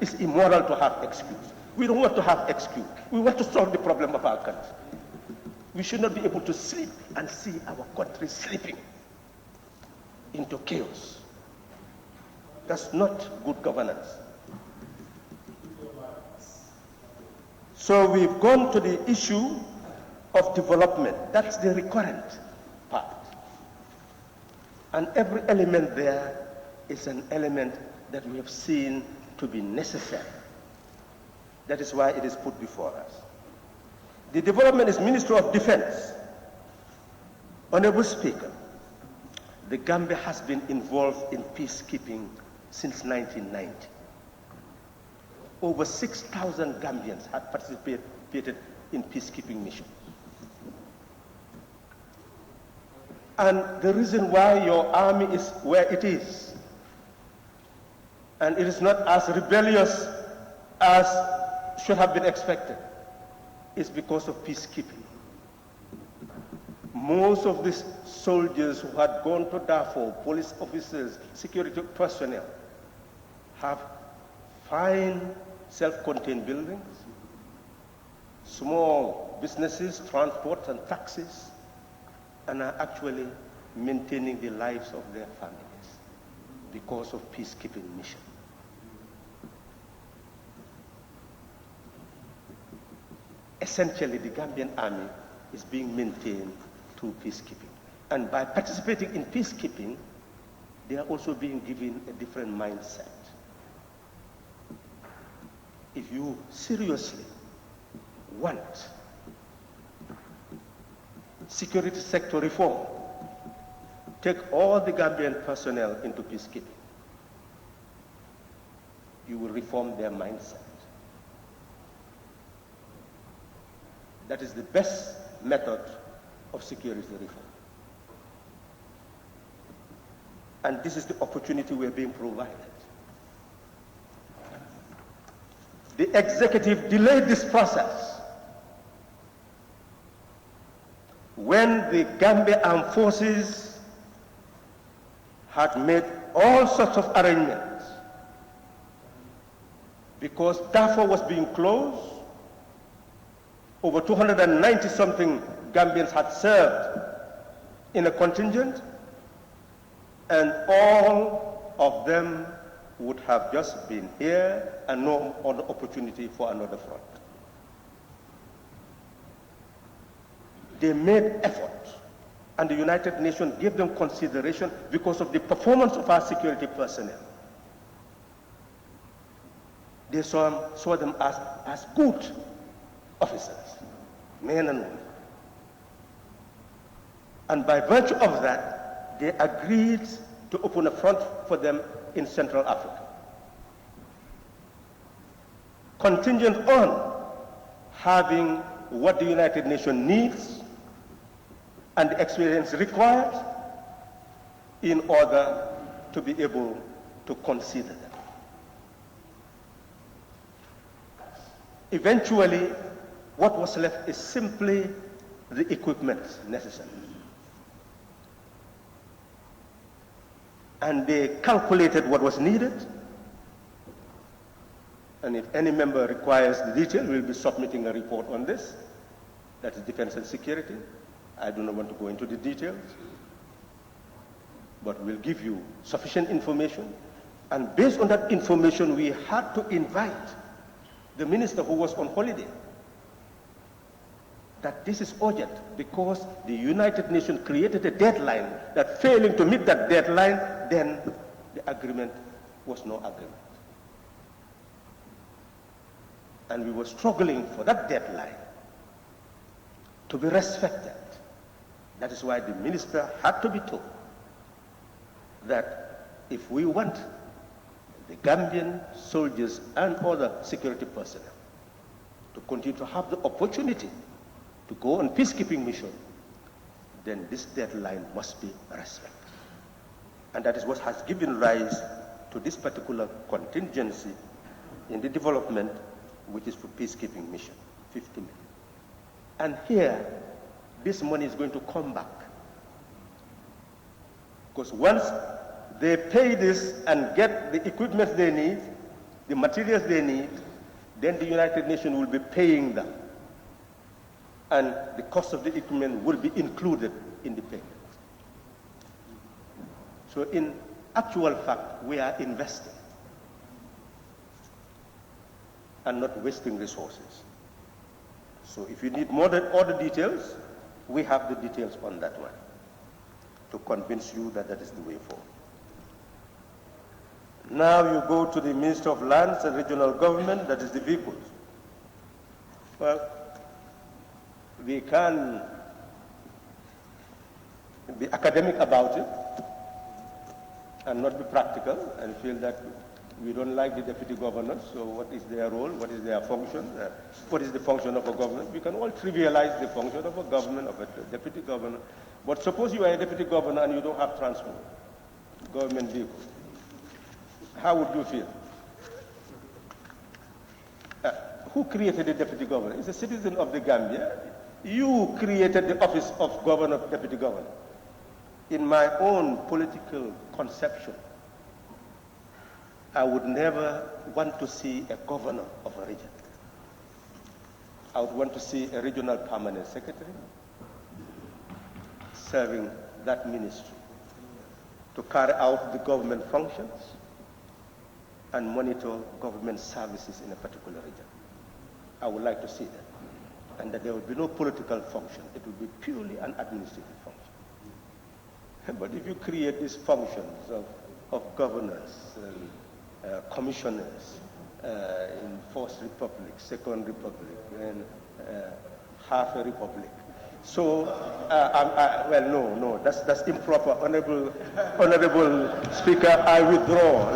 It's immoral to have excuse. We don't want to have excuse. We want to solve the problem of our country. We should not be able to sleep and see our country slipping into chaos. That's not good governance. So we've gone to the issue of development. That's the recurrent part. And every element there is an element that we have seen to be necessary. That is why it is put before us. The development is Ministry of Defense. Honorable Speaker, the Gambia has been involved in peacekeeping since 1990. Over 6,000 Gambians had participated in peacekeeping missions. And the reason why your army is where it is, and it is not as rebellious as should have been expected, is because of peacekeeping. Most of these soldiers who had gone to Darfur, police officers, security personnel, have fine self-contained buildings, small businesses, transport and taxis, and are actually maintaining the lives of their families because of peacekeeping mission. Essentially, the Gambian army is being maintained through peacekeeping. And by participating in peacekeeping, they are also being given a different mindset. If you seriously want security sector reform, take all the Gambian personnel into peacekeeping. You will reform their mindset. That is the best method of security reform. And this is the opportunity we are being provided. The executive delayed this process when the Gambia Armed Forces had made all sorts of arrangements because Darfur was being closed. Over 290-something Gambians had served in a contingent, and all of them would have just been here and no other opportunity for another front. They made effort, and the United Nations gave them consideration because of the performance of our security personnel. They saw them as good officers, men and women. And by virtue of that, they agreed to open a front for them in Central Africa, contingent on having what the United Nations needs and the experience required in order to be able to consider them. Eventually, what was left is simply the equipment necessary. and they calculated what was needed. And if any member requires the detail, we'll be submitting a report on this. That is defense and security. I do not want to go into the details, but we'll give you sufficient information. And based on that information, we had to invite the minister who was on holiday, that this is urgent because the United Nations created a deadline that failing to meet that deadline, then the agreement was no agreement. And we were struggling for that deadline to be respected. That is why the minister had to be told that if we want the Gambian soldiers and other security personnel to continue to have the opportunity to go on peacekeeping mission, then this deadline must be respected. And that is what has given rise to this particular contingency in the development, which is for peacekeeping mission, 50 million. And here, this money is going to come back. Because once they pay this and get the equipment they need, the materials they need, then the United Nations will be paying them. And the cost of the equipment will be included in the payment. So in actual fact, we are investing and not wasting resources. So if you need more than all the details, we have the details on that one to convince you that that is the way forward. Now you go to the Minister of Lands and Regional Government, that is the vehicles. Well, we can be academic about it and not be practical and feel that we don't like the deputy governors, so what is their role, what is their function, what is the function of a government? We can all trivialize the function of a government, of a deputy governor. But suppose you are a deputy governor and you don't have transport, government vehicle. How would you feel? Who created the deputy governor? It's a citizen of the Gambia. You created the office of governor, deputy governor. In my own political conception, I would never want to see a governor of a region. I would want to see a regional permanent secretary serving that ministry to carry out the government functions and monitor government services in a particular region. I would like to see that. And that there would be no political function. It would be purely an administrative function. But if you create these functions of governors, commissioners in First Republic, Second Republic, and half a republic. So, well, no, that's improper. Honorable Speaker, I withdraw.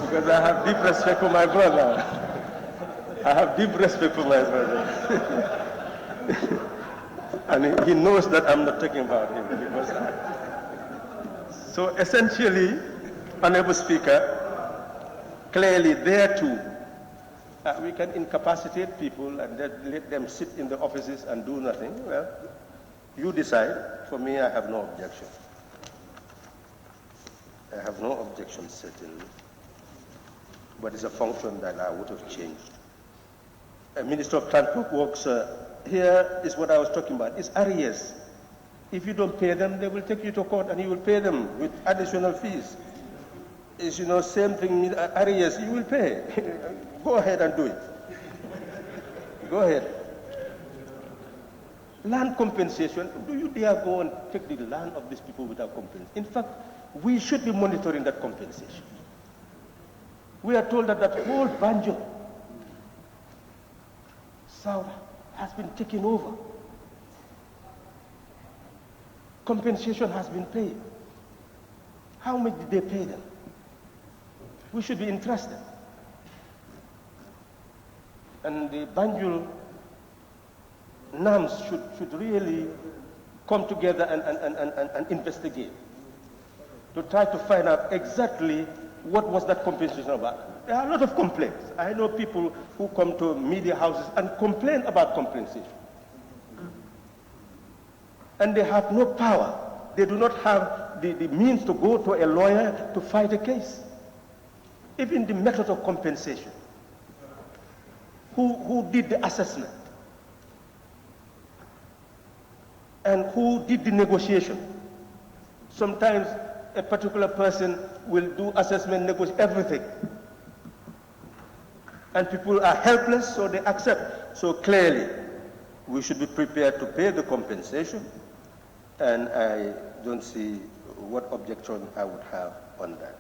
Because I have deep respect for my brother. I have deep respect for my brother. And he knows that I'm not talking about him. Because so essentially, Honorable Speaker, clearly there too, we can incapacitate people and let them sit in the offices and do nothing. Well, you decide. For me, I have no objection. I have no objection, certainly. But it's a function that I would have changed. A Minister of Transport works, here is what I was talking about. It's arrears. If you don't pay them, they will take you to court and you will pay them with additional fees. It's, same thing with arrears. You will pay. Go ahead and do it. Go ahead. Land compensation. Do you dare go and take the land of these people without compensation? In fact, we should be monitoring that compensation. We are told that that whole Banjo South has been taken over. Compensation has been paid. How much did they pay them? We should be interested. And the Banjul NAMs should really come together and investigate to try to find out exactly what was that compensation about. There are a lot of complaints. I know people who come to media houses and complain about compensation. And they have no power They do not have the means to go to a lawyer to fight a case. Even the method of compensation. Who did the assessment? And who did the negotiation? Sometimes a particular person will do assessment, negotiate everything. And people are helpless, so they accept. So clearly, we should be prepared to pay the compensation, and I don't see what objection I would have on that.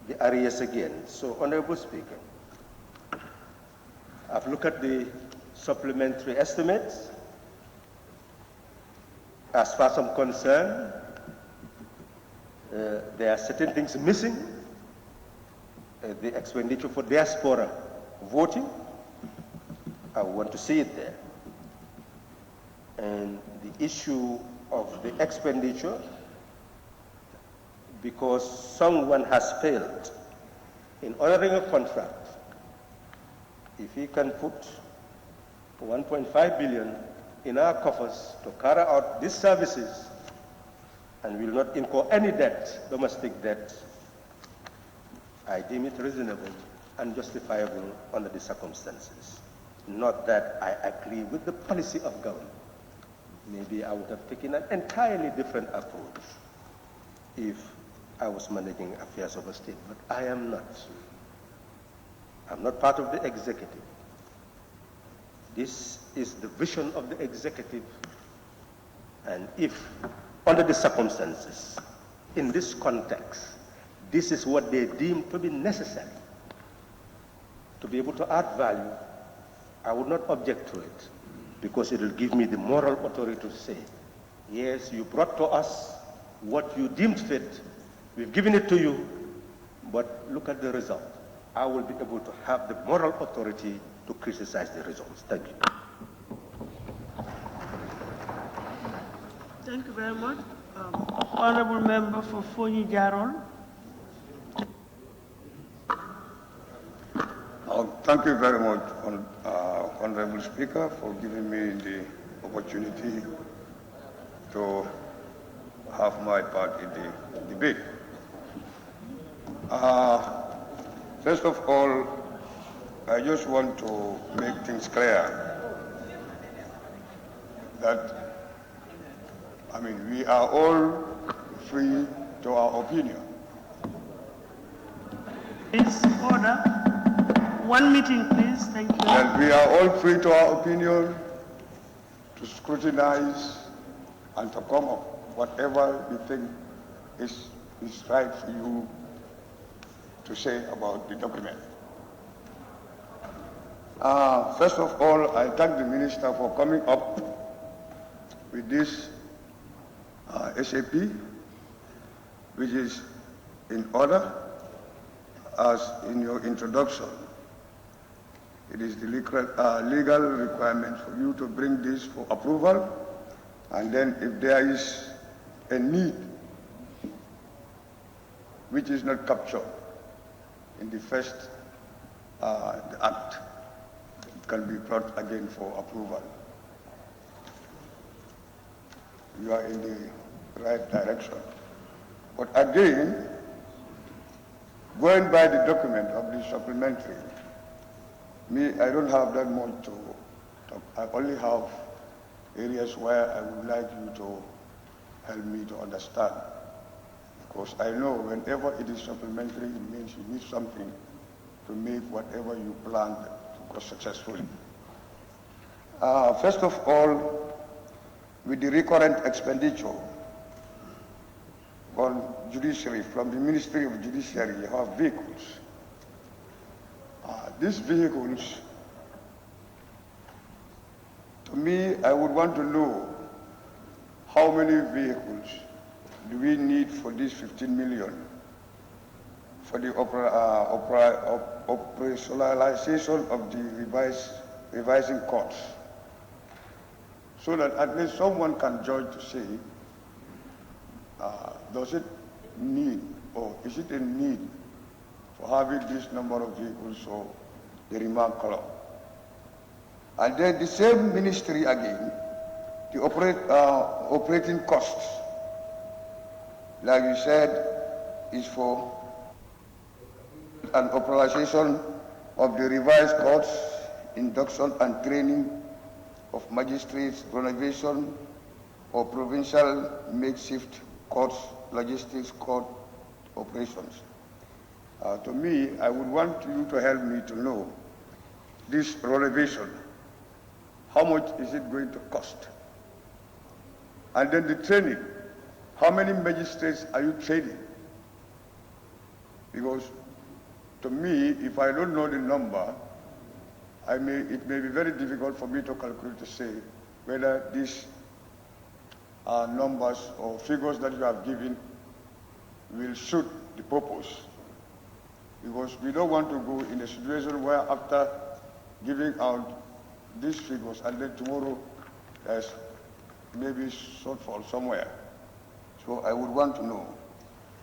The arrears again. So, Honorable Speaker, I've looked at the supplementary estimates. As far as I'm concerned, there are certain things missing. The expenditure for diaspora voting, I want to see it there. And the issue of the expenditure, because someone has failed in honoring a contract, if he can put 1.5 billion in our coffers to carry out these services and will not incur any debt, domestic debt, I deem it reasonable and justifiable under the circumstances. Not that I agree with the policy of government. Maybe I would have taken an entirely different approach if I was managing affairs of a state, but I am not. I'm not part of the executive. This is the vision of the executive, and if, under the circumstances, in this context, this is what they deem to be necessary to be able to add value, I would not object to it, because it will give me the moral authority to say, yes, you brought to us what you deemed fit, we've given it to you, but look at the result. I will be able to have the moral authority to criticize the results. Thank you. Thank you very much. Honorable Member for Fonyi Jarol. Thank you very much, Honorable Speaker, for giving me the opportunity to have my part in the debate. First of all, I just want to make things clear that, I mean, we are all free to our opinion. Please, order. One meeting, please. Thank you. And we are all free to our opinion, to scrutinize, and to come up whatever we think is right for you to say about the document. First of all, I thank the Minister for coming up with this SAP, which is in order, as in your introduction. It is the legal requirement for you to bring this for approval, and then if there is a need which is not captured in the first the act, it can be brought again for approval. You are in the right direction. But again, going by the document of the supplementary, I don't have that much to talk. I only have areas where I would like you to help me to understand. Because I know whenever it is supplementary, it means you need something to make whatever you planned to go successfully. First of all, with the recurrent expenditure on judiciary, from the Ministry of Judiciary, you have vehicles. These vehicles, to me, I would want to know how many vehicles do we need for this 15 million for the operationalization of the revising courts, so that at least someone can judge to say, does it need, or is it a need for having this number of vehicles so the remark column? And then the same ministry again the operating costs, like you said, is for an authorization of the revised courts, induction and training of magistrates, renovation or provincial makeshift courts, logistics court operations. To me, I would want you to help me to know this renovation. How much is it going to cost? And then the training. How many magistrates are you training? Because to me, if I don't know the number, it may be very difficult for me to calculate to say whether these numbers or figures that you have given will suit the purpose. Because we don't want to go in a situation where after giving out these figures and then tomorrow there's maybe shortfall somewhere. So I would want to know.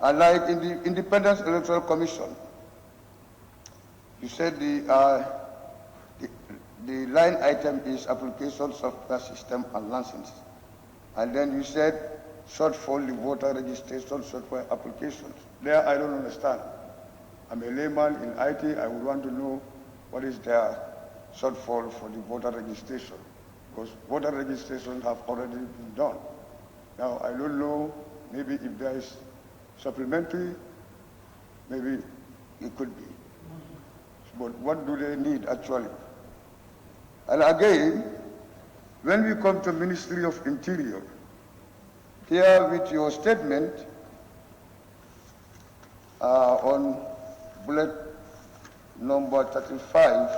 And like in the Independent Electoral Commission, you said the line item is application software system and license. And then you said shortfall the voter registration software applications. There I don't understand. I'm a layman in IT. I would want to know what is their shortfall for the voter registration, because voter registration have already been done. Now I don't know, maybe if there is supplementary, maybe it could be. But what do they need actually? And again, when we come to Ministry of Interior, here with your statement on bullet number 35,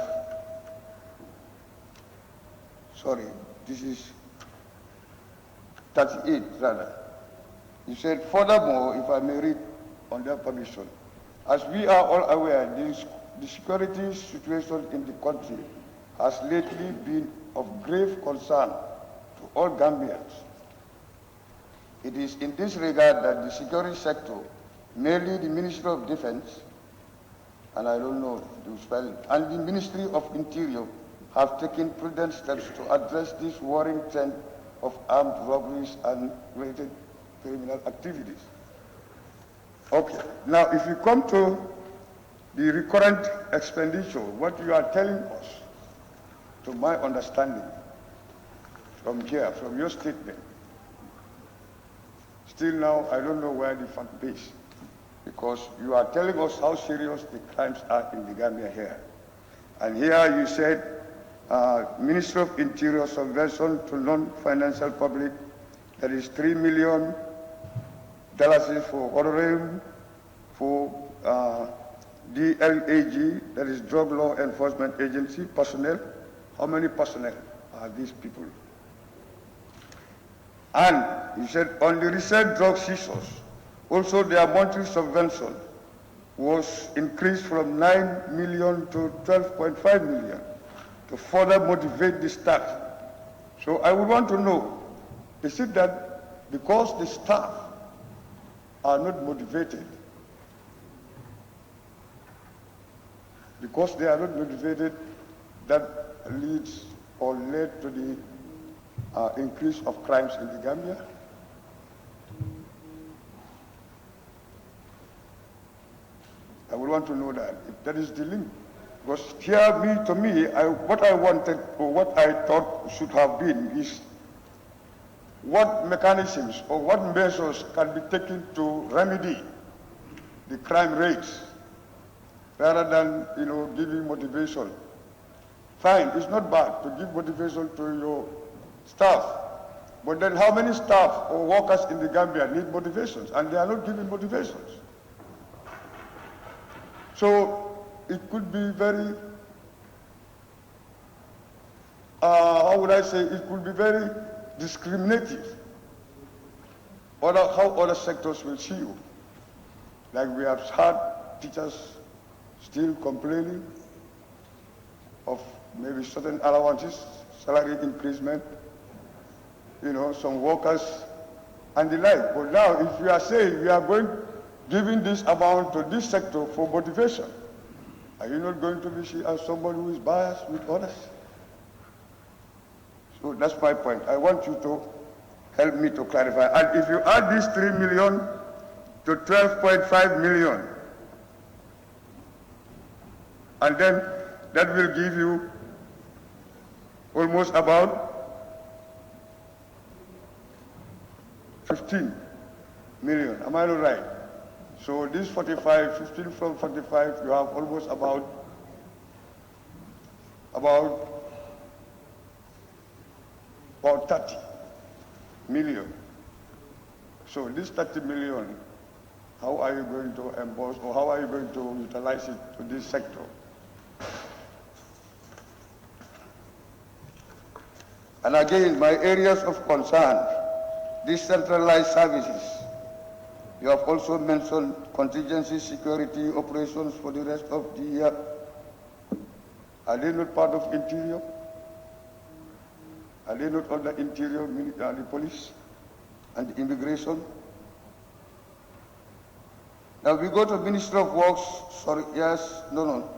sorry, this is 38 rather. You said, furthermore, if I may read on their permission, as we are all aware, the security situation in the country has lately been of grave concern to all Gambians. It is in this regard that the security sector, mainly the Ministry of Defense, and I don't know the spelling, and the Ministry of Interior have taken prudent steps to address this worrying trend of armed robberies and related criminal activities. Okay, now if you come to the recurrent expenditure, what you are telling us, to my understanding, from here, from your statement, still now I don't know where the fund is, because you are telling us how serious the crimes are in the Gambia here. And here you said, Ministry of Interior subvention to non-financial public, that is $3 million for honorarium, for DLAG, that is Drug Law Enforcement Agency, personnel. How many personnel are these people? And you said on the recent drug seizures, also their monthly subvention was increased from 9 million to 12.5 million to further motivate the staff. So I would want to know, is it that because the staff are not motivated, because they are not motivated, that leads or led to the increase of crimes in the Gambia? I would want to know that, if that is the link. Because here, to me, what I wanted, or what I thought should have been, is what mechanisms or what measures can be taken to remedy the crime rates, rather than, giving motivation. Fine, it's not bad to give motivation to your staff, but then how many staff or workers in the Gambia need motivations, and they are not giving motivations? So it could be very, how would I say, it could be very discriminative how other sectors will see you. Like we have had teachers still complaining of maybe certain allowances, salary increasement, some workers and the like. But now if we are saying we are giving this amount to this sector for motivation, are you not going to be seen as somebody who is biased with others? So that's my point. I want you to help me to clarify. And if you add this 3 million to 12.5 million, and then that will give you almost about 15 million. Am I not right? So this 45, 15 from 45, you have almost about 30 million. So this 30 million, how are you going to emboss, or how are you going to utilize it to this sector? And again, my areas of concern, decentralized services. You have also mentioned contingency security operations for the rest of the year. Are they not part of Interior? Are they not under Interior, the police and the immigration? Now we go to Minister of Works, sorry, yes, no.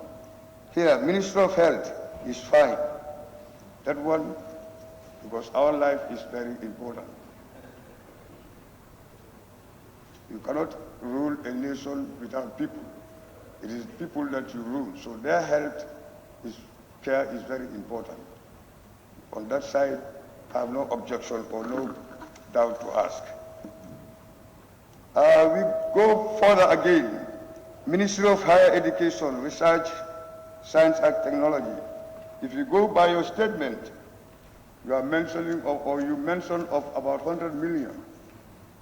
Here, Minister of Health is fine. That one, because our life is very important. You cannot rule a nation without people. It is people that you rule, so their health care is very important. On that side, I have no objection or no doubt to ask. We go further again. Ministry of Higher Education, Research, Science and Technology. If you go by your statement, you are mentioning or you mentioned of about 100 million,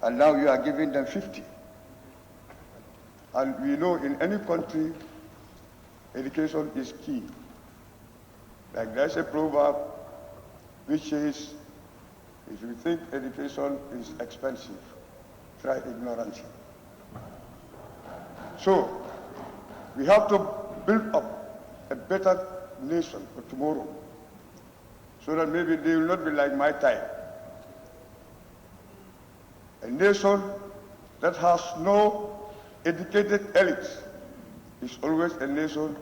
and now you are giving them 50. And we know in any country, education is key. Like there's a proverb which says, if you think education is expensive, try ignorance. So, we have to build up a better nation for tomorrow, so that maybe they will not be like my time. A nation that has no educated elites is always a nation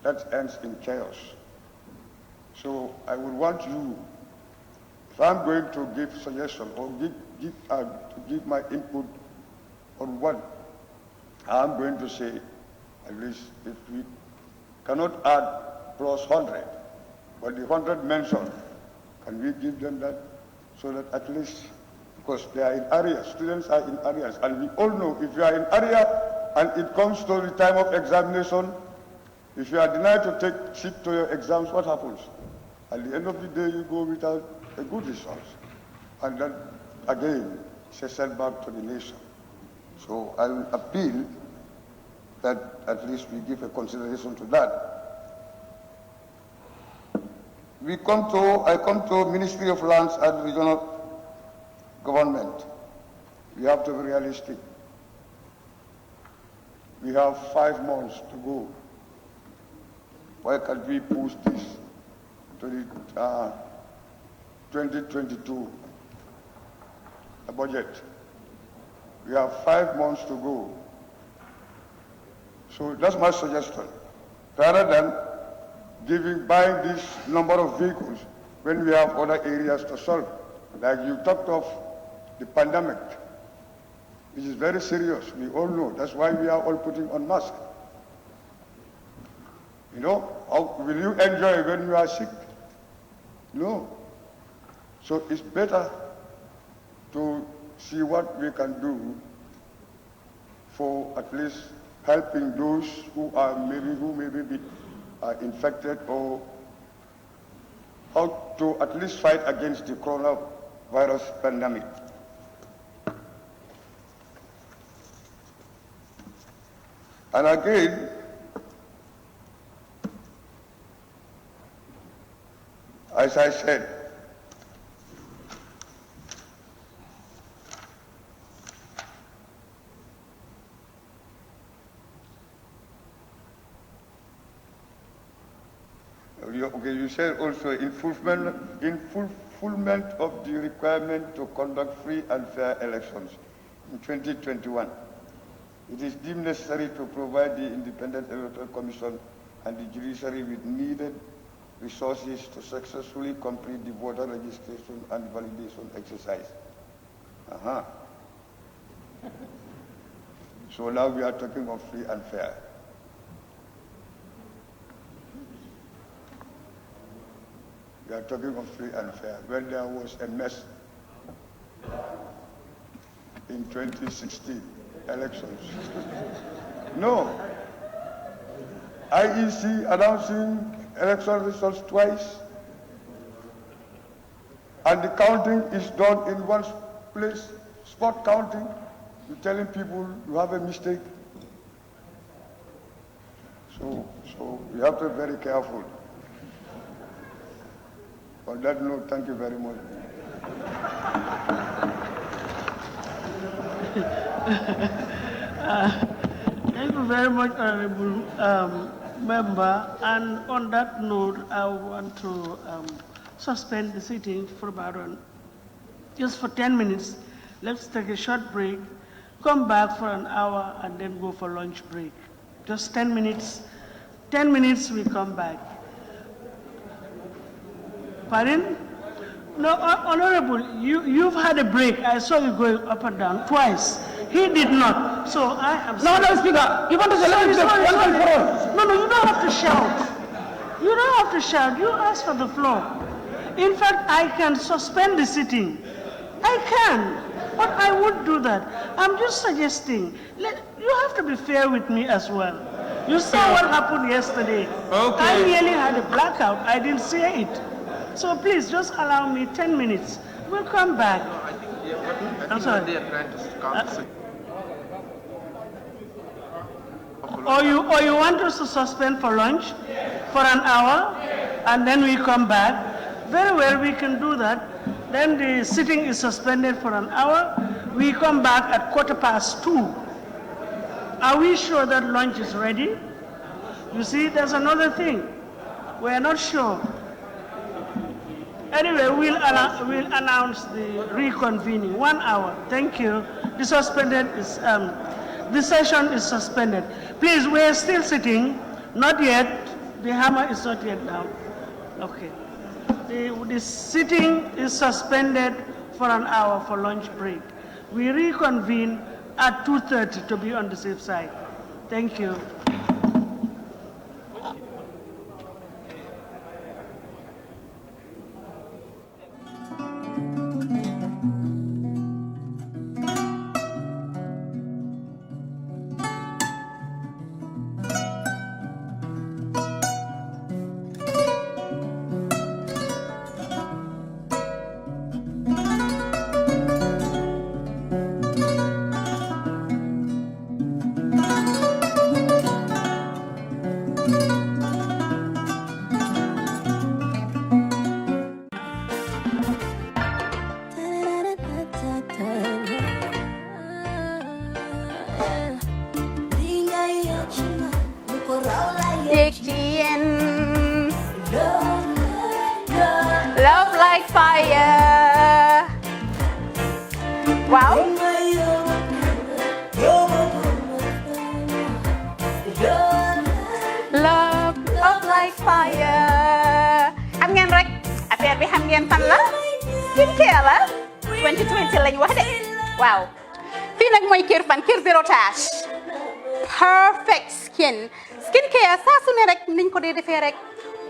that ends in chaos. So I would want you, if I'm going to give suggestion or give my input on what I'm going to say, at least if we cannot add plus 100, but the 100 mentioned, can we give them that so that at least, because they are in areas, students are in areas, and we all know if you are in area and it comes to the time of examination, if you are denied to sit to your exams, what happens? At the end of the day, you go without a good result. And that, again, is a setback to the nation. So I will appeal that at least we give a consideration to that. I come to Ministry of Lands and Regional Government. We have to be realistic. We have 5 months to go. Why can't we push this to the 2022 budget? We have 5 months to go. So that's my suggestion. Rather than buying this number of vehicles when we have other areas to solve. Like you talked of the pandemic, which is very serious. We all know. That's why we are all putting on masks. You know, how will you enjoy when you are sick? No. So it's better to see what we can do for at least helping those who may be infected, or how to at least fight against the coronavirus pandemic. And again, as I said, you said also in fulfillment of the requirement to conduct free and fair elections in 2021. It is deemed necessary to provide the Independent Electoral Commission and the judiciary with needed resources to successfully complete the voter registration and validation exercise. So now we are talking of free and fair. We are talking of free and fair. When there was a mess in 2016 elections. No. IEC announcing election results twice, and the counting is done in one place, spot counting. You're telling people you have a mistake. So we have to be very careful. On that note, thank you very much. Thank you very much, Honorable Member. And on that note, I want to suspend the sitting for about just for 10 minutes. Let's take a short break, come back for an hour, and then go for lunch break. Just 10 minutes. 10 minutes, we come back. Pardon? No, Honorable, you've had a break. I saw you going up and down twice. He did not. So I have... No, Speaker. You want to say No, you don't have to shout. You don't have to shout. You ask for the floor. In fact, I can suspend the sitting. I can. But I would do that. I'm just suggesting. You have to be fair with me as well. You saw what happened yesterday. Okay. I nearly had a blackout. I didn't see it. So please, just allow me 10 minutes. We'll come back. No, I think I'm sorry. they are trying to come. Or you want us to suspend for lunch for an hour, and then we come back? Very well, we can do that. Then the sitting is suspended for an hour. We come back at 2:15. Are we sure that lunch is ready? You see, there's another thing. We're not sure. Anyway, we'll announce the reconvening. 1 hour. Thank you. The session is suspended. Please, we're still sitting. Not yet. The hammer is not yet down. Okay. The sitting is suspended for an hour for lunch break. We reconvene at 2:30 to be on the safe side. Thank you. Love like fire. Wow. Love like fire. Xam ngeen rek affaire bi xam ngeen fan la? Skincare la. 2020 lañ wax de. Wow. Fii nag mooy Kerr fan Kerr zero tache. Perfect skin. Skincare saa su ne rek niñ ko dee defee rek.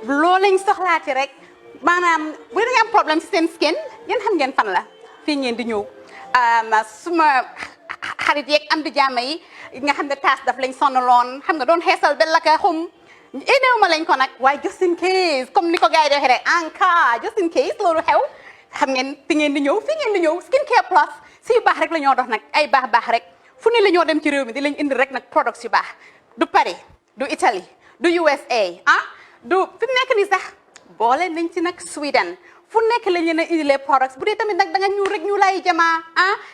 Loo lañ soxlaati rek. Maanaam bu ngeen am problème ci seen skin yéen xam ngeen fan la fii ngeen di ñëw suma xarit yeeg am di jàmm yi nga xam ne taas daf lañ sonaloon xam nga doon xeesal ba laka xum éneew ma lañ ko nag waaye just in case comme ni ko gars yi di waxee rek en cas just in case loolu xew xam ngeen fi ngeen di ñëw fii ngeen di ñëw Skincare Plus si baax rek la ñoo dox nag ay baax rek fu ne la ñoo dem ci réew mi di lañ indi rek nag products yu baax du Paris du Italie du USA du fi mu nekk nii sax boole nañ ci nag Sweden fu nekk lañ leen a indilee products bu dee tamit nag da nga ñuul rek ñu lay jamaa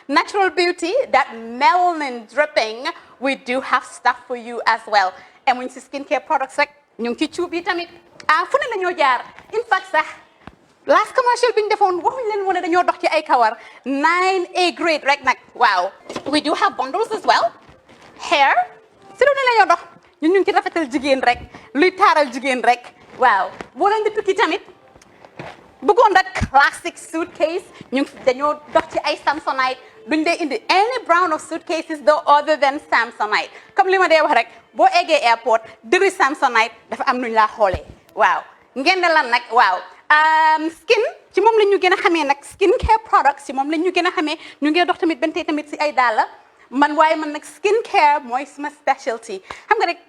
natural beauty that melanin dripping we do have stuff for you as well emuñ si skincare products rek ñu ngi ci cuub yi tamit fu ne la ñoo jaar in fact sax last commercial bi ñu defoon waxuñ leen woon ne dañoo dox ci ay kawar 9A grade rek nag waaw we do have bundles as well hair si lu ne la ñoo dox ñun ñu ngi ci rafetal jigéen rek luy taaral jigéen rek waaw boo leen di tukki tamit bëggoon rek classic suitcase ñu dañoo dox ci ay Samsonite duñ dee indi any brand of suitcases though other than Samsonite comme li ma dee wax rek boo eggee airport dëri Samsonite dafa am nuñ laa xoolee waaw ngeen lan nag waaw skin ci moom la ñu gën a xamee nag skin care products ci moom la ñu gën a xamee ñu ngi dox tamit bentey tamit si ay dàlla waaye man nag skin care mooy suma specialty xam nga rek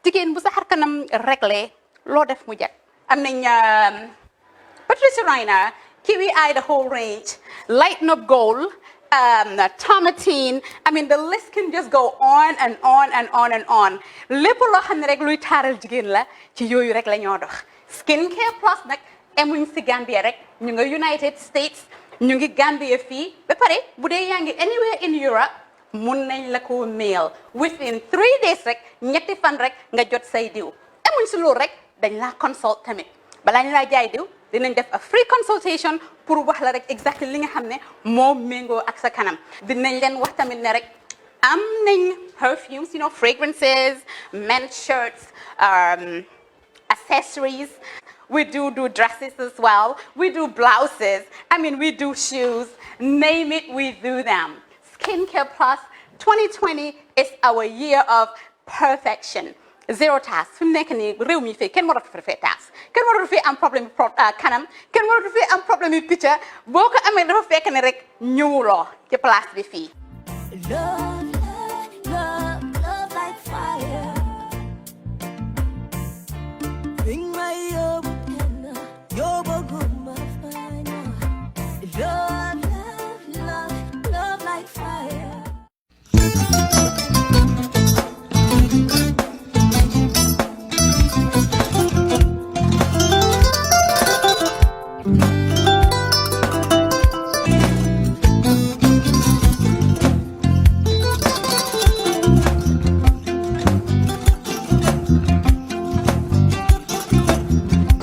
jigéen bu sa xar kanam réglé loo def mu jag am nañ Patricia Reiner Kiwi Eye the whole range Lighten Up Gold Tomatine I mean the list can just go on and on and on and on lépp loo xam ne rek luy taaral jigéen la ci yooyu rek la ñoo dox skin care plus nag emuñ si Gambia rek ñu nga United States ñu ngi Gambia fii ba pare bu dee yaa ngi anywhere in Europe mun nañ la ko mail within 3 days rek ñetti fan rek nga jot say diw emuñ si loolu rek dañ laa consult tamit balaa ñu laa jaay diw dinañ def a free consultation pour wax la rek exactly li nga xam ne moo méngoo ak sa kanam dinañ leen wax tamit ne rek am nañ perfumes fragrances men's shirts accessories we do dresses as well we do blouses we do shoes name it we do them Skincare Plus 2020 is our year of perfection zero task fi mu nekk nii réew mi fii kenn moo doon fi task kenn moo doon fi am problème kanam kenn moo doon fi am problème yu picca boo ko amee dafa fekk ne rek ñëwuloo ci place bi fii. Love like fire. Bring my love like fire.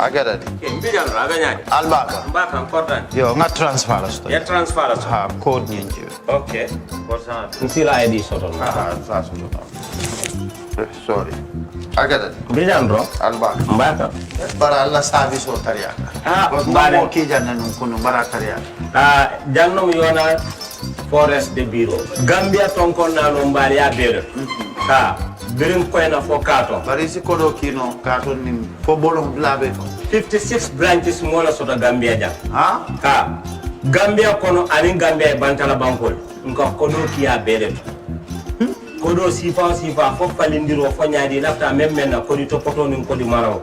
Agada di. Mbijan raganya. Albaka. Mbaka important. Yo, nga transfer la sto. Ya transfer la. Ha, code nyinji. Okay. Korsa. Nsila ID soto. Ha, sa soto. Sorry. Agada di. Mbijan bro. Albaka. Mbaka. Bara alla service o tariaka. Ah, mbare. Mo ki janna nun kunu bara tariaka. Jannom yona forest de bureau. Gambia tonkon na lo mbari ya bere. Birim koyna fo katon bari si kodo kino katon nim fo bolon blabe 56 branches mola soto Gambia jam ha Gambia kono ani Gambia bantala bankol nko kodo kiya bele kodo sifa fo falindiro fo nyaadi lafta memmen na kodi to poto nin kodi maraw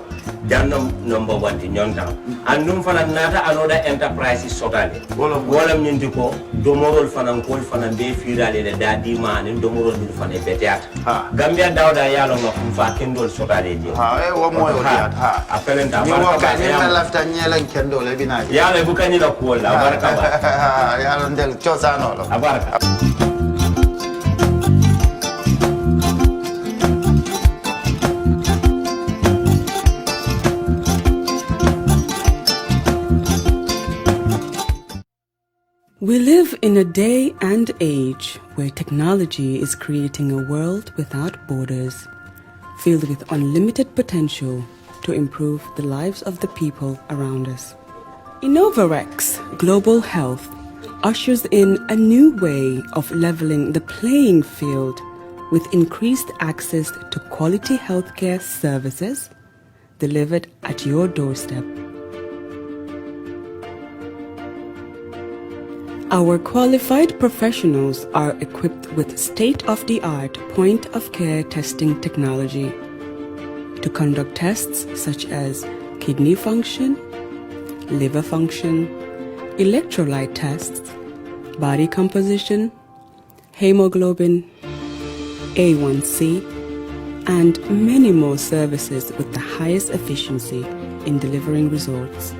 jannam number 1 ti nyonta andum fana nata anoda enterprise sotale wolam nyindi ko domorol fana kol fana be firale le dadi mani domorol bir fana beteat Gambia dawda yalo ngam fa kendol sotale je wo moyo diat apelenta baraka ba ya lafta nyelan kendol e bina yalo bukani la ko la baraka ba yalo ndel ciosano lo baraka. We live in a day and age where technology is creating a world without borders, filled with unlimited potential to improve the lives of the people around us. Innovarex Global Health ushers in a new way of leveling the playing field with increased access to quality healthcare services delivered at your doorstep. Our qualified professionals are equipped with state-of-the-art point-of-care testing technology to conduct tests such as kidney function, liver function, electrolyte tests, body composition, hemoglobin, A1C, and many more services with the highest efficiency in delivering results.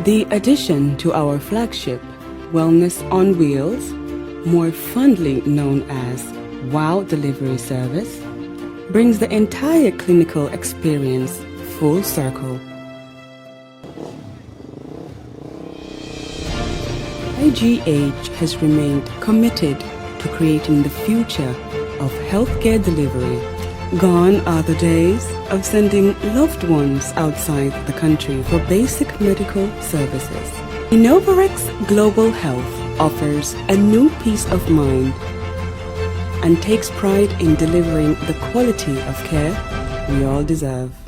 The addition to our flagship Wellness on Wheels, more fondly known as WOW Delivery Service, brings the entire clinical experience full circle. IGH has remained committed to creating the future of healthcare delivery Gone are the days of sending loved ones outside the country for basic medical services. Innovarex Global Health offers a new peace of mind and takes pride in delivering the quality of care we all deserve.